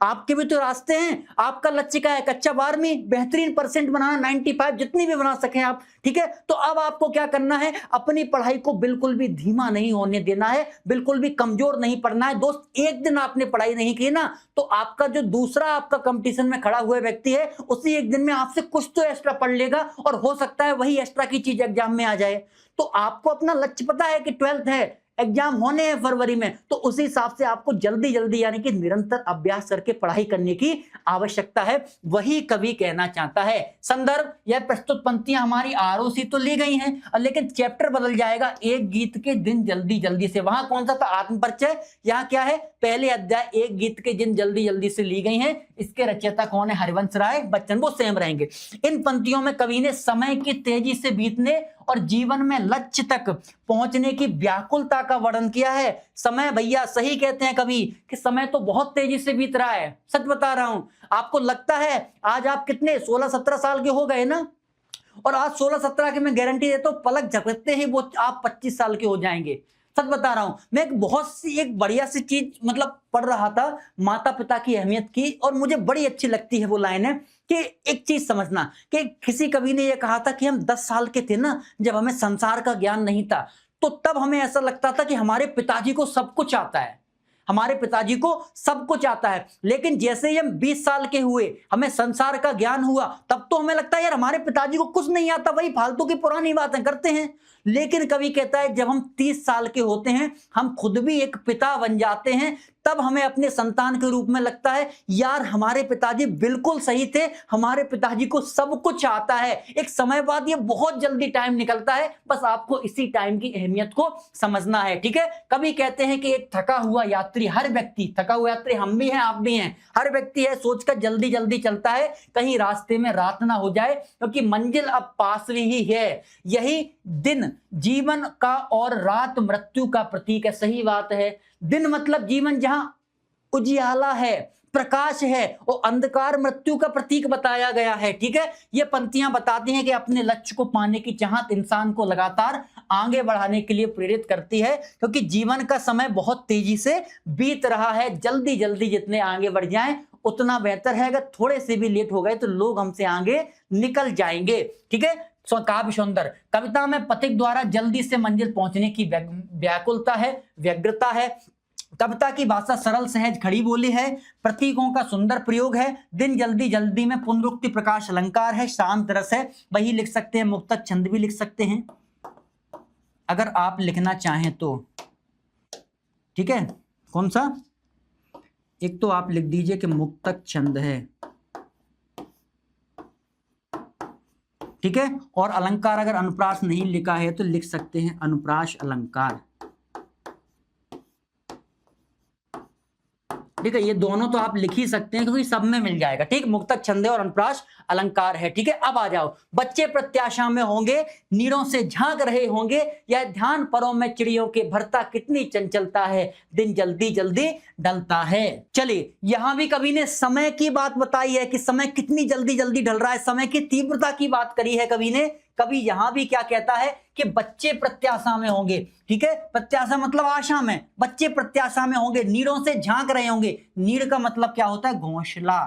आपके भी तो रास्ते हैं। आपका लक्ष्य क्या है, कच्चा 12वीं बेहतरीन परसेंट बनाना, 95 जितनी भी बना सकें आप। ठीक है, तो अब आपको क्या करना है, अपनी पढ़ाई को बिल्कुल भी धीमा नहीं होने देना है, बिल्कुल भी कमजोर नहीं पड़ना है। दोस्त एक दिन आपने पढ़ाई नहीं की ना, तो आपका जो दूसरा आपका कंपटीशन में खड़ा हुआ व्यक्ति है, उसी एक दिन में आपसे कुछ तो एक्स्ट्रा पढ़ लेगा, और हो सकता है वही एक्स्ट्रा की चीज एग्जाम में आ जाए। तो आपको अपना लक्ष्य पता है कि 12th है, एग्जाम होने हैं फरवरी में, तो उसी हिसाब से आपको जल्दी जल्दी यानी कि निरंतर अभ्यास करके पढ़ाई करने की आवश्यकता है। वही कवि कहना चाहता है। संदर्भ, यह प्रस्तुत पंक्तियां हमारी आरओसी तो ली गई हैं, लेकिन चैप्टर बदल जाएगा एक गीत के दिन जल्दी जल्दी से। वहां कौन सा था, आत्मपरिचय, यहाँ क्या है, पहले अध्याय एक गीत के दिन जल्दी जल्दी से ली गई हैं। इसके रचयिता कौन है, हरिवंश राय बच्चन, वो सेम रहेंगे। इन पंक्तियों में कवि ने समय की तेजी से बीतने और जीवन में लक्ष्य तक पहुंचने की व्याकुलता का वर्णन किया है। समय, भैया सही कहते हैं कवि कि समय तो बहुत तेजी से बीत रहा है। सच बता रहा हूं, आपको लगता है आज आप कितने 16-17 साल के हो गए ना, और आज 16-17 के मैं गारंटी देता हूं पलक झपकते ही वो आप 25 साल के हो जाएंगे। सच बता रहा हूं, मैं एक बढ़िया सी चीज मतलब पढ़ रहा था माता पिता की अहमियत की, और मुझे बड़ी अच्छी लगती है वो लाइन है कि एक चीज समझना कि किसी कवि ने यह कहा था कि हम 10 साल के थे ना, जब हमें संसार का ज्ञान नहीं था, तो तब हमें ऐसा लगता था कि हमारे पिताजी को सब कुछ आता है, हमारे पिताजी को सब कुछ आता है। लेकिन जैसे ही हम 20 साल के हुए, हमें संसार का ज्ञान हुआ, तब तो हमें लगता है यार हमारे पिताजी को कुछ नहीं आता, वही फालतू की पुरानी बातें करते हैं। लेकिन कवि कहता है जब हम 30 साल के होते हैं, हम खुद भी एक पिता बन जाते हैं, तब हमें अपने संतान के रूप में लगता है यार हमारे पिताजी बिल्कुल सही थे, हमारे पिताजी को सब कुछ आता है। एक समय बाद ये बहुत जल्दी टाइम निकलता है, बस आपको इसी टाइम की अहमियत को समझना है। ठीक है, कभी कहते हैं कि एक थका हुआ यात्री, हर व्यक्ति थका हुआ यात्री, हम भी हैं आप भी हैं, हर व्यक्ति है सोचकर जल्दी जल्दी चलता है कहीं रास्ते में रात ना हो जाए, क्योंकि मंजिल अब पास ही है। यही दिन जीवन का और रात मृत्यु का प्रतीक है। सही बात है। दिन मतलब जीवन, जहां उजियाला है, प्रकाश है, और अंधकार मृत्यु का प्रतीक बताया गया है। ठीक है, ये पंक्तियां बताती हैं कि अपने लक्ष्य को पाने की चाहत इंसान को लगातार आगे बढ़ाने के लिए प्रेरित करती है, क्योंकि जीवन का समय बहुत तेजी से बीत रहा है। जल्दी जल्दी जितने आगे बढ़ जाएं उतना बेहतर है। अगर थोड़े से भी लेट हो गए तो लोग हमसे आगे निकल जाएंगे। ठीक है, काव्य सौंदर्य, कविता में पथिक द्वारा जल्दी से मंजिल पहुंचने की व्याकुलता है, व्यग्रता है। कविता की भाषा सरल सहज खड़ी बोली है, प्रतीकों का सुंदर प्रयोग है। दिन जल्दी जल्दी में पुनरुक्ति प्रकाश अलंकार है, शांत रस है। वही लिख सकते हैं, मुक्तक छंद भी लिख सकते हैं अगर आप लिखना चाहें तो। ठीक है, कौन सा? एक तो आप लिख दीजिए कि मुक्तक छंद है। ठीक है, और अलंकार अगर अनुप्रास नहीं लिखा है तो लिख सकते हैं अनुप्रास अलंकार। ठीक है, ये दोनों तो आप लिख ही सकते हैं क्योंकि सब में मिल जाएगा। ठीक, मुक्तक छंद और अनुप्रास अलंकार है। ठीक है, अब आ जाओ। बच्चे प्रत्याशा में होंगे, नीड़ों से झांक रहे होंगे, यह ध्यान परों में चिड़ियों के भरता कितनी चंचलता है, दिन जल्दी जल्दी ढलता है। चलिए, यहां भी कवि ने समय की बात बताई है कि समय कितनी जल्दी जल्दी ढल रहा है, समय की तीव्रता की बात करी है कवि ने। कवि यहां भी क्या कहता है कि बच्चे प्रत्याशा में होंगे। ठीक है, प्रत्याशा मतलब आशा में, बच्चे प्रत्याशा में होंगे, नीड़ों से झांक रहे होंगे। नीड़ का मतलब क्या होता है? घोंसला।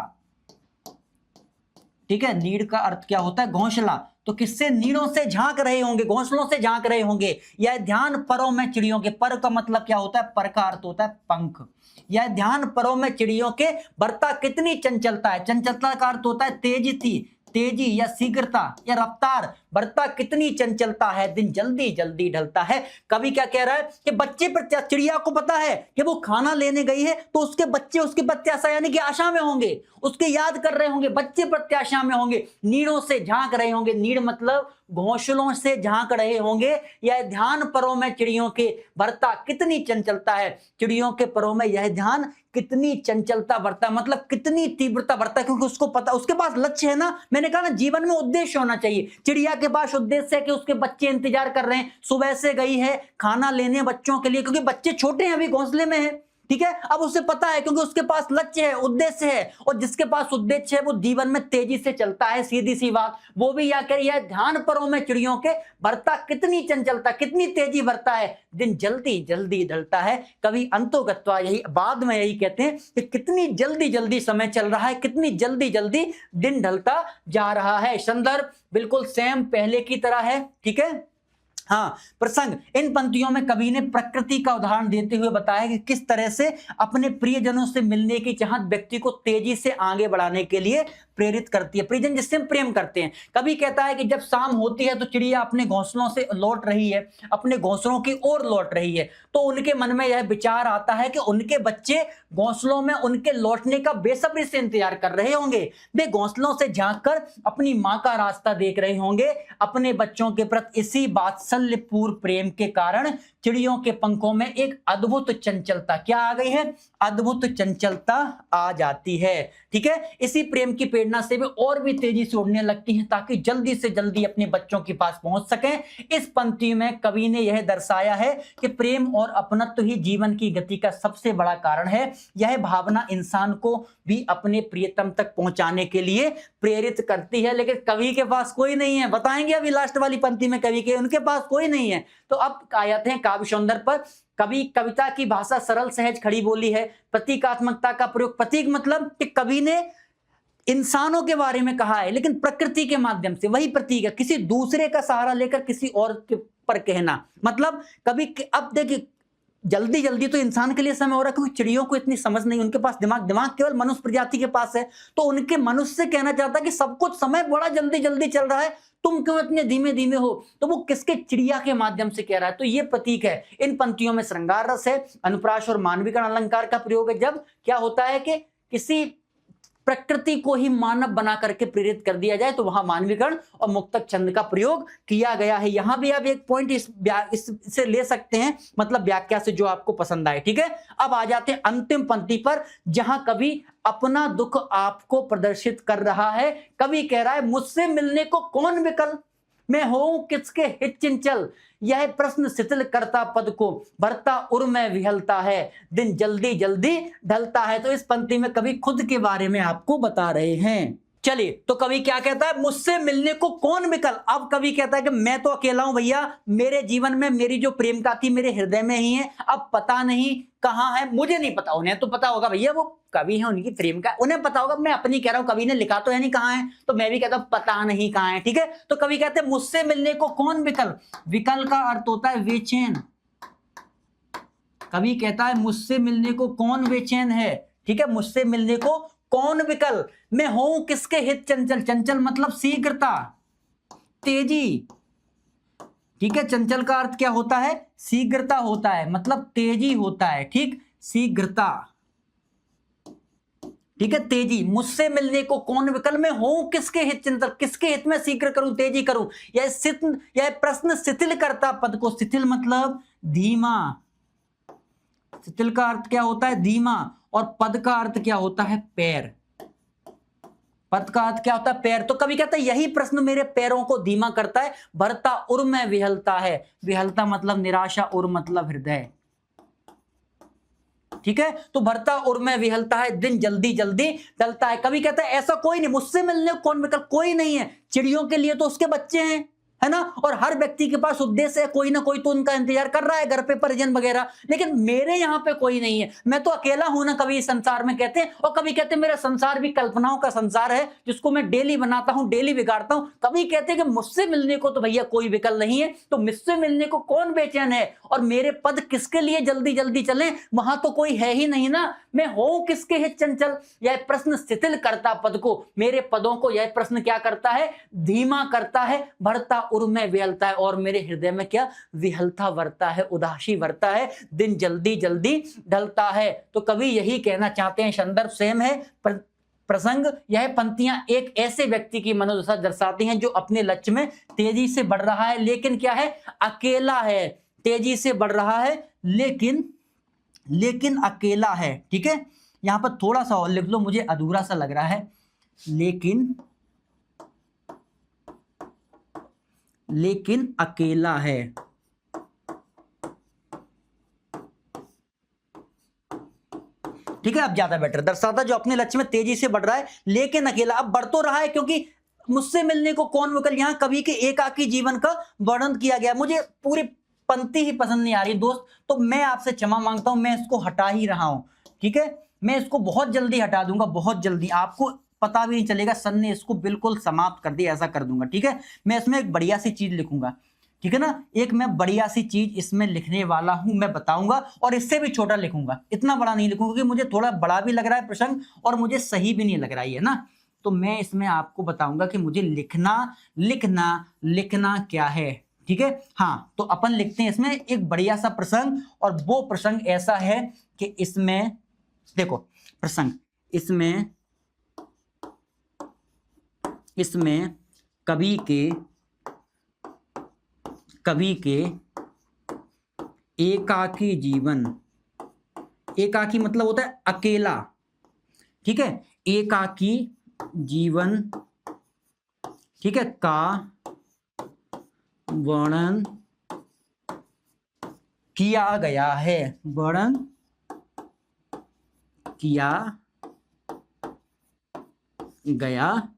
ठीक है, नीड़ का अर्थ क्या होता है? घोंसला। तो किससे? नीड़ों से झांक रहे होंगे, घोंसलों से झांक रहे होंगे। यह ध्यान परों में चिड़ियों के, पर का मतलब क्या होता है? पर का अर्थ होता है पंख। यह ध्यान परों में चिड़ियों के बरता कितनी चंचलता है, चंचलता का अर्थ होता है तेजी थी, तेजी या शीघ्रता या रफ्तार, बरता कितनी चंचलता है, दिन जल्दी जल्दी ढलता है। कवि क्या कह रहा है कि बच्चे प्रत्याशा, चिड़िया को पता है कि वो खाना लेने गई है, तो उसके बच्चे उसकी प्रत्याशा यानी कि आशा में होंगे, उसके याद कर रहे होंगे, बच्चे प्रत्याशा में होंगे, नीड़ों से झांक रहे होंगे। नीड़ मतलब घोंसलों से झांक रहे होंगे। यह ध्यान परों में चिड़ियों के बरता कितनी चंचलता है, चिड़ियों के परों में यह ध्यान कितनी चंचलता बरता, मतलब कितनी तीव्रता बरता, क्योंकि उसको पता, उसके पास लक्ष्य है ना। मैंने कहा ना, जीवन में उद्देश्य होना चाहिए। चिड़िया के पास उद्देश्य है कि उसके बच्चे इंतजार कर रहे हैं, सुबह से गई है खाना लेने बच्चों के लिए, क्योंकि बच्चे छोटे हैं, अभी घोंसले में है। ठीक है, अब उसे पता है क्योंकि उसके पास लक्ष्य है, उद्देश्य है, और जिसके पास उद्देश्य है वो जीवन में तेजी से चलता है। सीधी सी बात। वो भी या कह है ध्यान परों में चिड़ियों के बरता कितनी चंचलता, कितनी तेजी बरता है, दिन जल्दी जल्दी ढलता है। कभी अंतोगत्वा यही बाद में यही कहते हैं कि कितनी जल्दी जल्दी समय चल रहा है, कितनी जल्दी जल्दी दिन ढलता जा रहा है। संदर्भ बिल्कुल सेम पहले की तरह है। ठीक है, हाँ, प्रसंग। इन पंक्तियों में कवि ने प्रकृति का उदाहरण देते हुए बताया कि किस तरह से अपने प्रियजनों से मिलने की चाहत व्यक्ति को तेजी से आगे बढ़ाने के लिए प्रेरित करती है। प्रियजन जिससे हम प्रेम करते हैं। कवि कहता है कि जब शाम होती है तो चिड़िया अपने घोंसलों से लौट रही है, अपने घोंसलों की ओर लौट रही है, तो उनके मन में यह विचार आता है कि उनके बच्चे घोंसलों में उनके लौटने का बेसब्री से इंतजार कर रहे होंगे। वे घोंसलों से झांककर अपनी मां का रास्ता देख रहे होंगे। अपने बच्चों के प्रति इसी वात्सल्यपूर्ण प्रेम के कारण चिड़ियों के पंखों में एक अद्भुत चंचलता क्या आ गई है? अद्भुत चंचलता आ जाती है। ठीक है, इसी प्रेम की प्रेरणा से वे और भी तेजी से उड़ने लगती हैं ताकि जल्दी से जल्दी अपने बच्चों के पास पहुंच सकें। इस पंक्ति में कवि ने यह दर्शाया है कि प्रेम और अपनत्व ही जीवन की गति का सबसे बड़ा कारण है। यह भावना इंसान को भी अपने प्रियतम तक पहुंचाने के लिए प्रेरित करती है, लेकिन कवि के पास कोई नहीं है। बताएंगे अभी लास्ट वाली पंक्ति में कवि के, उनके पास कोई नहीं है। तो अब आते हैं काव्य सौंदर्य पर। कवि कविता की भाषा सरल सहज खड़ी बोली है, प्रतीकात्मकता का प्रयोग। प्रतीक मतलब कि कवि ने इंसानों के बारे में कहा है लेकिन प्रकृति के माध्यम से, वही प्रतीक है। किसी दूसरे का सहारा लेकर किसी और के पर कहना, मतलब कभी अब देखिए जल्दी जल्दी तो इंसान के लिए समय हो रहा है क्योंकि चिड़ियों को इतनी समझ नहीं, उनके पास दिमाग केवल मनुष्य प्रजाति के पास है। तो उनके मनुष्य से कहना चाहता है कि सब कुछ समय बड़ा जल्दी जल्दी चल रहा है, तुम क्यों इतने धीमे धीमे हो? तो वो किसके? चिड़िया के माध्यम से कह रहा है। तो ये प्रतीक है। इन पंक्तियों में श्रृंगार रस है, अनुप्रास और मानवीकरण अलंकार का प्रयोग है। जब क्या होता है कि किसी प्रकृति को ही मानव बना करके प्रेरित कर दिया जाए तो वहां मानवीकरण और मुक्तक छंद का प्रयोग किया गया है। यहां भी आप एक पॉइंट इससे ले सकते हैं, मतलब व्याख्या से जो आपको पसंद आए। ठीक है, अब आ जाते हैं अंतिम पंक्ति पर जहां कवि अपना दुख आपको प्रदर्शित कर रहा है। कवि कह रहा है मुझसे मिलने को कौन विकल, मैं होऊं किसके हित चंचल, यह प्रश्न शिथिल करता पद को, भरता उर में विहलता है, दिन जल्दी जल्दी ढलता है। तो इस पंक्ति में कवि खुद के बारे में आपको बता रहे हैं। चलिए, तो कवि क्या कहता है, मुझसे मिलने को कौन विकल। अब कवि कहता है कि मैं तो अकेला हूं भैया, मेरे जीवन में मेरी जो प्रेम का थी मेरे हृदय में ही है, अब पता नहीं कहां है, मुझे नहीं पता, उन्हें तो पता होगा भैया, वो कवि है, उनकी प्रेम का उन्हें पता होगा, मैं अपनी कह रहा हूं, कवि ने लिखा तो है नहीं कहां है, तो मैं भी कहता हूं पता नहीं कहां है। ठीक है, तो कवि कहते हैं मुझसे मिलने को कौन विकल। विकल का अर्थ होता है बेचैन। कवि कहता है मुझसे मिलने को कौन बेचैन है। ठीक है, मुझसे मिलने को कौन विकल, मैं हूं किसके हित चंचल। चंचल मतलब शीघ्रता, तेजी। ठीक है, चंचल का अर्थ क्या होता है, शीघ्रता होता है, मतलब तेजी होता है। ठीक, शीघ्रता। ठीक है, तेजी। मुझसे मिलने को कौन विकल, मैं हूं किसके हित चंचल, किसके हित में शीघ्र करूं, तेजी करूं। यह प्रश्न शिथिल करता पद को। शिथिल मतलब धीमा। शिथिल का अर्थ क्या होता है, धीमा। और पद का अर्थ क्या होता है, पैर। पद का अर्थ क्या होता है, पैर। तो कवि कहता है यही प्रश्न मेरे पैरों को धीमा करता है, भरता उर में विहलता है। विहलता मतलब निराशा, उर मतलब हृदय। ठीक है, तो भरता उर में विहलता है, दिन जल्दी जल्दी ढलता है। कवि कहता है ऐसा कोई नहीं, मुझसे मिलने को कौन विकल, कोई नहीं है। चिड़ियों के लिए तो उसके बच्चे हैं, है ना, और हर व्यक्ति के पास उद्देश्य है, कोई ना कोई तो उनका इंतजार कर रहा है घर पे, परिजन वगैरह, लेकिन मेरे यहाँ पे कोई नहीं है, मैं तो अकेला हूं ना, कभी संसार में कहते हैं। और कभी कहते हैं मेरा संसार भी कल्पनाओं का संसार है, जिसको मैं डेली बनाता हूं, डेली बिगाड़ता हूं। कभी कहते हैं कि मुझसे मिलने को तो भैया कोई विकल नहीं है, तो मुझसे मिलने को कौन बेचैन है, और मेरे पद किसके लिए जल्दी जल्दी चले, वहां तो कोई है ही नहीं ना, मैं हूं किसके हित चंचल। यह प्रश्न शिथिल करता पद को, मेरे पदों को यह प्रश्न क्या करता है, धीमा करता है, भरता उर में विहलता है, और मेरे हृदय में क्या विहलता वर्ता है, उदासी वर्ता है, दिन जल्दी जल्दी ढलता है। तो कवि यही कहना चाहते हैं, संदर्भ सेम है, प्रसंग। यह पंक्तियां एक ऐसे व्यक्ति की मनोदशा दर्शाती हैं जो अपने लक्ष्य में तेजी से बढ़ रहा है, लेकिन क्या है, अकेला है। तेजी से बढ़ रहा है लेकिन अकेला है। ठीक है, यहां पर थोड़ा सा और लिख लो, मुझे अधूरा सा लग रहा है, लेकिन अकेला है। ठीक है, अब ज्यादा बेटर दर्शाता, जो अपने लक्ष्य में तेजी से बढ़ रहा है लेकिन अकेला। अब बढ़ तो रहा है, क्योंकि मुझसे मिलने को कौन विकल, यहां कवि के एकाकी जीवन का वर्णन किया गया। मुझे पूरी पंक्ति ही पसंद नहीं आ रही दोस्त, तो मैं आपसे क्षमा मांगता हूं, मैं इसको हटा ही रहा हूं। ठीक है, मैं इसको बहुत जल्दी हटा दूंगा, बहुत जल्दी, आपको पता भी नहीं चलेगा, सन ने इसको बिल्कुल समाप्त कर दिया, ऐसा कर दूंगा। ठीक है, मैं इसमें एक बढ़िया सी चीज लिखूंगा। ठीक है ना, एक मैं बढ़िया सी चीज इसमें लिखने वाला हूं, मैं बताऊंगा, और इससे भी छोटा लिखूंगा, इतना बड़ा नहीं लिखूंगा, क्योंकि मुझे थोड़ा बड़ा भी लग रहा है प्रसंग, और मुझे सही भी नहीं लग रहा है ना। तो मैं इसमें आपको बताऊंगा कि मुझे लिखना क्या है। ठीक है, हाँ, तो अपन लिखते हैं इसमें एक बढ़िया सा प्रसंग, और वो प्रसंग ऐसा है कि इसमें देखो, प्रसंग इसमें कवि के एकाकी जीवन, एकाकी मतलब होता है अकेला। ठीक है, एकाकी जीवन, ठीक है, का वर्णन किया गया है, वर्णन किया गया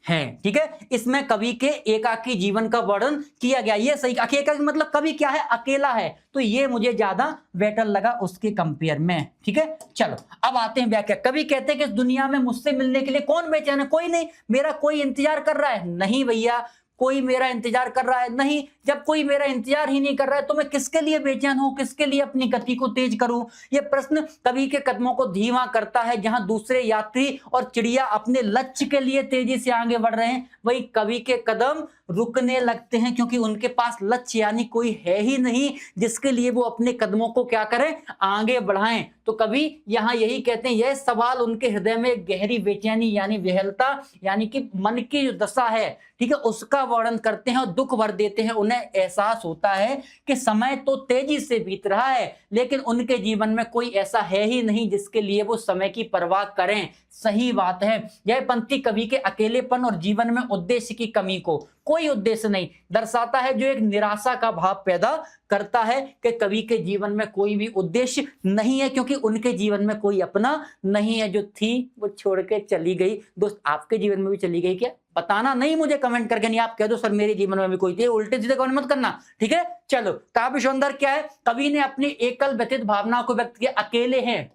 है। ठीक है, इसमें कवि के एकाकी जीवन का वर्णन किया गया, ये सही। एकाकी मतलब कवि क्या है, अकेला है, तो ये मुझे ज्यादा बेटर लगा उसके कंपेयर में। ठीक है, चलो अब आते हैं व्याख्या। कवि कहते हैं कि इस दुनिया में मुझसे मिलने के लिए कौन बेचैन है, कोई नहीं। मेरा कोई इंतजार कर रहा है, नहीं भैया, कोई मेरा इंतजार कर रहा है नहीं। जब कोई मेरा इंतजार ही नहीं कर रहा है, तो मैं किसके लिए बेचैन हूं, किसके लिए अपनी गति को तेज करूं। यह प्रश्न कवि के कदमों को धीमा करता है। जहां दूसरे यात्री और चिड़िया अपने लक्ष्य के लिए तेजी से आगे बढ़ रहे हैं, वही कवि के कदम रुकने लगते हैं, क्योंकि उनके पास लक्ष्य यानी कोई है ही नहीं जिसके लिए वो अपने कदमों को क्या करें, आगे बढ़ाएं। तो कवि यहां यही कहते हैं, यह सवाल उनके हृदय में गहरी बेचैनी यानी विहलता, यानी कि मन की जो दशा है, ठीक है, उसका वर्णन करते हैं और दुख भर देते हैं, उन्हें एहसास होता है कि समय तो तेजी से बीत रहा है, लेकिन उनके जीवन में कोई ऐसा है ही नहीं जिसके लिए वो समय की परवाह करें। सही बात है। यह पंक्ति कवि के अकेलेपन और जीवन में उद्देश्य की कमी को, कोई उद्देश्य नहीं, दर्शाता है, जो एक निराशा का भाव पैदा करता है कि कवि के जीवन में कोई भी उद्देश्य नहीं है, क्योंकि उनके जीवन में कोई अपना नहीं है। जो थी वो छोड़ के चली गई। दोस्त, आपके जीवन में भी चली गई क्या? बताना नहीं मुझे कमेंट करके, नहीं आप कह दो सर मेरे जीवन में भी कोई थी, उल्टे सीधे कमेंट मत करना, ठीक है। चलो, काव्य सौंदर्य क्या है? कवि ने अपनी एकल व्यथित भावनाओं को व्यक्त किया, अकेले हैं,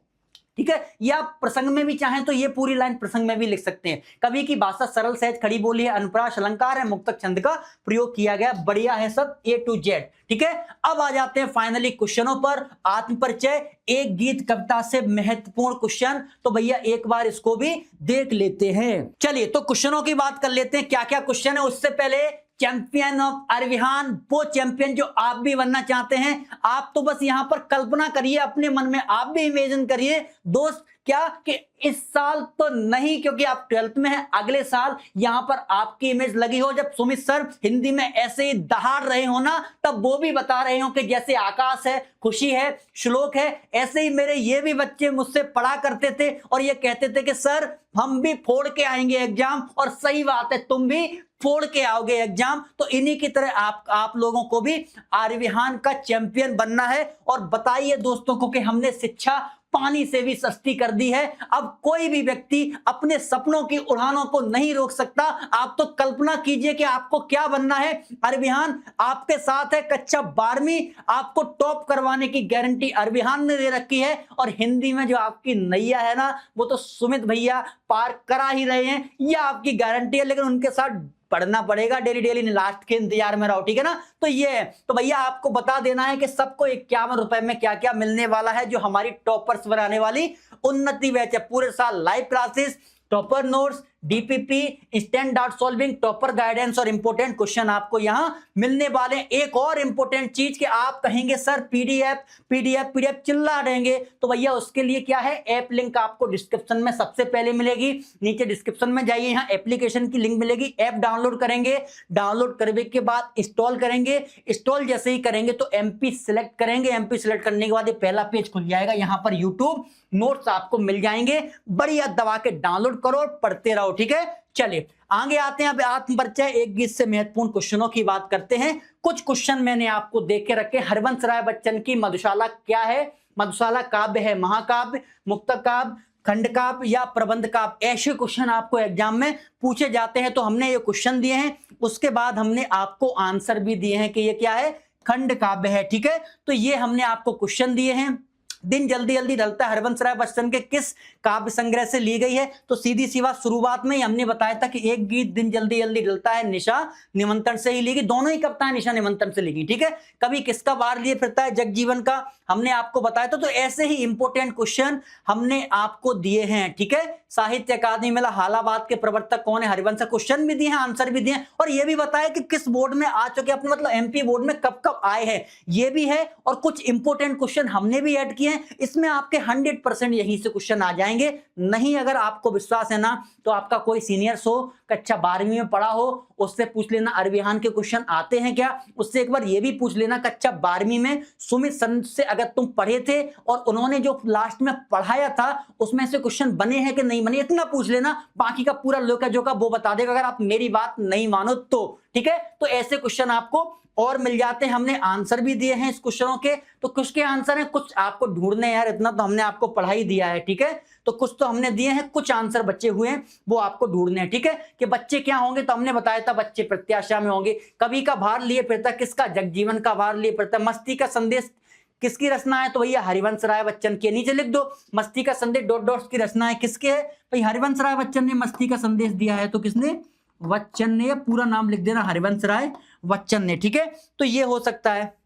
ठीक है। या प्रसंग में भी चाहें तो ये पूरी लाइन प्रसंग में भी लिख सकते हैं। कवि की भाषा सरल सहज खड़ी बोली है, अनुप्रास अलंकार है, मुक्तक छंद का प्रयोग किया गया, बढ़िया है सब A to Z, ठीक है। अब आ जाते हैं फाइनली क्वेश्चनों पर। आत्मपरिचय, एक गीत कविता से महत्वपूर्ण क्वेश्चन, तो भैया एक बार इसको भी देख लेते हैं। चलिए तो क्वेश्चनों की बात कर लेते हैं, क्या क्या क्वेश्चन है। उससे पहले चैंपियन ऑफ अरविहान, वो चैंपियन जो आप भी बनना चाहते हैं, आप तो बस यहां पर कल्पना करिए अपने मन में, आप भी इमेजिन करिए दोस्त, क्या कि इस साल तो नहीं, क्योंकि आप 12th में हैं, अगले साल यहां पर आपकी इमेज लगी हो, जब सुमित सर हिंदी में ऐसे ही दहाड़ रहे हो ना, तब वो भी बता रहे हो कि जैसे आकाश है, खुशी है, श्लोक है, ऐसे ही मेरे ये भी बच्चे मुझसे पढ़ा करते थे और ये कहते थे कि सर हम भी फोड़ के आएंगे एग्जाम, और सही बात है, तुम भी फोड़ के आओगे एग्जाम। तो इन्हीं की तरह आप लोगों को भी आरविहान का चैंपियन बनना है। और बताइए दोस्तों को कि हमने शिक्षा पानी से भी सस्ती कर दी है। अब कोई भी व्यक्ति अपने सपनों की उड़ानों को नहीं रोक सकता। आप तो कल्पना कीजिए कि आपको क्या बनना है। अरविहान आपके साथ है, कक्षा 12वीं, आपको टॉप करवाने की गारंटी अरविहान ने दे रखी है। और हिंदी में जो आपकी नैया है ना, वो तो सुमित भैया पार करा ही रहे हैं, यह आपकी गारंटी है। लेकिन उनके साथ पढ़ना पड़ेगा डेली डेली, लास्ट के इंतजार में रहो, ठीक है ना। तो ये है, तो भैया आपको बता देना है कि सबको 51 रुपए में क्या क्या मिलने वाला है। जो हमारी टॉपर्स बनाने वाली उन्नति बैच है, पूरे साल live classes, topper notes, DPP, instant doubt solving, topper guidance और इंपोर्टेंट क्वेश्चन आपको यहां मिलने वाले। एक और इंपोर्टेंट चीज कि आप कहेंगे सर पीडीएफ पीडीएफ पीडीएफ चिल्ला देंगे, तो भैया उसके लिए क्या है, ऐप लिंक आपको डिस्क्रिप्शन में सबसे पहले मिलेगी। नीचे डिस्क्रिप्शन में जाइए, यहाँ एप्लीकेशन की लिंक मिलेगी, ऐप डाउनलोड करेंगे, डाउनलोड करने के बाद इंस्टॉल करेंगे। इंस्टॉल जैसे ही करेंगे तो एमपी सिलेक्ट करेंगे, एमपी सिलेक्ट करने के बाद ये पहला पेज खुल जाएगा, यहाँ पर यूट्यूब नोट्स आपको मिल जाएंगे। बढ़िया दबा के डाउनलोड करो और पढ़ते रहो, ठीक है। चलिए आगे आते हैं। अब आत्मपरिचय एक गीत से महत्वपूर्ण क्वेश्चनों की बात करते हैं। कुछ क्वेश्चन मैंने आपको देख के रखे। हरवंश राय बच्चन की मधुशाला क्या है? मधुशाला काव्य है, महाकाव्य, मुक्तक काव्य, खंड काव्य या प्रबंध काव्य? ऐसे क्वेश्चन आपको एग्जाम में पूछे जाते हैं। तो हमने ये क्वेश्चन दिए हैं, उसके बाद हमने आपको आंसर भी दिए हैं कि ये क्या है, खंड काव्य है, ठीक है। तो ये हमने आपको क्वेश्चन दिए हैं। दिन जल्दी जल्दी ढलता है हरवंश राय बच्चन के किस काव्य संग्रह से ली गई है? तो सीधी सी बात, शुरुआत में ही हमने बताया था कि एक गीत दिन जल्दी जल्दी ढलता है निशा निमंत्रण से ही ली गई। दोनों ही कविताएं निशा निमंत्रण से ली गई, ठीक है। कभी किसका वार लिए फिरता है, जगजीवन का, हमने आपको बताया था। तो ऐसे ही इंपोर्टेंट क्वेश्चन हमने आपको दिए हैं, ठीक है। साहित्य अकादमी मेला हालाबाद के प्रवर्तक कौन है? हरिवंश। क्वेश्चन भी दिए हैं, आंसर भी दिए हैं, और ये भी बताया कि किस बोर्ड में आ चुके अपने, मतलब एमपी बोर्ड में कब कब आए हैं, ये भी है। और कुछ इंपोर्टेंट क्वेश्चन हमने भी ऐड किए हैं, इसमें आपके 100% यहीं से क्वेश्चन आ जाएंगे। नहीं अगर आपको विश्वास है ना, तो आपका कोई सीनियर्स हो, कक्षा 12वीं में पढ़ा हो, उससे पूछ लेना अरविहान के क्वेश्चन आते हैं क्या। उससे एक बार ये भी पूछ लेना कक्षा 12वीं में सुमित सर से अगर तुम पढ़े थे और उन्होंने जो लास्ट में पढ़ाया था उसमें से क्वेश्चन बने हैं कि नहीं बने, इतना पूछ लेना। बाकी का पूरा लोका जोका वो बता देगा अगर आप मेरी बात नहीं मानो तो, ठीक है। तो ऐसे क्वेश्चन आपको और मिल जाते हैं। हमने आंसर भी दिए हैं इस क्वेश्चनों के, तो कुछ के आंसर हैं, कुछ आपको ढूंढने यार, इतना तो हमने आपको पढ़ा ही दिया है, ठीक है। तो कुछ तो हमने दिए हैं, कुछ आंसर बचे हुए हैं, वो आपको ढूंढने हैं, ठीक है। कि बच्चे क्या होंगे, तो हमने बताया था बच्चे प्रत्याशा में होंगे। कवि का भार लिए फिरता किसका? जगजीवन का भार लिए फिरता। मस्ती का संदेश किसकी रचना है? तो भैया हरिवंश राय बच्चन के। नीचे लिख दो, मस्ती का संदेश डॉट डॉट की रचना है, किसके है भाई? हरिवंश राय बच्चन ने मस्ती का संदेश दिया है। तो किसने? बच्चन ने। पूरा नाम लिख देना, हरिवंश राय बच्चन ने, ठीक है। तो ये हो सकता है।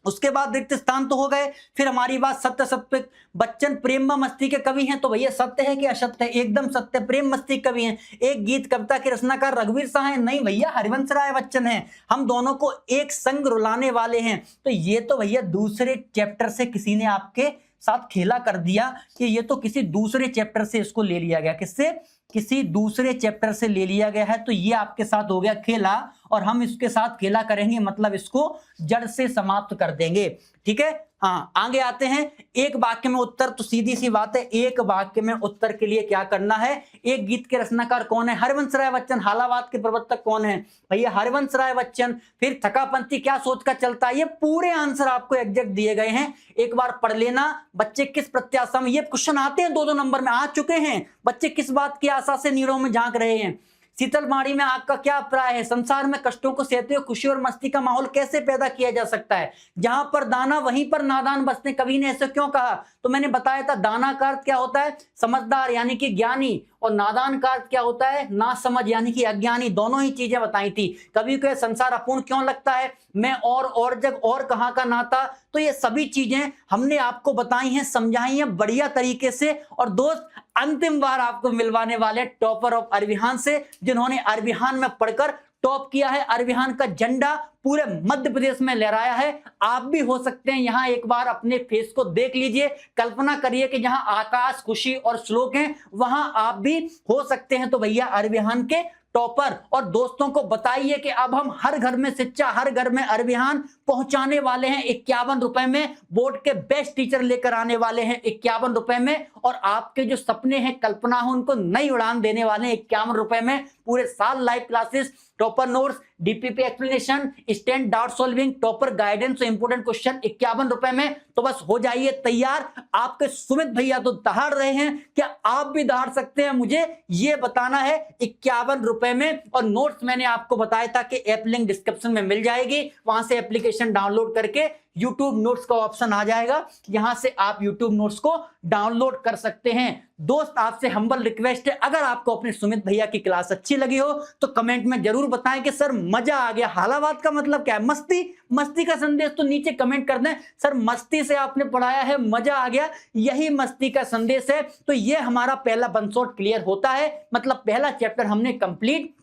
उसके बाद रिक्त स्थान तो हो गए। फिर हमारी बात सत्य सत्य, बच्चन प्रेम व मस्ती के कवि हैं। तो भैया सत्य है कि असत्य है? एकदम सत्य, प्रेम मस्ती कवि हैं। एक गीत कविता के रचनाकार रघुवीर शाह हैं? नहीं भैया, हरिवंश राय बच्चन हैं। हम दोनों को एक संग रुलाने वाले हैं। तो ये तो भैया दूसरे चैप्टर से किसी ने आपके साथ खेला कर दिया कि ये तो किसी दूसरे चैप्टर से इसको ले लिया गया, किससे, किसी दूसरे चैप्टर से ले लिया गया है, तो ये आपके साथ हो गया खेला, और हम इसके साथ खेला करेंगे मतलब इसको जड़ से समाप्त कर देंगे। ठीक है, हाँ आगे आते हैं। एक वाक्य में उत्तर, तो सीधी सी बात है, एक वाक्य में उत्तर के लिए क्या करना है। एक गीत के रचनाकार कौन है, हरवंश राय बच्चन। हालावाद के प्रवर्तक कौन है भैया, हरवंश राय बच्चन। फिर थकापंथी क्या सोच कर चलता है, ये पूरे आंसर आपको एग्जैक्ट दिए गए हैं, एक बार पढ़ लेना। बच्चे किस प्रत्याशा में, ये क्वेश्चन आते हैं 2-2 नंबर में, आ चुके हैं। बच्चे किस बात की आशा से नीड़ों में झांक रहे हैं। शीतल माड़ी में आग का क्या अभिप्राय है, संसार में कष्टों को सहते हुए खुशी और मस्ती का माहौल कैसे पैदा किया जा सकता है। जहां पर दाना वहीं पर नादान बसते, कवि ने ऐसे क्यों कहा, तो मैंने बताया था दाना का अर्थ क्या होता है, समझदार यानी कि ज्ञानी, और नादान का अर्थ क्या होता है, ना समझ यानी कि अज्ञानी। दोनों ही चीजें बताई थी। कवि को संसार अपूर्ण क्यों लगता है, मैं और जग और कहाँ का नाता, तो ये सभी चीजें हमने आपको बताई हैं, समझाई हैं बढ़िया तरीके से। और दोस्त अंतिम बार आपको मिलवाने वाले टॉपर ऑफ अरबिहान से, जिन्होंने अरबिहान में पढ़कर टॉप किया है, अरबिहान का झंडा पूरे मध्य प्रदेश में लहराया है। आप भी हो सकते हैं, यहां एक बार अपने फेस को देख लीजिए, कल्पना करिए कि जहां आकाश, खुशी और श्लोक हैं, वहां आप भी हो सकते हैं। तो भैया अरबिहान के टॉपर, और दोस्तों को बताइए कि अब हम हर घर में शिक्षा, हर घर में अरबिहान पहुंचाने वाले हैं 51 रुपए में। बोर्ड के बेस्ट टीचर लेकर आने वाले हैं 51 रुपए में, और आपके जो सपने हैं, कल्पना हो, उनको नई उड़ान देने वाले हैं 51 रुपए में। पूरे साल live classes, topper notes, DPP explanation, stand doubt solving, topper guidance और इंपोर्टेंट क्वेश्चन 51 रुपए में। तो बस हो जाइए तैयार। आपके सुमित भैया तो दहाड़ रहे हैं, क्या आप भी दहाड़ सकते हैं, मुझे ये बताना है 51 रुपए में। और नोट्स मैंने आपको बताया था कि ऐप लिंक डिस्क्रिप्शन में मिल जाएगी, वहां से एप्लीकेशन डाउनलोड करके YouTube नोट्स का ऑप्शन आ जाएगा, यहां से आप YouTube नोट्स को डाउनलोड कर सकते हैं। दोस्त आपसे हम्बल रिक्वेस्ट है, अगर आपको अपने सुमित भैया की क्लास अच्छी लगी हो तो कमेंट में जरूर बताएं कि सर मजा आ गया। हालावाद का मतलब क्या है, मस्ती, मस्ती का संदेश तो नीचे कमेंट कर दें, सर मस्ती से आपने पढ़ाया है, मजा आ गया, यही मस्ती का संदेश है। तो ये हमारा पहला वन शॉट क्लियर होता है, मतलब पहला चैप्टर हमने कंप्लीट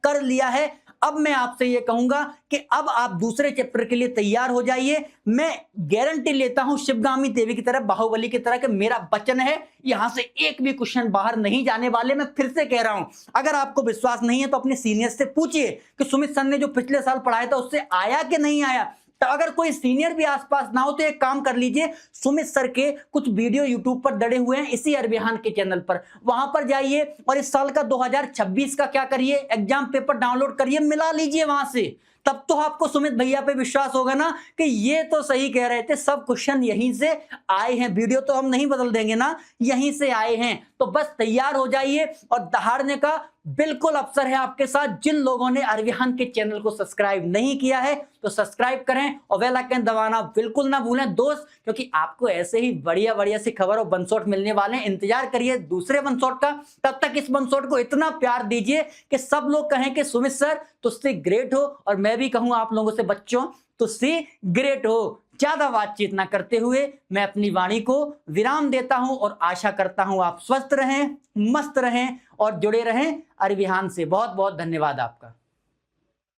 कर लिया है। अब मैं आपसे ये कहूंगा कि अब आप दूसरे चैप्टर के लिए तैयार हो जाइए। मैं गारंटी लेता हूं शिवगामी देवी की तरह, बाहुबली की तरह, कि मेरा वचन है यहां से एक भी क्वेश्चन बाहर नहीं जाने वाले। मैं फिर से कह रहा हूं, अगर आपको विश्वास नहीं है तो अपने सीनियर से पूछिए कि सुमित सर ने जो पिछले साल पढ़ाया था उससे आया कि नहीं आया। तो अगर कोई सीनियर भी आसपास ना हो तो एक काम कर लीजिए, सुमित सर के कुछ वीडियो यूट्यूब पर डले हुए हैं इसी अरबिहान के चैनल पर, वहां पर जाइए और इस साल का 2026 का क्या करिए, एग्जाम पेपर डाउनलोड करिए, मिला लीजिए वहां से। तब तो आपको सुमित भैया पे विश्वास होगा ना कि ये तो सही कह रहे थे, सब क्वेश्चन यहीं से आए हैं, वीडियो तो हम नहीं बदल देंगे ना, यहीं से आए हैं। तो बस तैयार हो जाइए, और दहाड़ने का बिल्कुल अवसर है आपके साथ। जिन लोगों ने अरबिहान के चैनल को सब्सक्राइब नहीं किया है तो सब्सक्राइब करें, और बेल आइकन दबाना बिल्कुल ना भूलें दोस्त, क्योंकि आपको ऐसे ही बढ़िया बढ़िया सी खबर और वन शॉट मिलने वाले हैं। इंतजार करिए दूसरे वन शॉट का। तब तक इस वन शॉट को इतना प्यार दीजिए कि सब लोग कहें कि सुमित सर तुझसे ग्रेट हो, और मैं भी कहूं आप लोगों से बच्चों तुझसे ग्रेट हो। ज्यादा बातचीत ना करते हुए मैं अपनी वाणी को विराम देता हूं, और आशा करता हूं आप स्वस्थ रहें, मस्त रहें और जुड़े रहें अरबिहान से। बहुत बहुत धन्यवाद आपका।